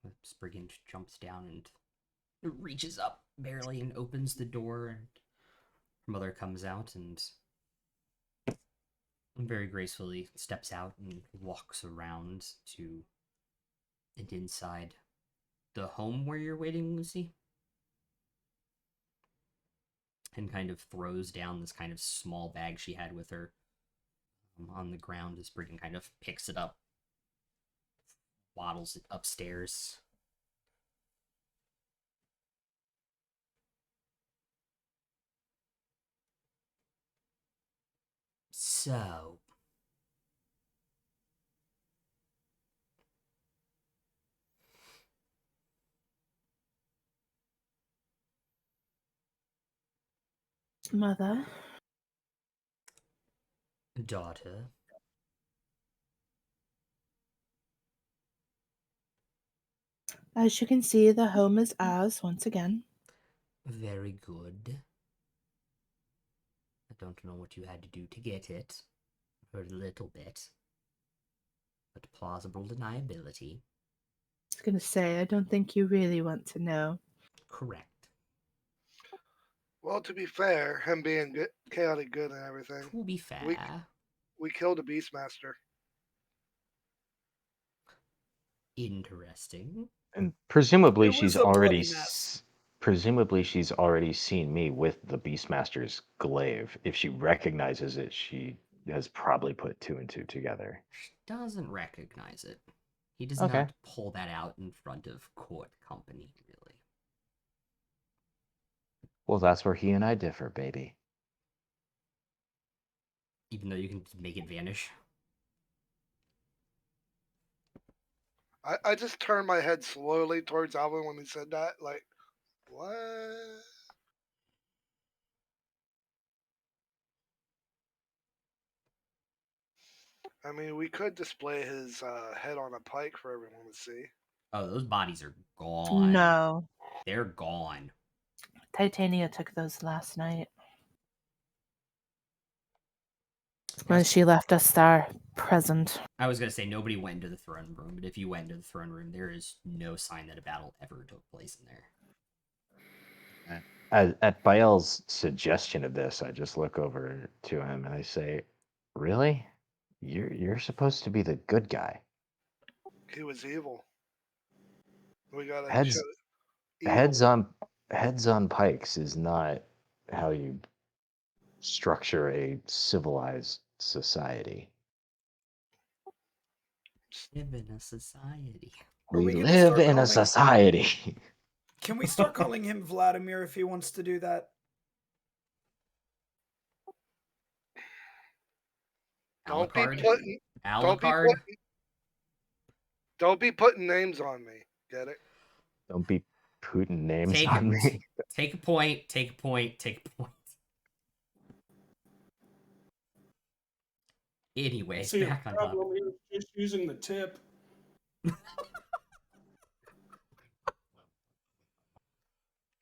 Speaker 1: The Spriggan jumps down and reaches up barely and opens the door, and her mother comes out and very gracefully steps out and walks around to and inside the home where you're waiting, Lucy. and kind of throws down this kind of small bag she had with her on the ground as Britain kind of picks it up, waddles it upstairs. So,
Speaker 2: Mother,
Speaker 1: daughter,
Speaker 2: as you can see, the home is ours once again.
Speaker 1: very good. I don't know what you had to do to get it. Heard a little bit. But plausible deniability.
Speaker 2: I was gonna say, I don't think you really want to know.
Speaker 1: Correct.
Speaker 6: Well, to be fair, him being good, chaotic good and everything,
Speaker 1: To be fair,
Speaker 6: we killed a Beastmaster.
Speaker 1: interesting.
Speaker 4: And presumably
Speaker 3: It was
Speaker 4: she's
Speaker 3: a
Speaker 4: already
Speaker 3: bloody mess.
Speaker 4: presumably she's already seen me with the Beastmaster's glaive. If she recognizes it, she has probably put two and two together.
Speaker 1: She doesn't recognize it. He does
Speaker 4: Okay.
Speaker 1: not pull that out in front of court company, really.
Speaker 4: Well, that's where he and I differ, baby.
Speaker 1: Even though you can make it vanish.
Speaker 6: I just turned my head slowly towards Alvin when he said that. Like, what? I mean, we could display his head on a pike for everyone to see.
Speaker 1: Oh, those bodies are gone.
Speaker 2: No.
Speaker 1: They're gone.
Speaker 2: Titania took those last night
Speaker 1: Yes.
Speaker 2: when she left us our present.
Speaker 1: I was going to say nobody went into the throne room, but if you went into the throne room, there is no sign that a battle ever took place in there.
Speaker 4: At Bael's suggestion of this, I just look over to him and I say, "Really? You're supposed to be the good guy."
Speaker 6: He was evil. We gotta
Speaker 4: Heads
Speaker 6: show evil.
Speaker 4: heads on pikes is not how you structure a civilized society.
Speaker 1: Live in a society.
Speaker 3: Are
Speaker 4: We
Speaker 3: we gonna
Speaker 4: live
Speaker 3: start
Speaker 4: in a
Speaker 3: calling-
Speaker 4: society.
Speaker 3: Can we start calling him Vladimir if he wants to do that?
Speaker 6: Don't be
Speaker 1: Alucard?
Speaker 6: putting
Speaker 1: Alucard?
Speaker 6: don't be putting names on me. Get it?
Speaker 4: Don't be putting names
Speaker 1: Take
Speaker 4: on
Speaker 1: it.
Speaker 4: me.
Speaker 1: Take a point, take a point, take a point. Anyway,
Speaker 5: See,
Speaker 1: back
Speaker 5: the
Speaker 1: on topic.
Speaker 5: problem here is just using the tip.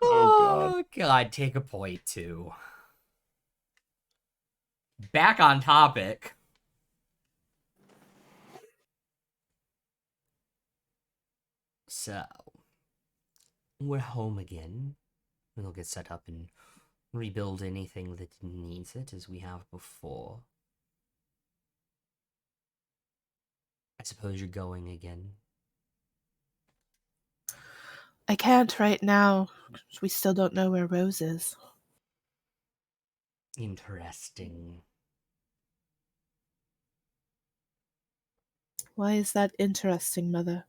Speaker 4: Oh,
Speaker 1: God, take a point too. Back on topic. So, we're home again. We'll get set up and rebuild anything that needs it as we have before. I suppose you're going again.
Speaker 2: I can't right now. We still don't know where Rose is.
Speaker 1: Interesting.
Speaker 2: Why is that interesting, Mother?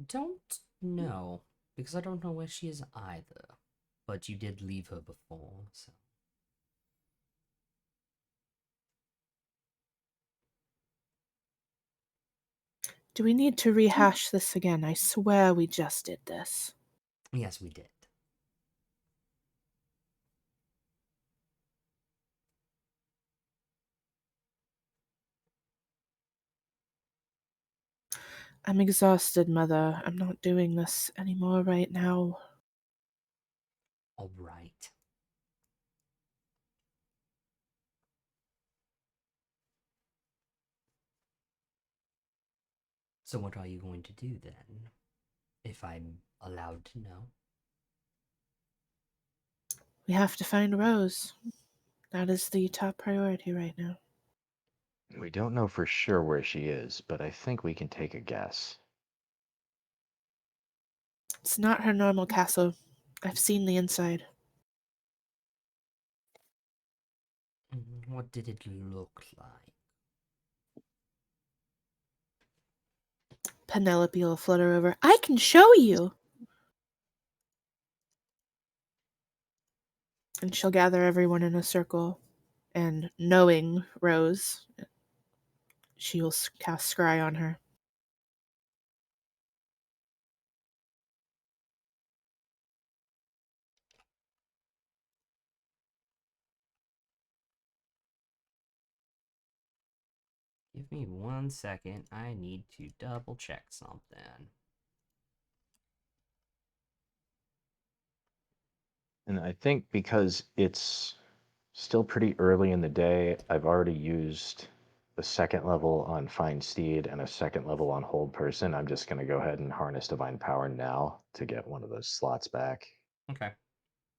Speaker 1: Don't know, because I don't know where she is either. But you did leave her before, so.
Speaker 2: Do we need to rehash this again? I swear we just did this.
Speaker 1: Yes, we did.
Speaker 2: I'm exhausted, Mother. I'm not doing this anymore right now.
Speaker 1: All right. So what are you going to do then? If I'm allowed to know.
Speaker 2: We have to find Rose. That is the top priority right now.
Speaker 4: We don't know for sure where she is, but I think we can take a guess.
Speaker 2: It's not her normal castle. I've seen the inside.
Speaker 1: What did it look like?
Speaker 2: Penelope will flutter over. I can show you. And she'll gather everyone in a circle. And knowing Rose, she will cast Scry on her.
Speaker 1: Give me 1 second. I need to double check something.
Speaker 4: And I think because it's still pretty early in the day, I've already used the second level on Find Steed and a second level on Hold Person. I'm just going to go ahead and harness Divine Power now to get one of those slots back,
Speaker 1: Okay.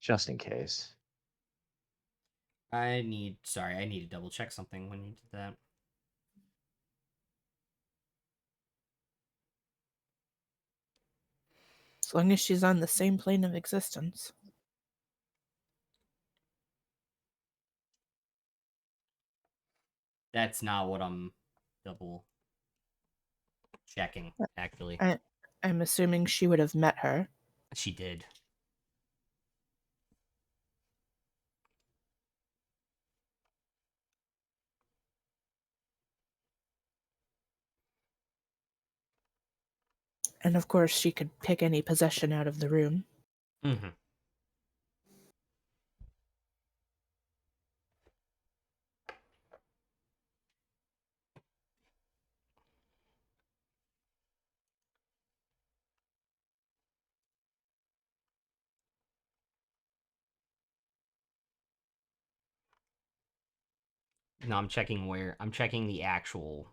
Speaker 4: just in case.
Speaker 1: I need to double check something when you did that.
Speaker 2: As long as she's on the same plane of existence.
Speaker 1: That's not what I'm double checking, actually.
Speaker 2: I'm assuming she would have met her.
Speaker 1: She did.
Speaker 2: And of course, she could pick any possession out of the room.
Speaker 1: Mm-hmm. No, I'm checking the actual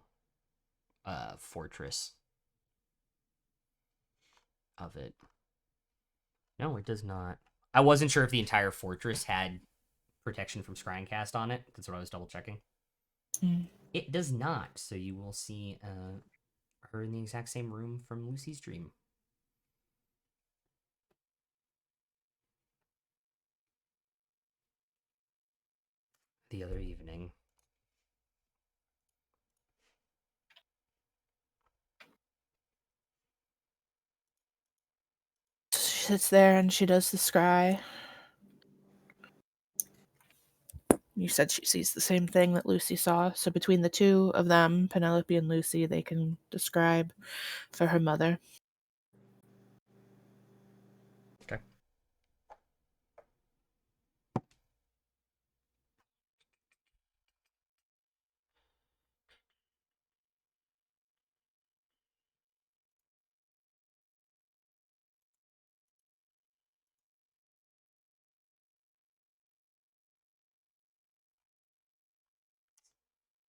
Speaker 1: fortress of it. No, it does not. I wasn't sure if the entire fortress had protection from scrying cast on it. That's what I was double checking.
Speaker 2: Mm.
Speaker 1: It does not. So you will see her in the exact same room from Lucy's dream. The other evening.
Speaker 2: She sits there and she does the scry. You said she sees the same thing that Lucy saw. So between the two of them, Penelope and Lucy, they can describe for her mother.
Speaker 1: Okay.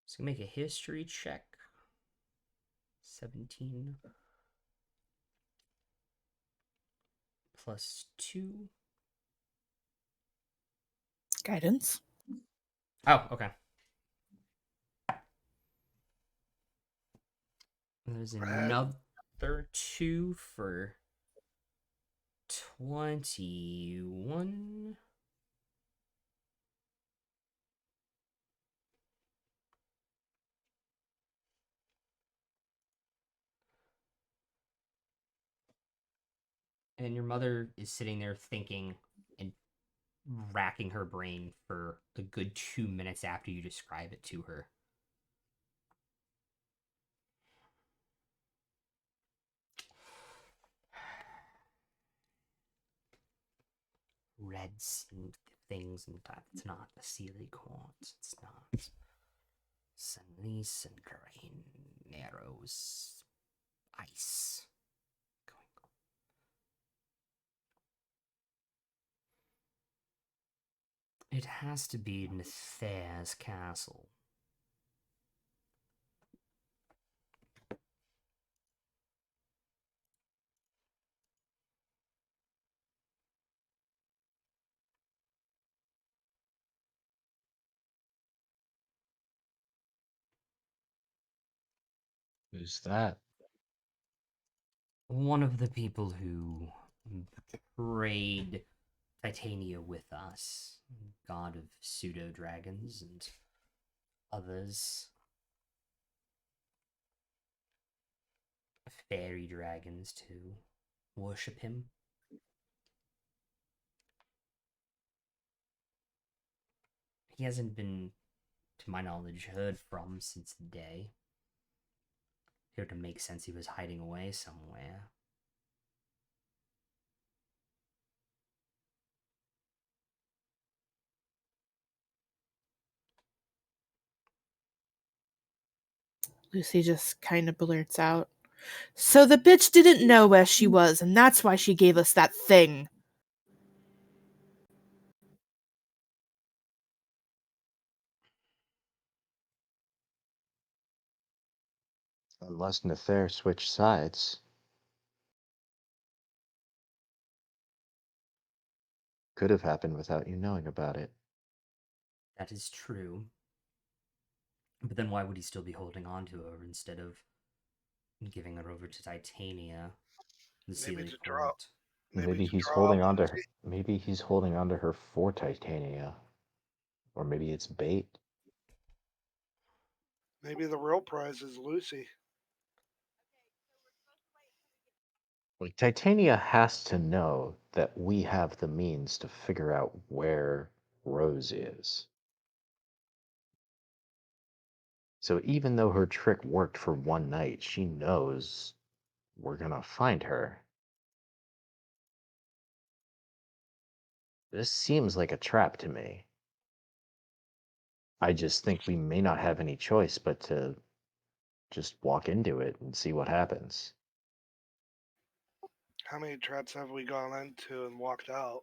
Speaker 1: So make a history check. 17 plus 2.
Speaker 2: Guidance.
Speaker 1: Oh, okay. There's another 2 for 21. And your mother is sitting there thinking and racking her brain for a good 2 minutes after you describe it to her. Reds and things and that. It's not a Sealy quartz. It's not. Sunlise and grain arrows. Ice. It has to be Nether's castle.
Speaker 4: Who's that?
Speaker 1: One of the people who betrayed Titania with us, god of pseudo dragons and others, fairy dragons, to worship him. He hasn't been, to my knowledge, heard from since the day. It would make sense he was hiding away somewhere.
Speaker 2: Lucy just kind of blurts out. So the bitch didn't know where she was, and that's why she gave us that thing.
Speaker 4: Unless Nether switched sides. Could have happened without you knowing about it.
Speaker 1: That is true. But then why would he still be holding on to her instead of giving her over to Titania, the
Speaker 6: Maybe
Speaker 1: Sealy
Speaker 6: to draw.
Speaker 1: court?
Speaker 4: Maybe
Speaker 6: To
Speaker 4: he's
Speaker 6: draw
Speaker 4: holding on to her.
Speaker 6: Lucy.
Speaker 4: Maybe he's holding on to her for Titania. Or maybe it's bait.
Speaker 6: Maybe the real prize is Lucy.
Speaker 4: Like, Titania has to know that we have the means to figure out where Rose is. So even though her trick worked for one night, she knows we're gonna find her. This seems like a trap to me. I just think we may not have any choice but to just walk into it and see what happens.
Speaker 6: How many traps have we gone into and walked out?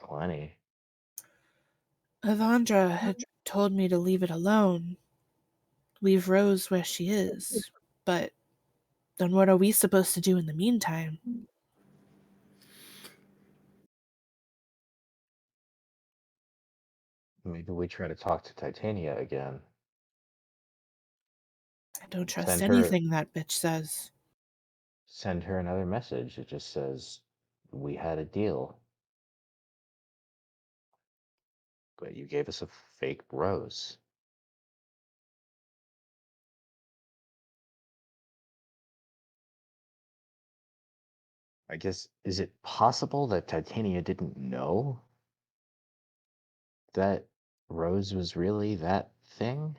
Speaker 4: Plenty.
Speaker 2: Avandra had told me to leave it alone. Leave Rose where she is. But then what are we supposed to do in the meantime?
Speaker 4: Maybe we try to talk to Titania again.
Speaker 2: I don't trust
Speaker 4: Send her
Speaker 2: anything that bitch says.
Speaker 4: send her another message. It just says, "We had a deal, but you gave us a fake rose." I guess, is it possible that Titania didn't know that Rose was really that thing?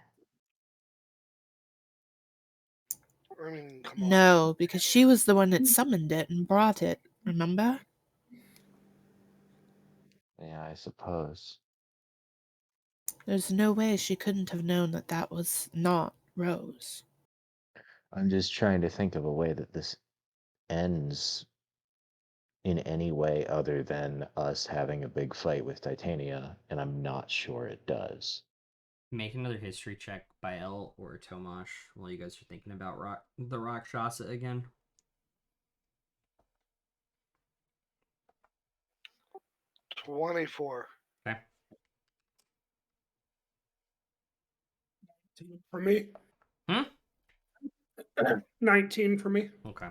Speaker 6: I mean, come on.
Speaker 2: No, because she was the one that summoned it and brought it, remember?
Speaker 4: Yeah, I suppose.
Speaker 2: There's no way she couldn't have known that that was not Rose.
Speaker 4: I'm just trying to think of a way that this ends in any way other than us having a big fight with Titania, and I'm not sure it does.
Speaker 1: Make another history check by El or Tomash while you guys are thinking about the Rakshasa again.
Speaker 6: 24.
Speaker 1: Okay.
Speaker 5: For me,
Speaker 1: Hmm?
Speaker 5: 19 for me.
Speaker 1: Okay.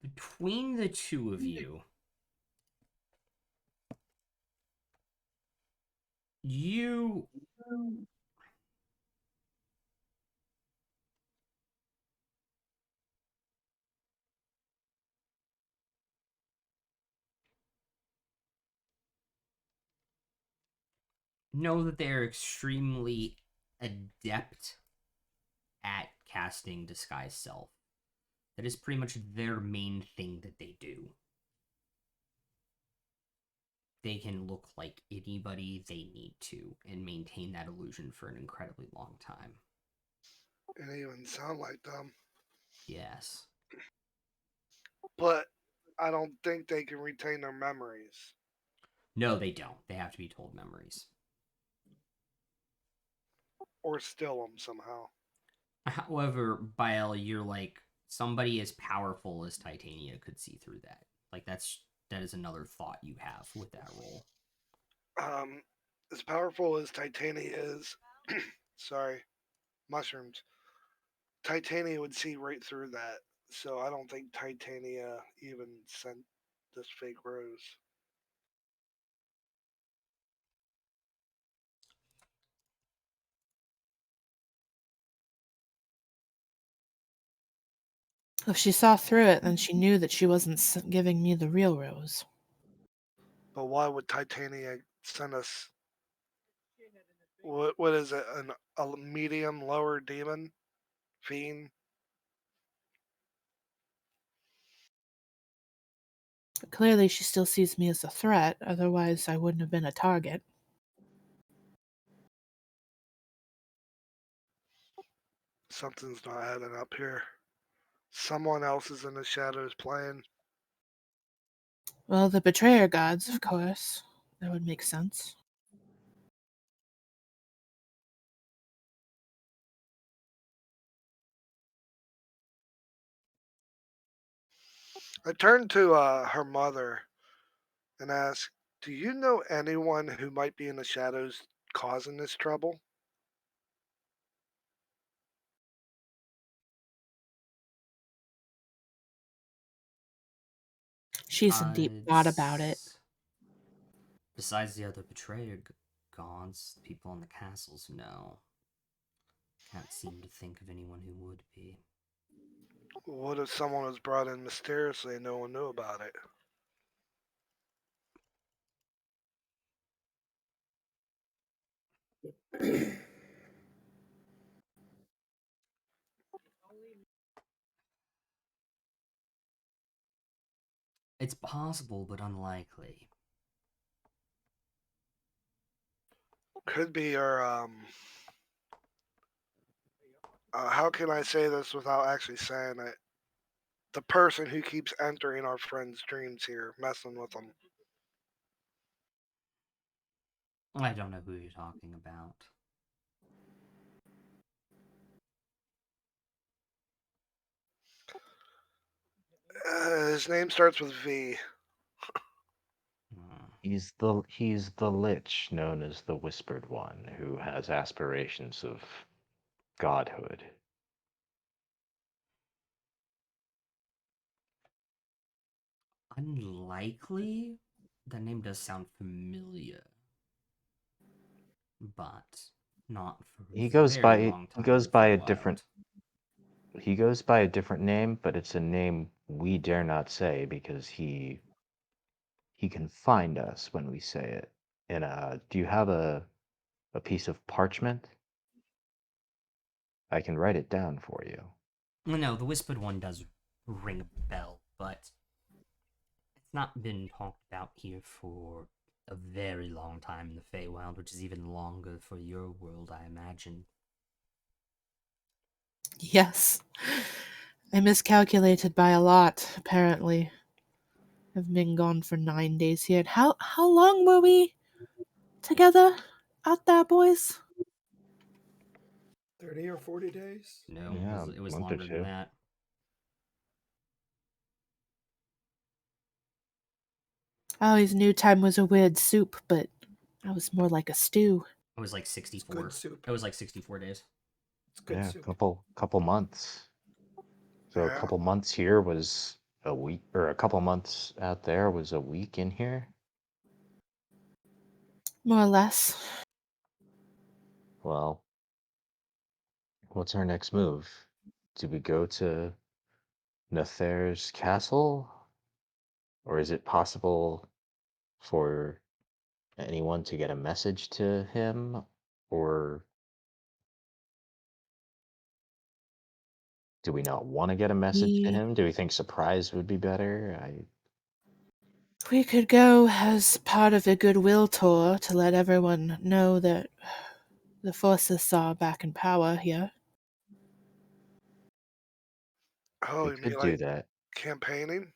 Speaker 1: Between the two of you, you know that they're extremely adept at casting disguise self. That is pretty much their main thing that they do. They can look like anybody they need to and maintain that illusion for an incredibly long time.
Speaker 6: And even sound like them.
Speaker 1: Yes.
Speaker 6: But I don't think they can retain their memories.
Speaker 1: No, they don't. They have to be told memories.
Speaker 6: Or steal them somehow.
Speaker 1: However, Bael, you're like somebody as powerful as Titania could see through that. Like that is another thought you have with that role.
Speaker 6: As powerful as Titania is, sorry, mushrooms. Titania would see right through that. So I don't think Titania even sent this fake rose.
Speaker 2: If she saw through it, then she knew that she wasn't giving me the real Rose.
Speaker 6: But why would Titania send us? What is it? A medium lower demon fiend?
Speaker 2: But clearly, she still sees me as a threat, otherwise, I wouldn't have been a target.
Speaker 6: Something's not adding up here. Someone else is in the shadows playing.
Speaker 2: Well, the betrayer gods, of course. That would make sense.
Speaker 6: I turned to her mother and asked, "Do you know anyone who might be in the shadows causing this trouble?"
Speaker 2: She's in deep thought about it.
Speaker 1: Besides the other betrayer gods, people in the castles know. Can't seem to think of anyone who would be.
Speaker 6: What if someone was brought in mysteriously and no one knew about it?
Speaker 1: It's possible, but unlikely.
Speaker 6: Could be her. How can I say this without actually saying it? The person who keeps entering our friends' dreams here, messing with them.
Speaker 1: I don't know who you're talking about.
Speaker 6: His name starts with V.
Speaker 1: Hmm.
Speaker 4: He's the lich known as the Whispered One, who has aspirations of godhood.
Speaker 1: Unlikely? That name does sound familiar. But not for
Speaker 4: He
Speaker 1: a
Speaker 4: goes
Speaker 1: very
Speaker 4: by
Speaker 1: long
Speaker 4: he
Speaker 1: time in
Speaker 4: goes
Speaker 1: the
Speaker 4: by a different
Speaker 1: Feywild.
Speaker 4: he goes by a different name, but it's a name we dare not say because he can find us when we say it. And do you have a piece of parchment? I can write it down for you.
Speaker 1: No, the Whispered One does ring a bell, but it's not been talked about here for a very long time in the Feywild, which is even longer for your world, I imagine.
Speaker 2: Yes. I miscalculated by a lot, apparently. I've been gone for 9 days here. How long were we together out there, boys?
Speaker 3: 30 or 40 days?
Speaker 1: No,
Speaker 4: Yeah,
Speaker 1: it
Speaker 4: a
Speaker 1: was
Speaker 4: month or
Speaker 1: longer than
Speaker 4: two.
Speaker 1: that.
Speaker 2: I always knew time was a weird soup, but that was more like a stew.
Speaker 1: It was like
Speaker 3: It's
Speaker 1: 64.
Speaker 3: good soup.
Speaker 1: It was like 64 days.
Speaker 3: It's good
Speaker 4: Yeah,
Speaker 3: soup.
Speaker 4: couple months. So a
Speaker 6: Yeah.
Speaker 4: couple months here was a week, or a couple months out there was a week in here.
Speaker 2: More or less.
Speaker 4: Well, what's our next move? Do we go to Nather's castle? Or is it possible for anyone to get a message to him? Or do we not want to get a message to
Speaker 2: We
Speaker 4: him? Do we think surprise would be better?
Speaker 2: we could go as part of a goodwill tour to let everyone know that the forces are back in power here.
Speaker 6: Oh,
Speaker 4: We
Speaker 6: you mean
Speaker 4: could do
Speaker 6: like
Speaker 4: that.
Speaker 6: campaigning?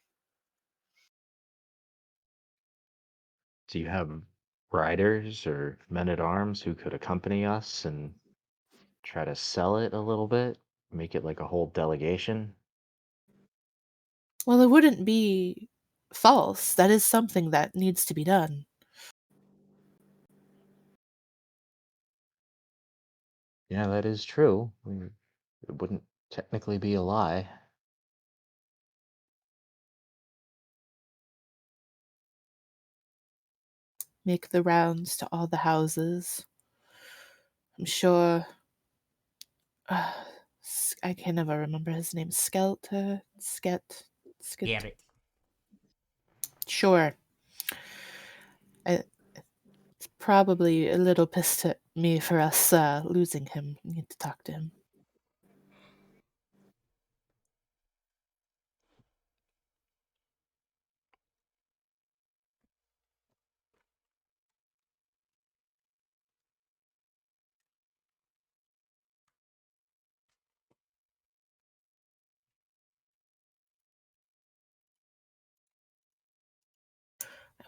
Speaker 4: Do you have riders or men at arms who could accompany us and try to sell it a little bit? Make it like a whole delegation?
Speaker 2: Well, it wouldn't be false. That is something that needs to be done.
Speaker 4: Yeah, that is true. It wouldn't technically be a lie.
Speaker 2: Make the rounds to all the houses. I'm sure I can never remember his name. Skelter?
Speaker 1: Garrett.
Speaker 2: Sure. It's probably a little pissed at me for us losing him. I need to talk to him.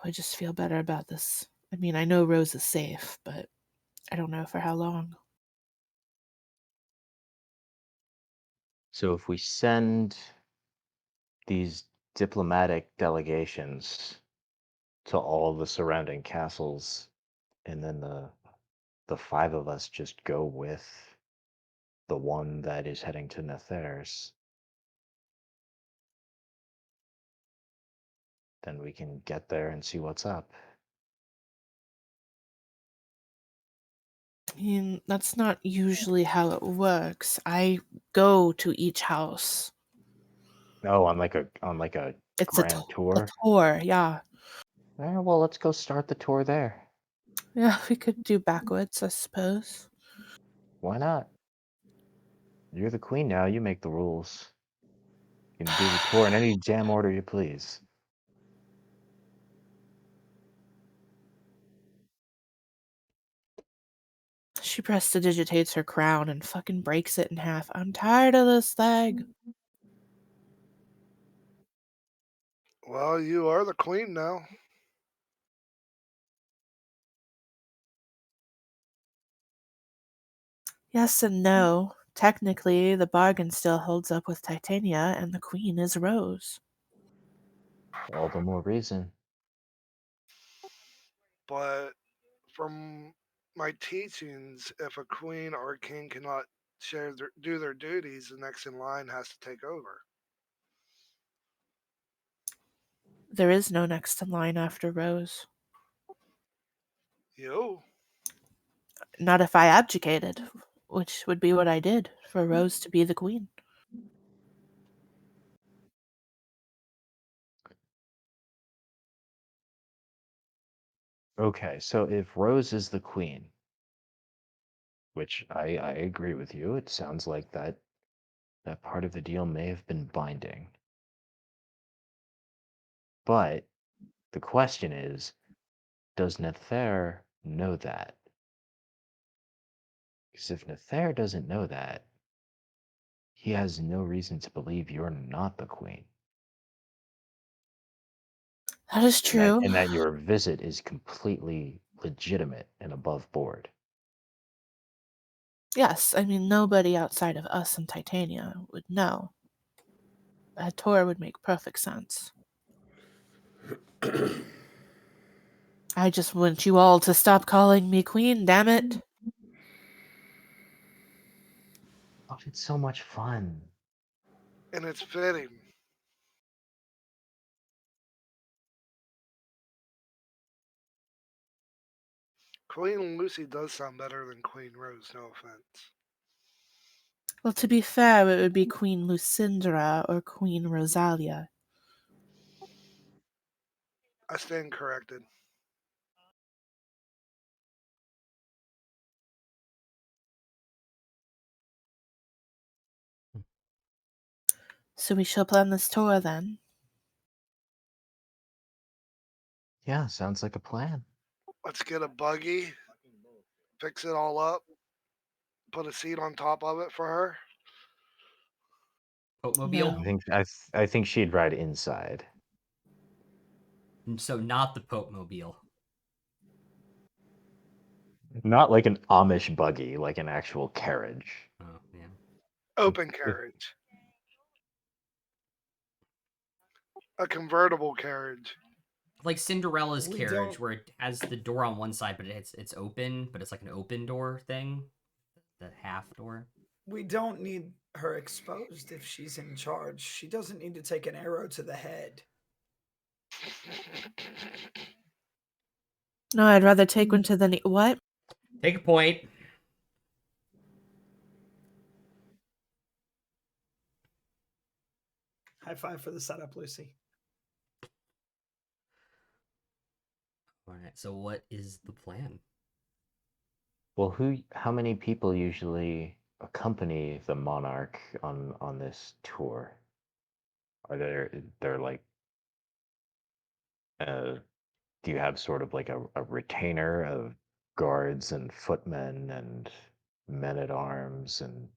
Speaker 2: I would just feel better about this. I mean, I know Rose is safe, but I don't know for how long.
Speaker 4: So if we send these diplomatic delegations to all the surrounding castles, and then the five of us just go with the one that is heading to Nether's, then we can get there and see what's up.
Speaker 2: I mean, that's not usually how it works. I go to each house.
Speaker 4: Oh, on like a
Speaker 2: It's a
Speaker 4: grand
Speaker 2: a
Speaker 4: tour.
Speaker 2: tour, yeah.
Speaker 4: Well, let's go start the tour there.
Speaker 2: Yeah, we could do backwards, I suppose.
Speaker 4: Why not? You're the queen now. You make the rules. You can do the tour in any damn order you please.
Speaker 2: She prestidigitates her crown and fucking breaks it in half. I'm tired of this thing.
Speaker 6: Well, you are the queen now.
Speaker 2: Yes and no. Technically, the bargain still holds up with Titania, and the queen is Rose.
Speaker 4: All the more reason.
Speaker 6: But from my teachings, if a queen or a king cannot do their duties, the next in line has to take over.
Speaker 2: There is no next in line after Rose.
Speaker 6: You?
Speaker 2: Not if I abdicated, which would be what I did for Rose to be the queen.
Speaker 4: Okay, so if Rose is the queen, which I agree with you, it sounds like that part of the deal may have been binding. But the question is, does Nether know that? Because if Nether doesn't know that, he has no reason to believe you're not the queen.
Speaker 2: That is
Speaker 4: And that
Speaker 2: true.
Speaker 4: and that your visit is completely legitimate and above board.
Speaker 2: Yes, I mean, nobody outside of us and Titania would know. A tour would make perfect sense. I just want you all to stop calling me queen, damn it.
Speaker 4: Oh, it's so much fun.
Speaker 6: And it's fitting. Queen Lucy does sound better than Queen Rose, no offense.
Speaker 2: Well, to be fair, it would be Queen Lucindra or Queen Rosalia.
Speaker 6: I stand corrected.
Speaker 2: So we shall plan this tour then.
Speaker 4: Yeah, sounds like a plan.
Speaker 6: Let's get a buggy, fix it all up, put a seat on top of it for her.
Speaker 1: Boatmobile?
Speaker 2: No.
Speaker 4: I think she'd ride inside.
Speaker 1: So not the Pope-mobile.
Speaker 4: Not like an Amish buggy, like an actual carriage.
Speaker 1: Oh, yeah.
Speaker 6: Open carriage. A convertible carriage.
Speaker 1: Like Cinderella's
Speaker 3: We
Speaker 1: carriage,
Speaker 3: don't-
Speaker 1: where it has the door on one side, but it's open, but it's like an open door thing. The half door.
Speaker 3: We don't need her exposed if she's in charge. She doesn't need to take an arrow to the head.
Speaker 2: No, I'd rather take one to the knee. What?
Speaker 1: Take a point.
Speaker 3: High five for the setup, Lucy.
Speaker 1: All right. So what is the plan?
Speaker 4: Well, how many people usually accompany the monarch on this tour? Are there like do you have sort of like a retainer of guards and footmen and men at arms and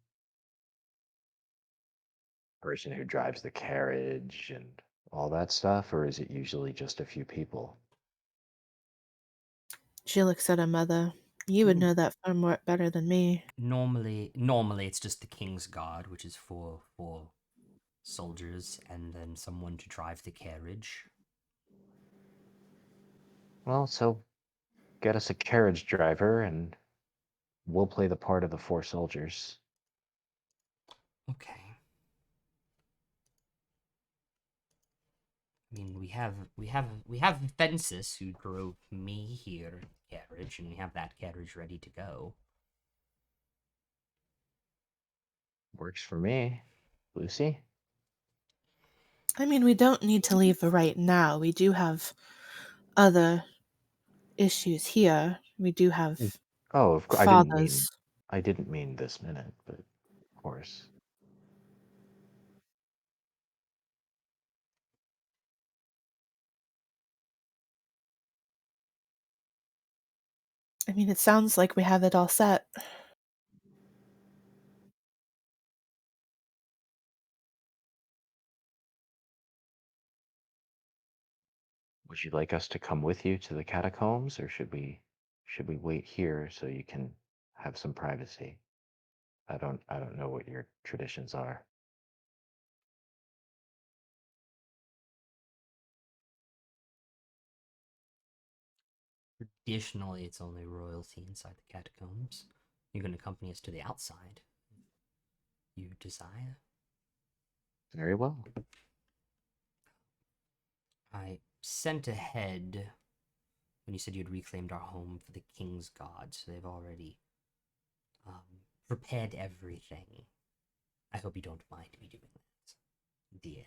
Speaker 4: person who drives the carriage and all that stuff, or is it usually just a few people?
Speaker 2: She looks at her mother. You would
Speaker 3: Hmm.
Speaker 2: know that far more better than me.
Speaker 1: Normally it's just the King's Guard, which is four soldiers, and then someone to drive the carriage.
Speaker 4: Well, so get us a carriage driver and we'll play the part of the four soldiers.
Speaker 1: Okay. I mean, we have Fences who drove me here in the carriage, and we have that carriage ready to go.
Speaker 4: Works for me. Lucy?
Speaker 2: I mean, we don't need to leave right now. We do have other issues here. We do have
Speaker 4: Oh,
Speaker 2: fathers.
Speaker 4: I didn't mean this minute, but of course.
Speaker 2: I mean, it sounds like we have it all set.
Speaker 4: Would you like us to come with you to the catacombs, or should we wait here so you can have some privacy? I don't know what your traditions are.
Speaker 1: Traditionally, it's only royalty inside the catacombs. You can accompany us to the outside. You desire?
Speaker 4: Very well.
Speaker 1: I sent ahead when you said you had reclaimed our home for the King's Guard, so they've already prepared everything. I hope you don't mind me doing that, dear.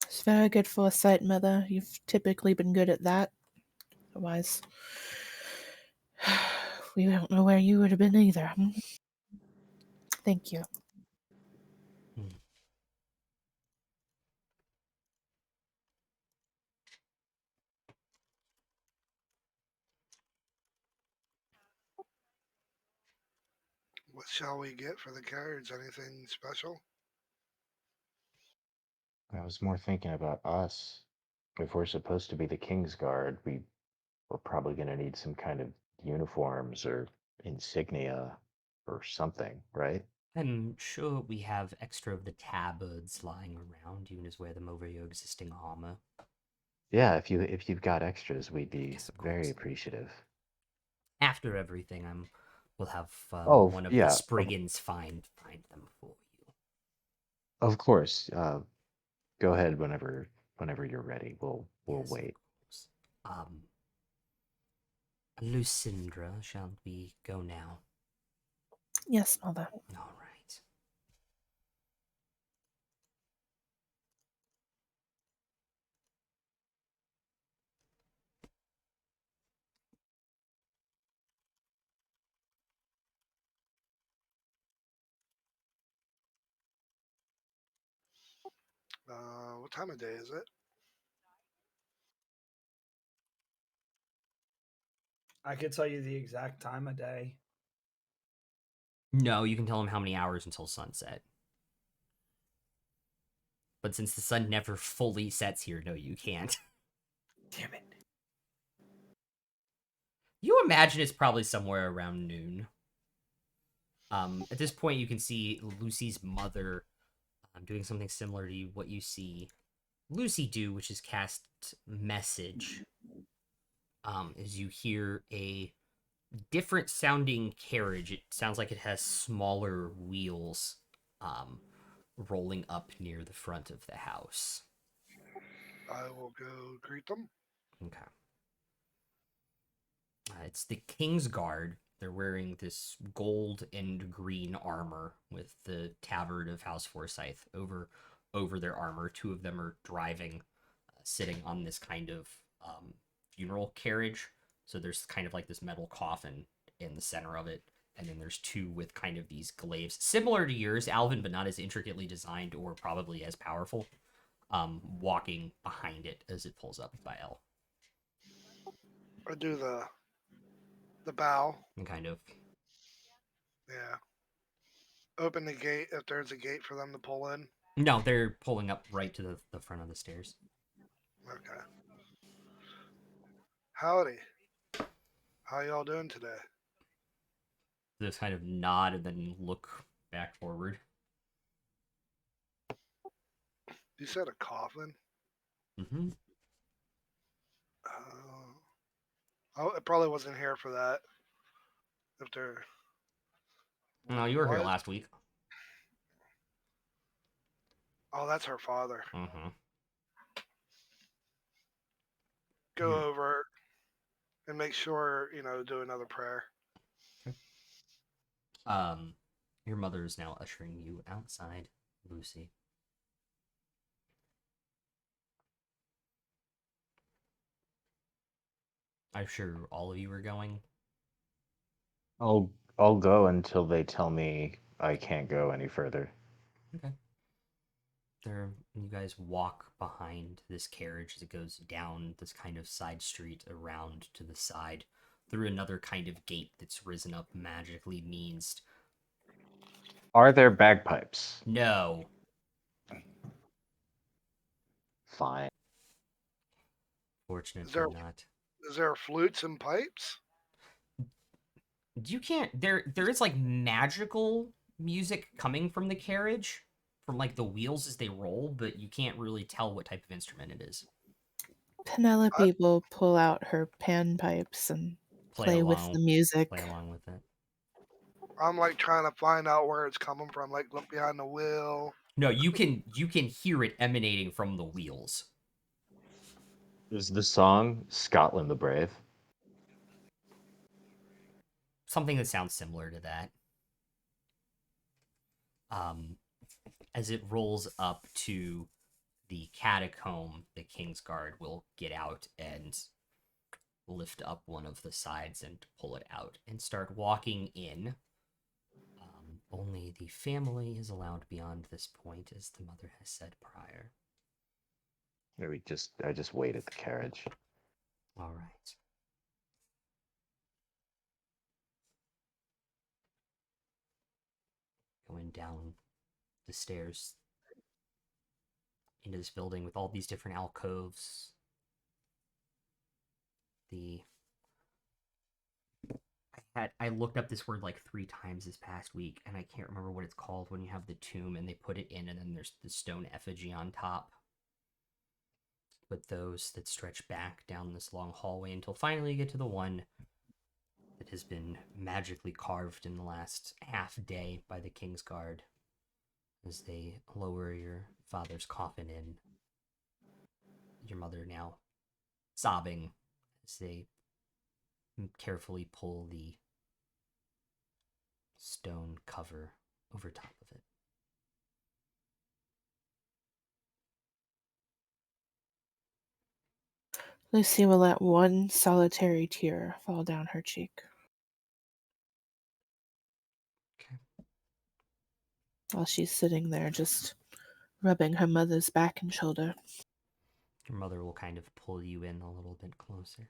Speaker 2: It's very good foresight, Mother. You've typically been good at that. Otherwise, we don't know where you would have been either. Thank you.
Speaker 1: Hmm.
Speaker 6: What shall we get for the carriage? Anything special?
Speaker 4: I was more thinking about us. If we're supposed to be the King's Guard, we're probably going to need some kind of uniforms or insignia or something, right?
Speaker 1: I'm sure we have extra of the tabards lying around. You can just wear them over your existing armor.
Speaker 4: Yeah, if you've got extras, we'd be
Speaker 1: Yes, of
Speaker 4: very
Speaker 1: course.
Speaker 4: appreciative.
Speaker 1: After everything, we'll have
Speaker 4: Oh,
Speaker 1: one of the
Speaker 4: yeah,
Speaker 1: Spriggans find them for you.
Speaker 4: of course. Go ahead whenever you're ready. We'll
Speaker 1: Yes, of
Speaker 4: wait.
Speaker 1: course. Lucindra, shall we go now?
Speaker 2: Yes, Mother.
Speaker 1: All right.
Speaker 6: What time of day is it?
Speaker 3: I could tell you the exact time of day.
Speaker 1: No, you can tell them how many hours until sunset. But since the sun never fully sets here, no, you can't.
Speaker 3: Damn it.
Speaker 1: You imagine it's probably somewhere around noon. At this point, you can see Lucy's mother doing something similar to what you see Lucy do, which is cast message. As you hear a different sounding carriage. It sounds like it has smaller wheels rolling up near the front of the house.
Speaker 6: I will go greet them.
Speaker 1: Okay. It's the King's Guard. They're wearing this gold and green armor with the tabard of House Forsyth over their armor. Two of them are driving, sitting on this kind of funeral carriage. So there's kind of like this metal coffin in the center of it, and then there's two with kind of these glaives similar to yours, Alvin, but not as intricately designed or probably as powerful. Walking behind it as it pulls up by L.
Speaker 6: I do the bow.
Speaker 1: And kind of
Speaker 6: Yeah. Open the gate if there's a gate for them to pull in.
Speaker 1: no, they're pulling up right to the front of the stairs.
Speaker 6: Okay. Howdy. How y'all doing today?
Speaker 1: Just kind of nod and then look back forward.
Speaker 6: You said a coffin?
Speaker 1: Mm-hmm.
Speaker 6: I probably wasn't here for that. If they're.
Speaker 1: No, you were here
Speaker 6: What?
Speaker 1: last week.
Speaker 6: Oh, that's her father.
Speaker 1: Mm-hmm.
Speaker 6: Go
Speaker 1: Yeah.
Speaker 6: over and make sure, do another prayer.
Speaker 1: Your mother is now ushering you outside, Lucy. I'm sure all of you are going.
Speaker 4: I'll go until they tell me I can't go any further.
Speaker 1: Okay. You guys walk behind this carriage as it goes down this kind of side street around to the side through another kind of gate that's risen up magically means
Speaker 4: Are there bagpipes?
Speaker 1: no.
Speaker 4: Fine.
Speaker 1: Fortunately not.
Speaker 6: Is there flutes and pipes?
Speaker 1: You can't there is like magical music coming from the carriage, from like the wheels as they roll, but you can't really tell what type of instrument it is.
Speaker 2: Penelope will pull out her panpipes and play with the music.
Speaker 1: Play along with it.
Speaker 6: I'm like trying to find out where it's coming from. Like look behind the wheel.
Speaker 1: No, you can hear it emanating from the wheels.
Speaker 4: Is the song Scotland the Brave?
Speaker 1: Something that sounds similar to that. As it rolls up to the catacomb, the Kingsguard will get out and lift up one of the sides and pull it out and start walking in. Only the family is allowed beyond this point, as the mother has said prior.
Speaker 4: Maybe I just wait at the carriage.
Speaker 1: All right. Going down the stairs into this building with all these different alcoves. I looked up this word like 3 times this past week, and I can't remember what it's called when you have the tomb and they put it in, and then there's the stone effigy on top. But those that stretch back down this long hallway until finally you get to the one that has been magically carved in the last half day by the Kingsguard as they lower your father's coffin in. Your mother now sobbing as they carefully pull the stone cover over top of it.
Speaker 2: Lucy will let one solitary tear fall down her cheek.
Speaker 1: Okay.
Speaker 2: While she's sitting there just rubbing her mother's back and shoulder.
Speaker 1: Your mother will kind of pull you in a little bit closer.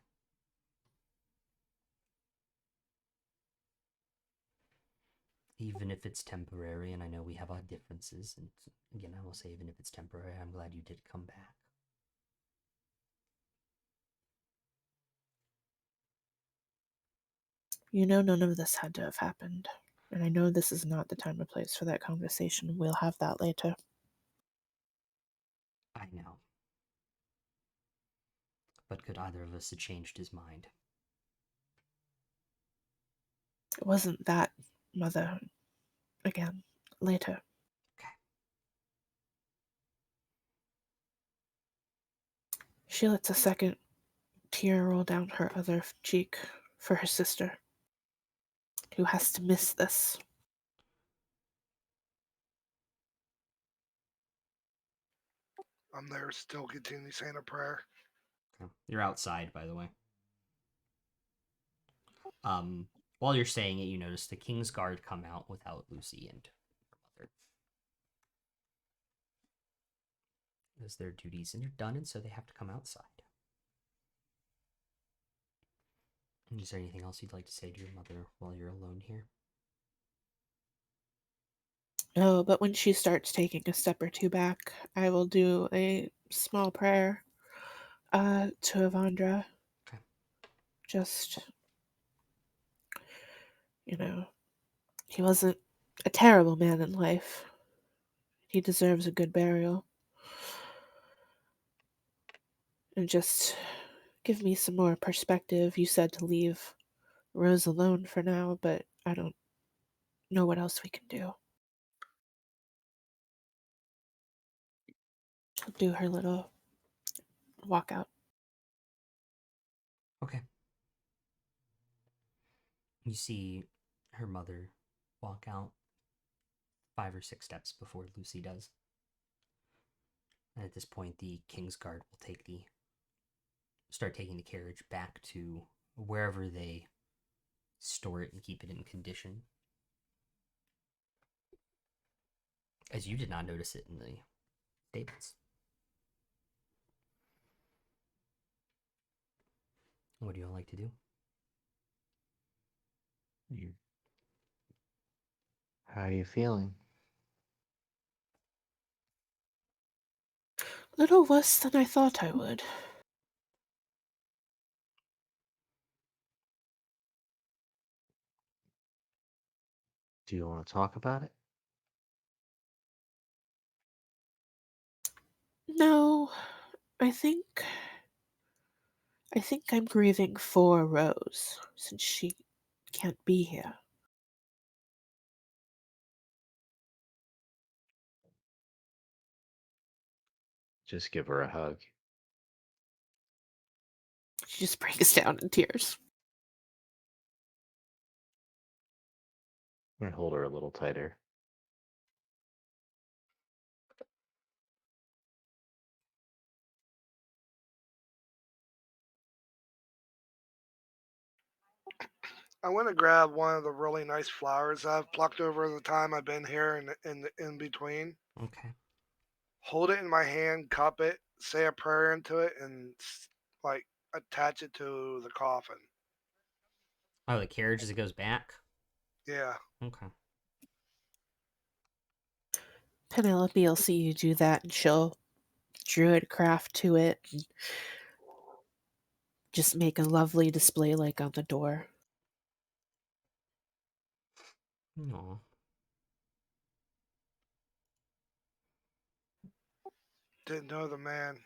Speaker 1: Even if it's temporary, and I know we have our differences, and again, I will say, even if it's temporary, I'm glad you did come back.
Speaker 2: You know none of this had to have happened. And I know this is not the time or place for that conversation. We'll have that later.
Speaker 1: I know. But could either of us have changed his mind?
Speaker 2: It wasn't that, Mother. Again, later.
Speaker 1: Okay.
Speaker 2: She lets a second tear roll down her other cheek for her sister. who has to miss this.
Speaker 6: I'm there still continue saying a prayer.
Speaker 1: Okay. You're outside, by the way. While you're saying it, you notice the King's Guard come out without Lucy and her mother. Because their duties are done, and so they have to come outside. And is there anything else you'd like to say to your mother while you're alone here?
Speaker 2: Oh, but when she starts taking a step or two back, I will do a small prayer to Avandra.
Speaker 1: Okay.
Speaker 2: Just, he wasn't a terrible man in life. He deserves a good burial. And just give me some more perspective. You said to leave Rose alone for now, but I don't know what else we can do. I'll do her little walkout.
Speaker 1: Okay. You see her mother walk out 5 or 6 steps before Lucy does. And at this point, the King's Guard will start taking the carriage back to wherever they store it and keep it in condition. As you did not notice it in the stables. What do you all like to do?
Speaker 4: How are you feeling?
Speaker 2: Little worse than I thought I would.
Speaker 4: Do you want to talk about it?
Speaker 2: No, I think I'm grieving for Rose since she can't be here.
Speaker 4: Just give her a hug.
Speaker 2: She just breaks down in tears.
Speaker 4: And hold her a little tighter.
Speaker 6: I want to grab one of the really nice flowers I've plucked over the time I've been here and in between.
Speaker 1: Okay.
Speaker 6: Hold it in my hand, cup it, say a prayer into it, and like attach it to the coffin.
Speaker 1: Oh, the carriage as it goes back?
Speaker 6: Yeah.
Speaker 1: Okay.
Speaker 2: Penelope will see you do that and she'll druid craft to it and just make a lovely display like on the door.
Speaker 1: Aw.
Speaker 6: Didn't know the man.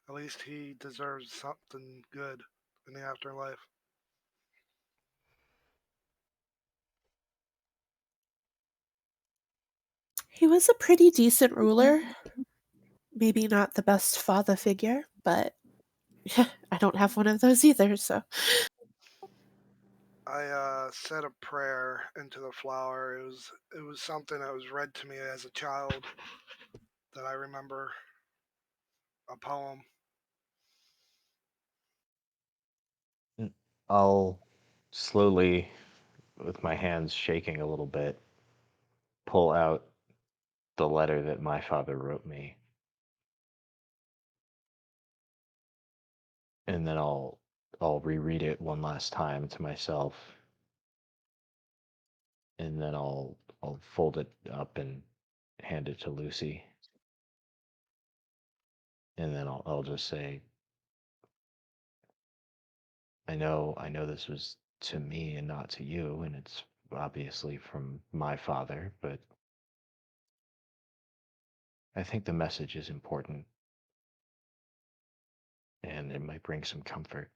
Speaker 6: At least he deserves something good in the afterlife.
Speaker 2: He was a pretty decent ruler. Maybe not the best father figure, but I don't have one of those either, so.
Speaker 6: I said a prayer into the flower. It was something that was read to me as a child that I remember, a poem.
Speaker 4: I'll slowly, with my hands shaking a little bit, pull out the letter that my father wrote me. And then I'll reread it one last time to myself. And then I'll fold it up and hand it to Lucy. And then I'll just say, I know this was to me and not to you, and it's obviously from my father, but I think the message is important and it might bring some comfort.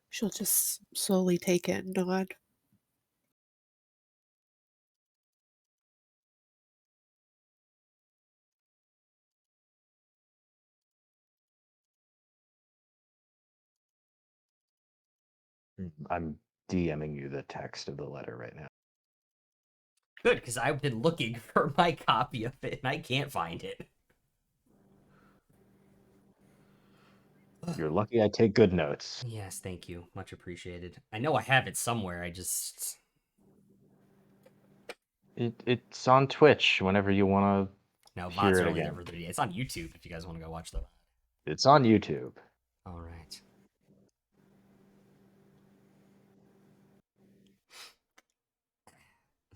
Speaker 2: She'll just slowly take it and nod.
Speaker 4: I'm DMing you the text of the letter right now.
Speaker 1: Good, because I've been looking for my copy of it and I can't find it.
Speaker 4: You're lucky I take good notes.
Speaker 1: Yes, thank you. Much appreciated. I know I have it somewhere. I just.
Speaker 4: It's on Twitch whenever you want
Speaker 1: No,
Speaker 4: to hear
Speaker 1: VODs
Speaker 4: it
Speaker 1: are only
Speaker 4: again.
Speaker 1: there for 30 days. It's on YouTube if you guys want to go watch them.
Speaker 4: It's on YouTube.
Speaker 1: All right.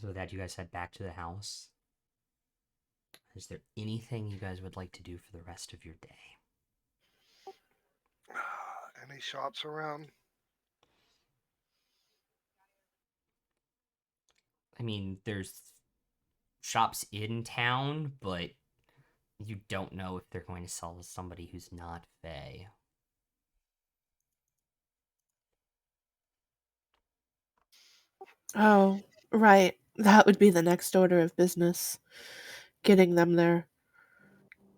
Speaker 1: So with that, you guys head back to the house. Is there anything you guys would like to do for the rest of your day?
Speaker 6: Any shops around?
Speaker 1: I mean, there's shops in town, but you don't know if they're going to sell to somebody who's not Fae.
Speaker 2: Oh, right. That would be the next order of business. Getting them their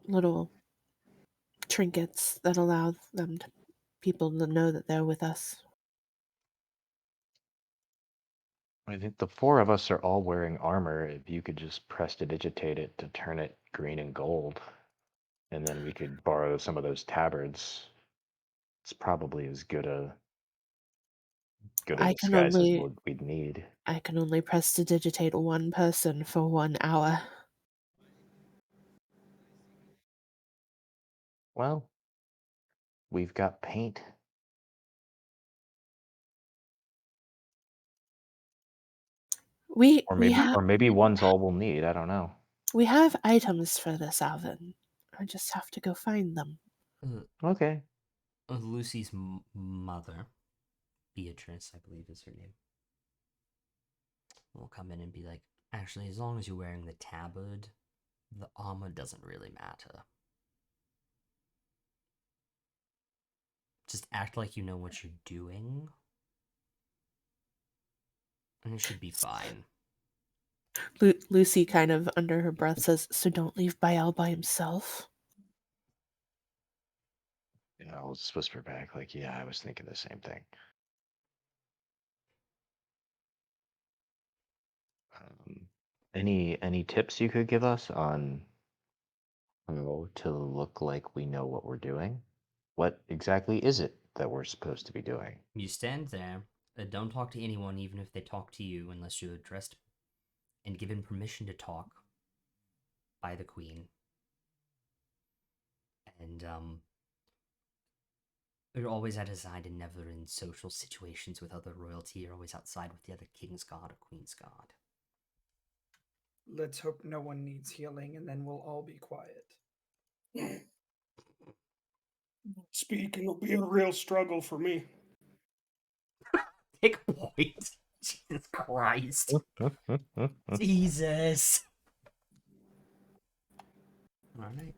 Speaker 2: little trinkets that allow people to know that they're with us.
Speaker 4: I think the four of us are all wearing armor. If you could just prestidigitate it to turn it green and gold, and then we could borrow some of those tabards. It's probably as good a
Speaker 2: I can
Speaker 4: disguise as
Speaker 2: only
Speaker 4: what we'd need.
Speaker 2: I can only prestidigitate one person for 1 hour.
Speaker 4: Well, we've got paint.
Speaker 2: We
Speaker 4: Or
Speaker 2: we have
Speaker 4: maybe one's all we'll need. I don't know.
Speaker 2: we have items for this oven. I just have to go find them.
Speaker 4: Okay.
Speaker 1: Lucy's mother, Beatrice, I believe is her name, will come in and be like, actually, as long as you're wearing the tabard, the armor doesn't really matter. Just act like you know what you're doing, and it should be fine.
Speaker 2: Lucy kind of under her breath says, "So don't leave Baal by himself."
Speaker 4: Yeah, I'll just whisper back like, yeah, I was thinking the same thing. Any tips you could give us on how to look like we know what we're doing? What exactly is it that we're supposed to be doing?
Speaker 1: You stand there, don't talk to anyone, even if they talk to you, unless you're addressed and given permission to talk by the queen. And you're always at his side and never in social situations with other royalty. You're always outside with the other king's guard or queen's guard.
Speaker 3: Let's hope no one needs healing, and then we'll all be quiet.
Speaker 5: Speaking will be a real struggle for me.
Speaker 1: Pick point. Jesus Christ. Jesus. Alright.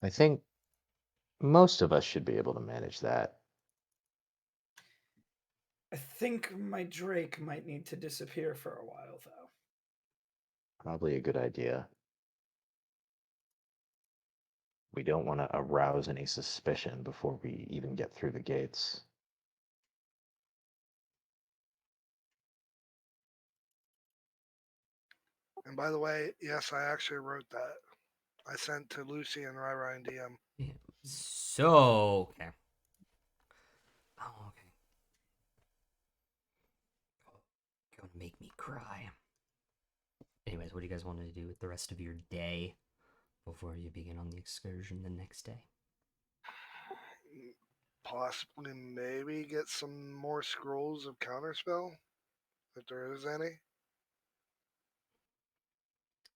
Speaker 4: I think most of us should be able to manage that.
Speaker 3: I think my Drake might need to disappear for a while, though.
Speaker 4: Probably a good idea. We don't want to arouse any suspicion before we even get through the gates.
Speaker 6: And by the way, yes, I actually wrote that. I sent to Lucy and Rai and DM.
Speaker 1: Yeah. So, okay. Oh, okay. Gonna make me cry. Anyways, what do you guys want to do with the rest of your day before you begin on the excursion the next day?
Speaker 6: Possibly, maybe get some more scrolls of counterspell, if there is any.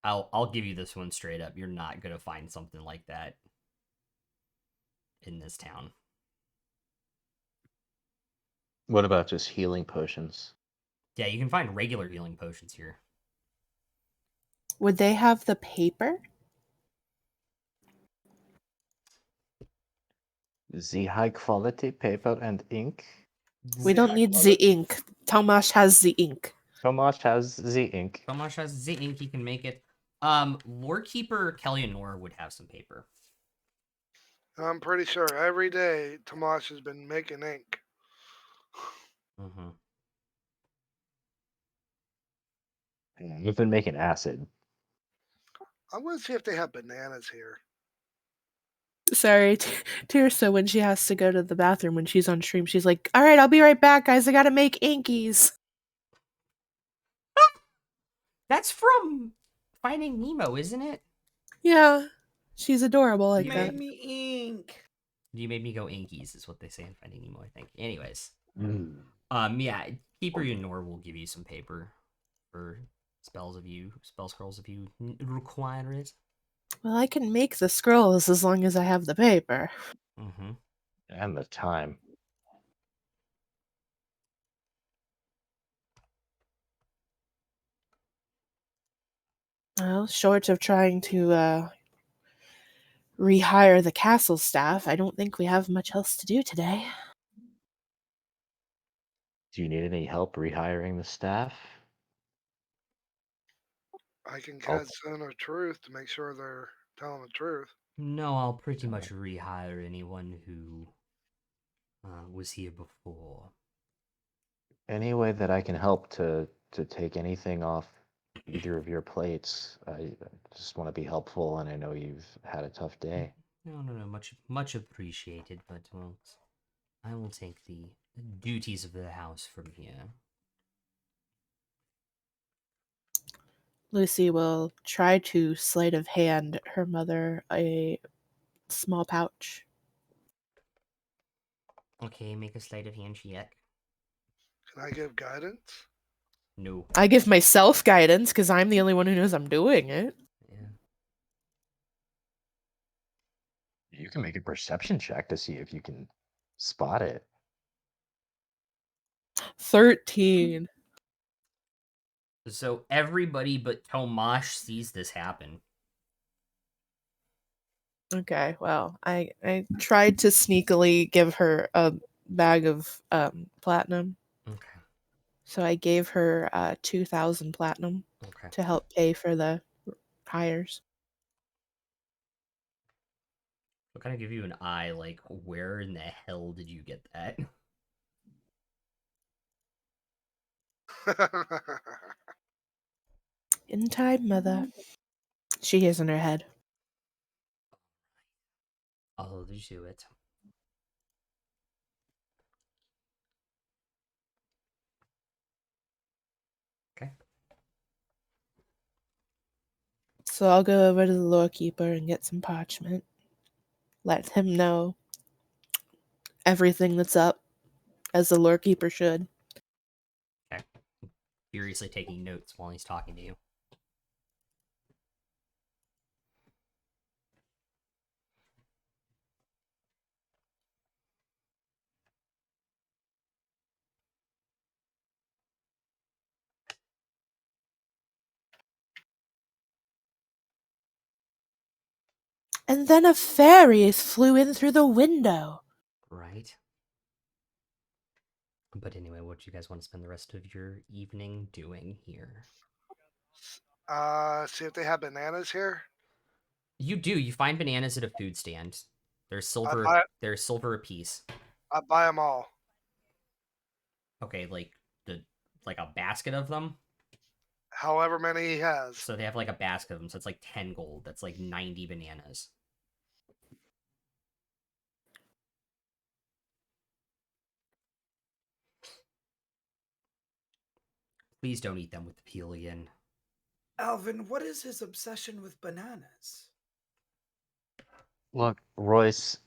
Speaker 1: I'll give you this one straight up. You're not gonna find something like that in this town.
Speaker 4: What about just healing potions?
Speaker 1: Yeah, you can find regular healing potions here.
Speaker 2: Would they have the paper?
Speaker 4: The high quality paper and ink.
Speaker 2: We don't need the ink. Tomasz has the ink.
Speaker 4: Tomasz has the ink.
Speaker 1: Tomasz has the ink, he can make it. Lore Keeper Kellyanor would have some paper.
Speaker 6: And I'm pretty sure every day Tomash has been making ink.
Speaker 1: Mm-hmm.
Speaker 4: We've been making acid.
Speaker 6: I'm going to see if they have bananas here.
Speaker 2: Sorry, Tirsa, when she has to go to the bathroom when she's on stream, she's like, "All right, I'll be right back, guys. I gotta make inkies."
Speaker 1: That's from Finding Nemo, isn't it?
Speaker 2: Yeah, she's adorable like
Speaker 3: You
Speaker 2: that.
Speaker 3: made me ink.
Speaker 1: You made me go inkies, is what they say in Finding Nemo, I think. Anyways,
Speaker 4: Mm.
Speaker 1: yeah, Keeper Unor will give you some paper for spell scrolls if you require it.
Speaker 2: Well, I can make the scrolls as long as I have the paper.
Speaker 1: Mm-hmm.
Speaker 4: And the time.
Speaker 2: Well, short of trying to rehire the castle staff, I don't think we have much else to do today.
Speaker 4: Do you need any help rehiring the staff?
Speaker 6: I can
Speaker 4: I'll-
Speaker 6: cast Zone of Truth to make sure they're telling the truth.
Speaker 1: No, I'll pretty much rehire anyone who was here before.
Speaker 4: Any way that I can help to take anything off either of your plates. I just want to be helpful, and I know you've had a tough day.
Speaker 1: No, much appreciated, but well, I will take the duties of the house from here.
Speaker 2: Lucy will try to sleight of hand her mother a small pouch.
Speaker 1: Okay, make a sleight of hand check.
Speaker 6: Can I give guidance?
Speaker 1: No.
Speaker 2: I give myself guidance because I'm the only one who knows I'm doing it.
Speaker 1: Yeah.
Speaker 4: You can make a perception check to see if you can spot it.
Speaker 2: 13.
Speaker 1: So everybody but Tomash sees this happen.
Speaker 2: Okay, well, I tried to sneakily give her a bag of platinum.
Speaker 1: Okay.
Speaker 2: So I gave her 2,000 platinum
Speaker 1: Okay.
Speaker 2: to help pay for the hires.
Speaker 1: I'll kind of give you an eye, like, where in the hell did you get that?
Speaker 2: In time, mother. She hears in her head.
Speaker 1: I'll do it. Okay.
Speaker 2: So I'll go over to the lore keeper and get some parchment. Let him know everything that's up, as the lore keeper should.
Speaker 1: Okay. Furiously taking notes while he's talking to you.
Speaker 2: And then a fairy flew in through the window.
Speaker 1: Right. But anyway, what do you guys want to spend the rest of your evening doing here?
Speaker 6: See if they have bananas here.
Speaker 1: You do. You find bananas at a food stand. There's silver.
Speaker 6: buy-
Speaker 1: There's silver a piece.
Speaker 6: I buy them all.
Speaker 1: Okay, like a basket of them.
Speaker 6: However many he has.
Speaker 1: So they have like a basket of them. So it's like 10 gold. That's like 90 bananas. Please don't eat them with the peel again.
Speaker 3: Alvin, what is his obsession with bananas?
Speaker 4: Look, Royce,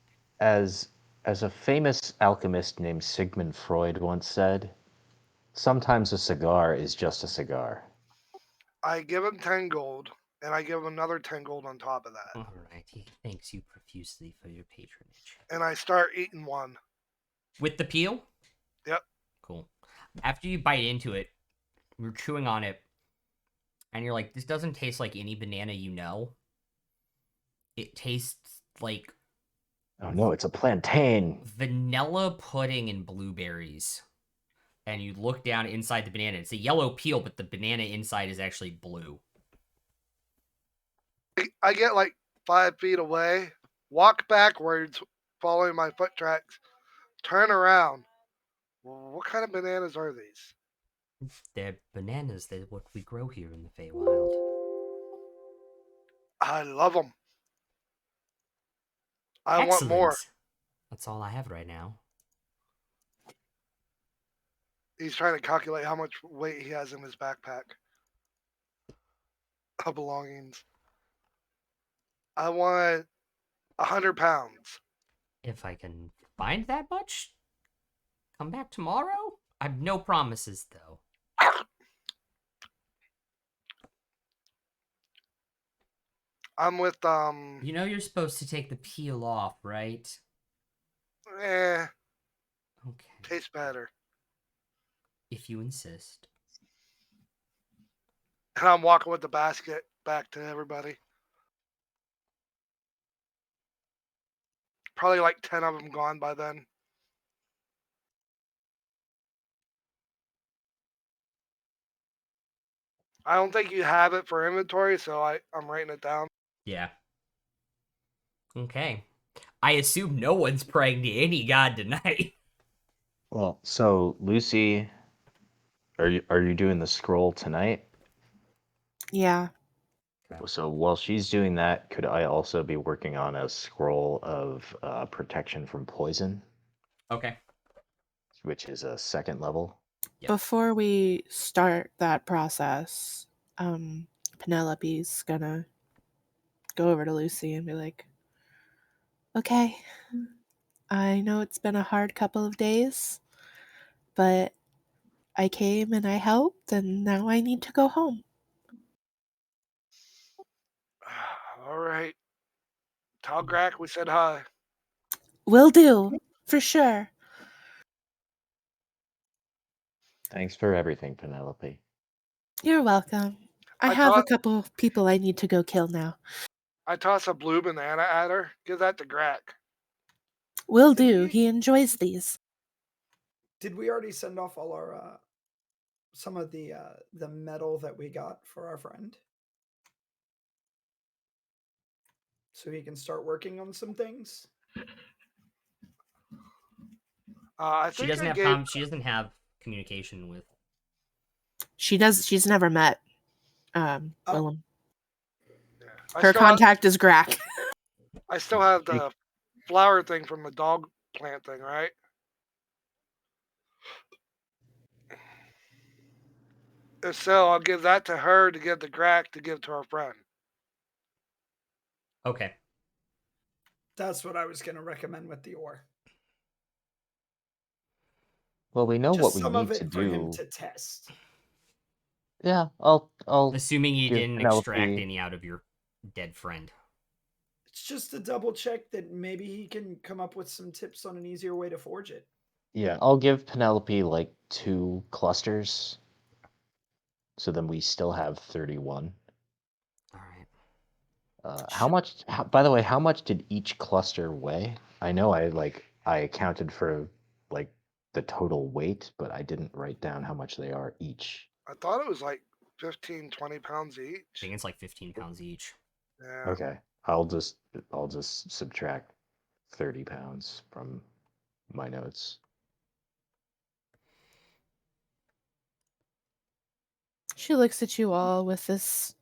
Speaker 4: as a famous alchemist named Sigmund Freud once said, sometimes a cigar is just a cigar.
Speaker 6: I give him 10 gold, and I give him another 10 gold on top of that.
Speaker 1: Alright, he thanks you profusely for your patronage.
Speaker 6: And I start eating one.
Speaker 1: With the peel?
Speaker 6: Yep.
Speaker 1: Cool. After you bite into it, you're chewing on it, and you're like, this doesn't taste like any banana you know. It tastes like
Speaker 4: Oh no, it's a plantain.
Speaker 1: vanilla pudding and blueberries. And you look down inside the banana. It's a yellow peel, but the banana inside is actually blue.
Speaker 6: I get like 5 feet away, walk backwards, following my foot tracks, turn around. What kind of bananas are these?
Speaker 1: They're bananas. They're what we grow here in the Feywild.
Speaker 6: I love them. I want
Speaker 1: Excellent.
Speaker 6: more.
Speaker 1: That's all I have right now.
Speaker 6: He's trying to calculate how much weight he has in his backpack of belongings. I want 100 pounds.
Speaker 1: If I can find that much, come back tomorrow. I've no promises though.
Speaker 6: I'm with
Speaker 1: You know you're supposed to take the peel off, right?
Speaker 6: eh,
Speaker 1: Okay.
Speaker 6: tastes better.
Speaker 1: If you insist.
Speaker 6: And I'm walking with the basket back to everybody. Probably like 10 of them gone by then. I don't think you have it for inventory, so I'm writing it down.
Speaker 1: Yeah. Okay. I assume no one's praying to any god tonight.
Speaker 4: Well, so Lucy, are you doing the scroll tonight?
Speaker 2: Yeah.
Speaker 4: So while she's doing that, could I also be working on a scroll of protection from poison,
Speaker 1: Okay.
Speaker 4: which is a second level?
Speaker 1: Yep.
Speaker 2: Before we start that process, Penelope's gonna go over to Lucy and be like, okay, I know it's been a hard couple of days, but I came and I helped, and now I need to go home.
Speaker 6: All right. Tell Grack we said hi.
Speaker 2: Will do, for sure.
Speaker 4: Thanks for everything, Penelope.
Speaker 2: You're welcome. I
Speaker 6: I
Speaker 2: have a
Speaker 6: thought-
Speaker 2: couple of people I need to go kill now.
Speaker 6: I toss a blue banana at her. Give that to Grack.
Speaker 2: Will do. He enjoys these.
Speaker 3: Did we already send off all our some of the metal that we got for our friend? So he can start working on some things?
Speaker 6: I
Speaker 1: She
Speaker 6: think
Speaker 1: doesn't
Speaker 6: I
Speaker 1: have
Speaker 6: gave.
Speaker 1: she doesn't have communication with.
Speaker 2: She's never met
Speaker 3: Oh.
Speaker 2: Willem.
Speaker 6: Yeah.
Speaker 2: Her contact is Grack.
Speaker 6: I still have the flower thing from the dog plant thing, right? If so, I'll give that to her to give to Grack to give to our friend.
Speaker 1: Okay.
Speaker 3: That's what I was going to recommend with the ore.
Speaker 4: Well, we know
Speaker 3: Just
Speaker 4: what we
Speaker 3: some of
Speaker 4: need
Speaker 3: it
Speaker 4: to
Speaker 3: for him
Speaker 4: do.
Speaker 3: to test.
Speaker 4: Yeah, I'll
Speaker 1: Assuming you
Speaker 4: give
Speaker 1: didn't extract
Speaker 4: Penelope.
Speaker 1: any out of your dead friend.
Speaker 3: It's just to double check that maybe he can come up with some tips on an easier way to forge it.
Speaker 4: Yeah, I'll give Penelope like 2 clusters. So then we still have 31.
Speaker 1: All right.
Speaker 4: How much? By the way, how much did each cluster weigh? I know I accounted for like the total weight, but I didn't write down how much they are each.
Speaker 6: I thought it was like 15, 20 pounds
Speaker 1: I
Speaker 6: each.
Speaker 1: think it's like 15 pounds each.
Speaker 6: Yeah.
Speaker 4: Okay, I'll just subtract 30 pounds from my notes.
Speaker 2: She looks at you all with this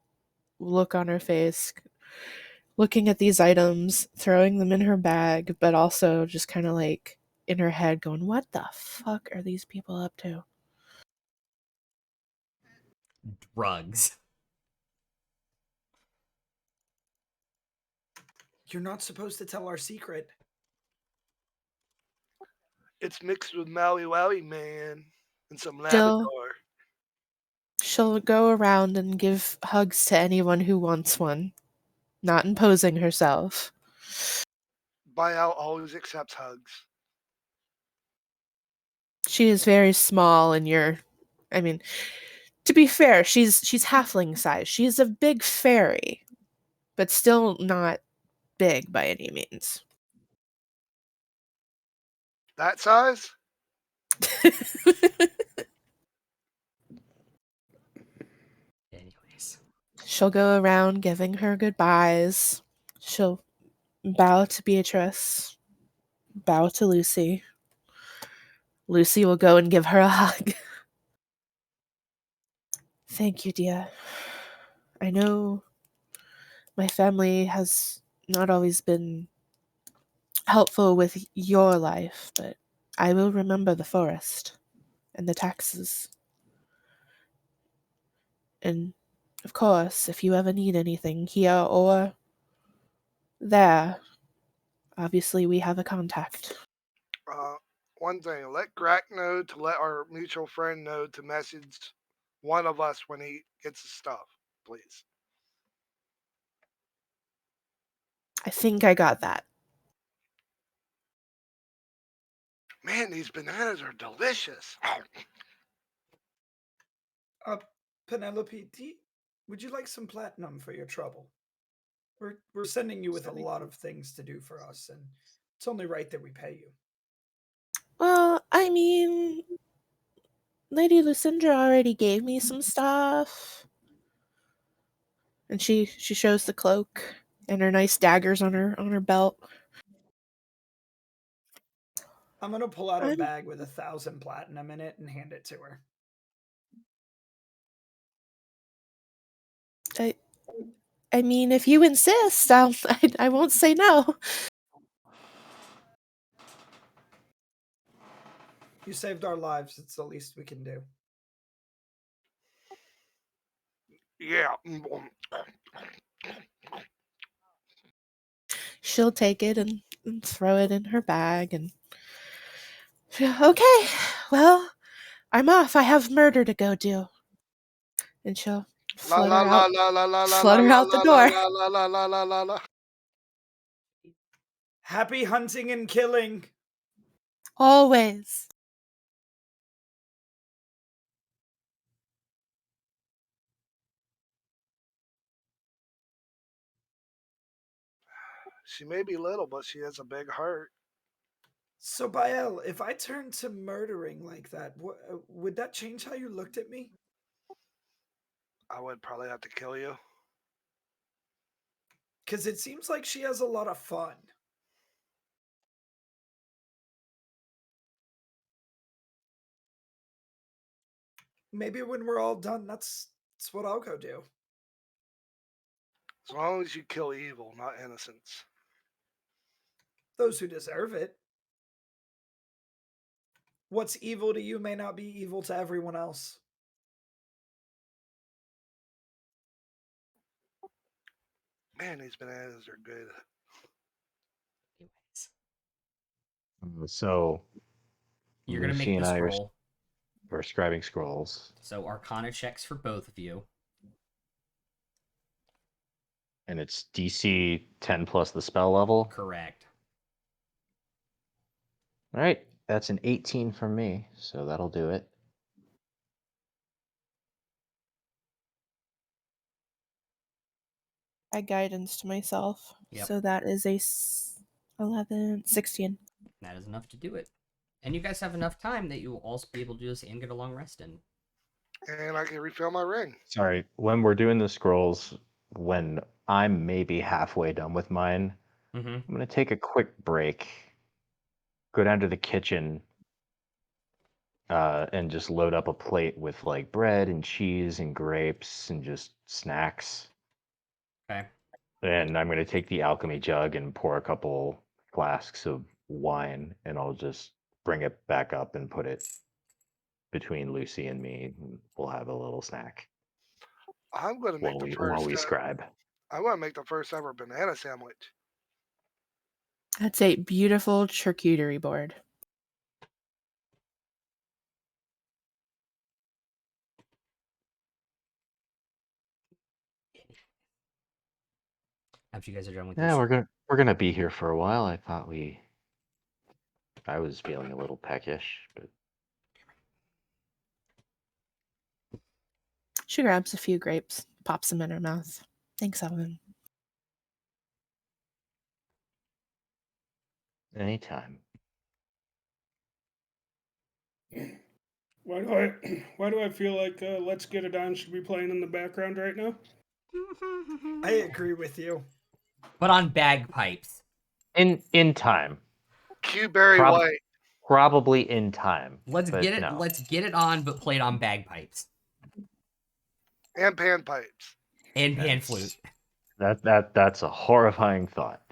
Speaker 2: look on her face, looking at these items, throwing them in her bag, but also just kind of like in her head going, what the fuck are these people up to?
Speaker 1: Drugs.
Speaker 3: You're not supposed to tell our secret.
Speaker 6: It's mixed with Maui Wowie, man. And some
Speaker 2: Still-
Speaker 6: Labrador.
Speaker 2: She'll go around and give hugs to anyone who wants one, not imposing herself.
Speaker 6: Buyout always accepts hugs.
Speaker 2: She is very small, and I mean, to be fair, she's halfling size. She's a big fairy, but still not big by any means.
Speaker 6: That size?
Speaker 1: Anyways.
Speaker 2: She'll go around giving her goodbyes. She'll bow to Beatrice, bow to Lucy. Lucy will go and give her a hug. Thank you, dear. I know my family has not always been helpful with your life, but I will remember the forest and the taxes. And of course, if you ever need anything here or there, obviously we have a contact.
Speaker 6: One thing, let Grack know to let our mutual friend know to message one of us when he gets his stuff, please.
Speaker 2: I think I got that.
Speaker 6: Man, these bananas are delicious.
Speaker 3: Penelope, would you like some platinum for your trouble? We're sending you with a lot of things to do for us, and it's only right that we pay you.
Speaker 2: Well, I mean, Lady Lucinda already gave me some stuff. And she shows the cloak and her nice daggers on her belt.
Speaker 3: I'm gonna pull out a
Speaker 2: I'm-
Speaker 3: bag with 1,000 platinum in it and hand it to her.
Speaker 2: I mean, if you insist, I won't say no.
Speaker 3: You saved our lives. It's the least we can do.
Speaker 6: Yeah.
Speaker 2: She'll take it and throw it in her bag and okay, well, I'm off. I have murder to go do. And she'll
Speaker 6: La la la la la la la la
Speaker 2: flutter
Speaker 6: la
Speaker 2: out the
Speaker 6: la
Speaker 2: door.
Speaker 6: la la la la la la.
Speaker 3: Happy hunting and killing.
Speaker 2: Always.
Speaker 6: She may be little, but she has a big heart.
Speaker 3: So, Bael, if I turned to murdering like that, would that change how you looked at me?
Speaker 6: I would probably have to kill you.
Speaker 3: Because it seems like she has a lot of fun. Maybe when we're all done, that's what I'll go do.
Speaker 6: As long as you kill evil, not innocents.
Speaker 3: Those who deserve it. What's evil to you may not be evil to everyone else.
Speaker 6: Man, these bananas are good.
Speaker 1: Anyways,
Speaker 4: So
Speaker 1: you're gonna
Speaker 4: Lucy
Speaker 1: make
Speaker 4: and
Speaker 1: the
Speaker 4: I
Speaker 1: scroll.
Speaker 4: are scribing scrolls,
Speaker 1: So Arcana checks for both of you.
Speaker 4: and it's DC 10 plus the spell level.
Speaker 1: Correct.
Speaker 4: All right, that's an 18 from me, so that'll do it.
Speaker 2: I guidance to myself.
Speaker 1: Yep.
Speaker 2: So that is a 11, 16.
Speaker 1: That is enough to do it. And you guys have enough time that you will also be able to do this and get a long rest in.
Speaker 6: And I can refill my ring.
Speaker 4: Sorry, when we're doing the scrolls, when I'm maybe halfway done with mine,
Speaker 1: Mm-hmm.
Speaker 4: I'm gonna take a quick break, go down to the kitchen, and just load up a plate with like bread and cheese and grapes and just snacks.
Speaker 1: Okay.
Speaker 4: And I'm gonna take the alchemy jug and pour a couple flasks of wine, and I'll just bring it back up and put it between Lucy and me. And we'll have a little snack
Speaker 6: I'm going to make
Speaker 4: while we scribe.
Speaker 6: I want to make the first ever banana sandwich.
Speaker 2: That's a beautiful charcuterie board.
Speaker 1: After you guys are done with
Speaker 4: Yeah,
Speaker 1: your
Speaker 4: we're gonna be here for a while. I was feeling a little peckish, but
Speaker 2: She grabs a few grapes, pops them in her mouth. Thanks, Ellen.
Speaker 4: anytime.
Speaker 5: Why do I feel like Let's Get It On should be playing in the background right now?
Speaker 3: I agree with you.
Speaker 1: But on bagpipes.
Speaker 4: In time.
Speaker 6: Q Barry
Speaker 4: Prob-
Speaker 6: White.
Speaker 4: Probably in time.
Speaker 1: Let's
Speaker 4: but
Speaker 1: get it.
Speaker 4: no.
Speaker 1: Let's get it on, but play it on bagpipes
Speaker 6: And panpipes.
Speaker 1: and pan
Speaker 4: That's-
Speaker 1: flute.
Speaker 4: That's a horrifying thought.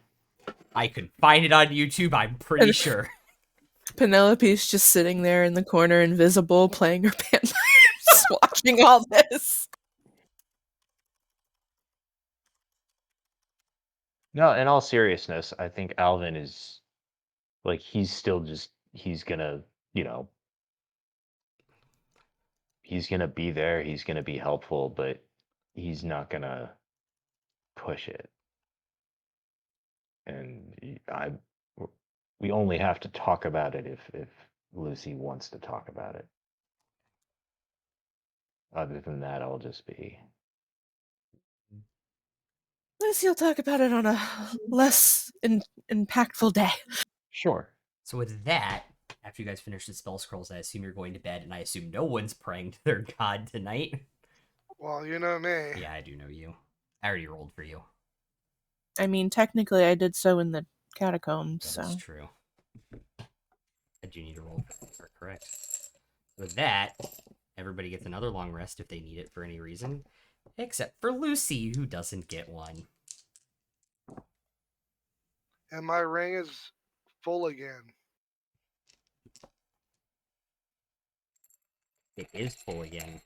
Speaker 1: I could find it on YouTube. I'm pretty sure.
Speaker 2: Penelope's just sitting there in the corner, invisible, playing her panpipes, watching all this.
Speaker 4: No, in all seriousness, I think Alvin is like he's still just he's gonna, he's gonna be there, he's gonna be helpful, but he's not gonna push it. And we only have to talk about it if Lucy wants to talk about it. Other than that, I'll just be
Speaker 2: Lucy will talk about it on a less impactful day.
Speaker 4: sure.
Speaker 1: So with that, after you guys finish the spell scrolls, I assume you're going to bed, and I assume no one's praying to their god tonight.
Speaker 6: Well, you know me.
Speaker 1: Yeah, I do know you. I already rolled for you.
Speaker 2: I mean, technically, I did so in the catacombs,
Speaker 1: That is
Speaker 2: so.
Speaker 1: true. I do need to roll for correct. With that, everybody gets another long rest if they need it for any reason, except for Lucy, who doesn't get one.
Speaker 6: And my ring is full again.
Speaker 1: It is full again.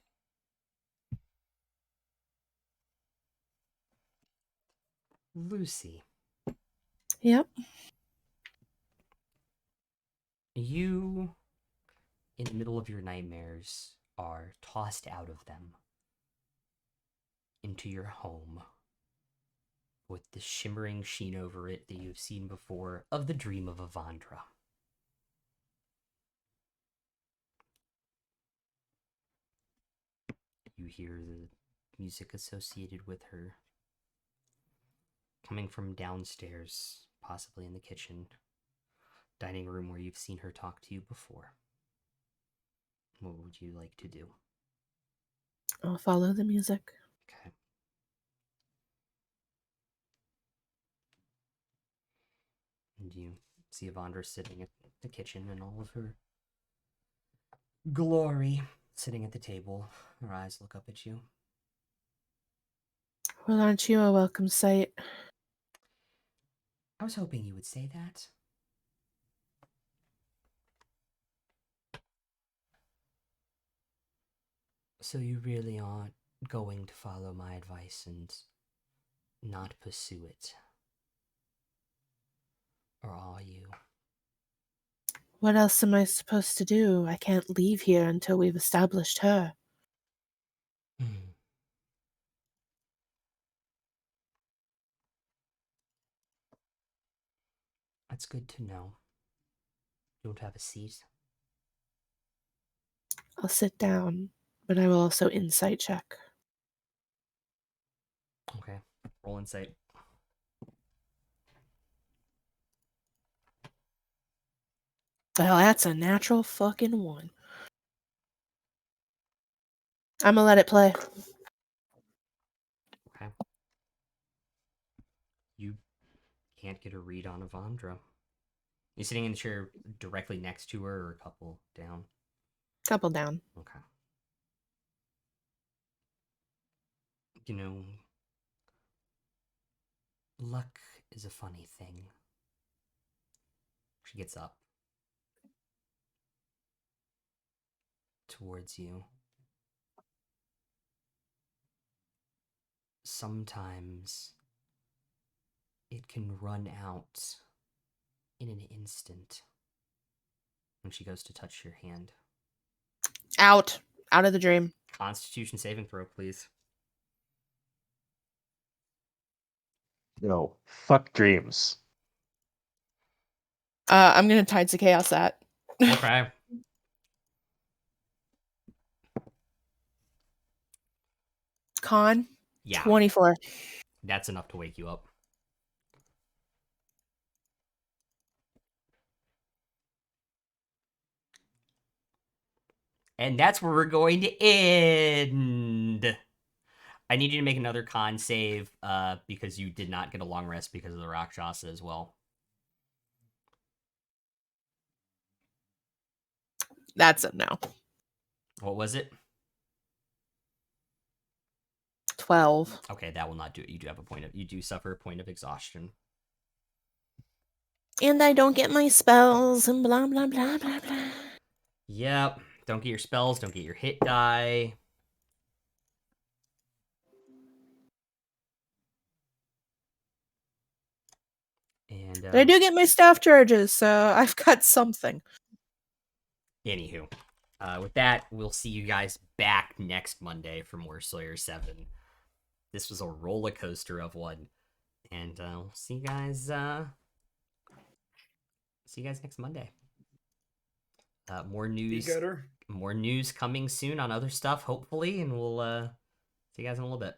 Speaker 1: Lucy,
Speaker 2: Yep.
Speaker 1: you, in the middle of your nightmares, are tossed out of them into your home with the shimmering sheen over it that you've seen before of the dream of Avandra. You hear the music associated with her coming from downstairs, possibly in the kitchen, dining room where you've seen her talk to you before. What would you like to do?
Speaker 2: I'll follow the music.
Speaker 1: Okay. And you see Avandra sitting at the kitchen in all of her glory, sitting at the table. Her eyes look up at you.
Speaker 2: Well, aren't you a welcome sight?
Speaker 1: I was hoping you would say that. So you really aren't going to follow my advice and not pursue it? Or are you?
Speaker 2: What else am I supposed to do? I can't leave here until we've established her.
Speaker 1: That's good to know. You want to have a seat?
Speaker 2: I'll sit down, but I will also insight check.
Speaker 1: Okay. Roll insight.
Speaker 2: Well, that's a natural fucking one. I'm gonna let it play.
Speaker 1: Okay. You can't get a read on Avandra. You sitting in the chair directly next to her or a couple down?
Speaker 2: Couple down.
Speaker 1: Okay. You know, luck is a funny thing. She gets up towards you. Sometimes it can run out in an instant. When she goes to touch your hand.
Speaker 2: Out. Out of the dream.
Speaker 1: Constitution saving throw, please.
Speaker 4: No, fuck dreams.
Speaker 2: I'm gonna Tides of Chaos that.
Speaker 1: Okay.
Speaker 2: Con.
Speaker 1: Yeah,
Speaker 2: 24.
Speaker 1: that's enough to wake you up. And that's where we're going to end. I need you to make another con save because you did not get a long rest because of the Rakshasa as well.
Speaker 2: That's a no.
Speaker 1: What was it?
Speaker 2: 12.
Speaker 1: Okay, that will not do it. You do suffer a point of exhaustion.
Speaker 2: And I don't get my spells and blah, blah, blah, blah, blah.
Speaker 1: Yep. Don't get your spells. Don't get your hit die. And
Speaker 2: But I do get my staff charges, so I've got something.
Speaker 1: anywho, with that, we'll see you guys back next Monday for more Sawyer 7. This was a roller coaster of one. And we'll see you guys next Monday. More news.
Speaker 3: Be gooder.
Speaker 1: More news coming soon on other stuff, hopefully, and we'll see you guys in a little bit.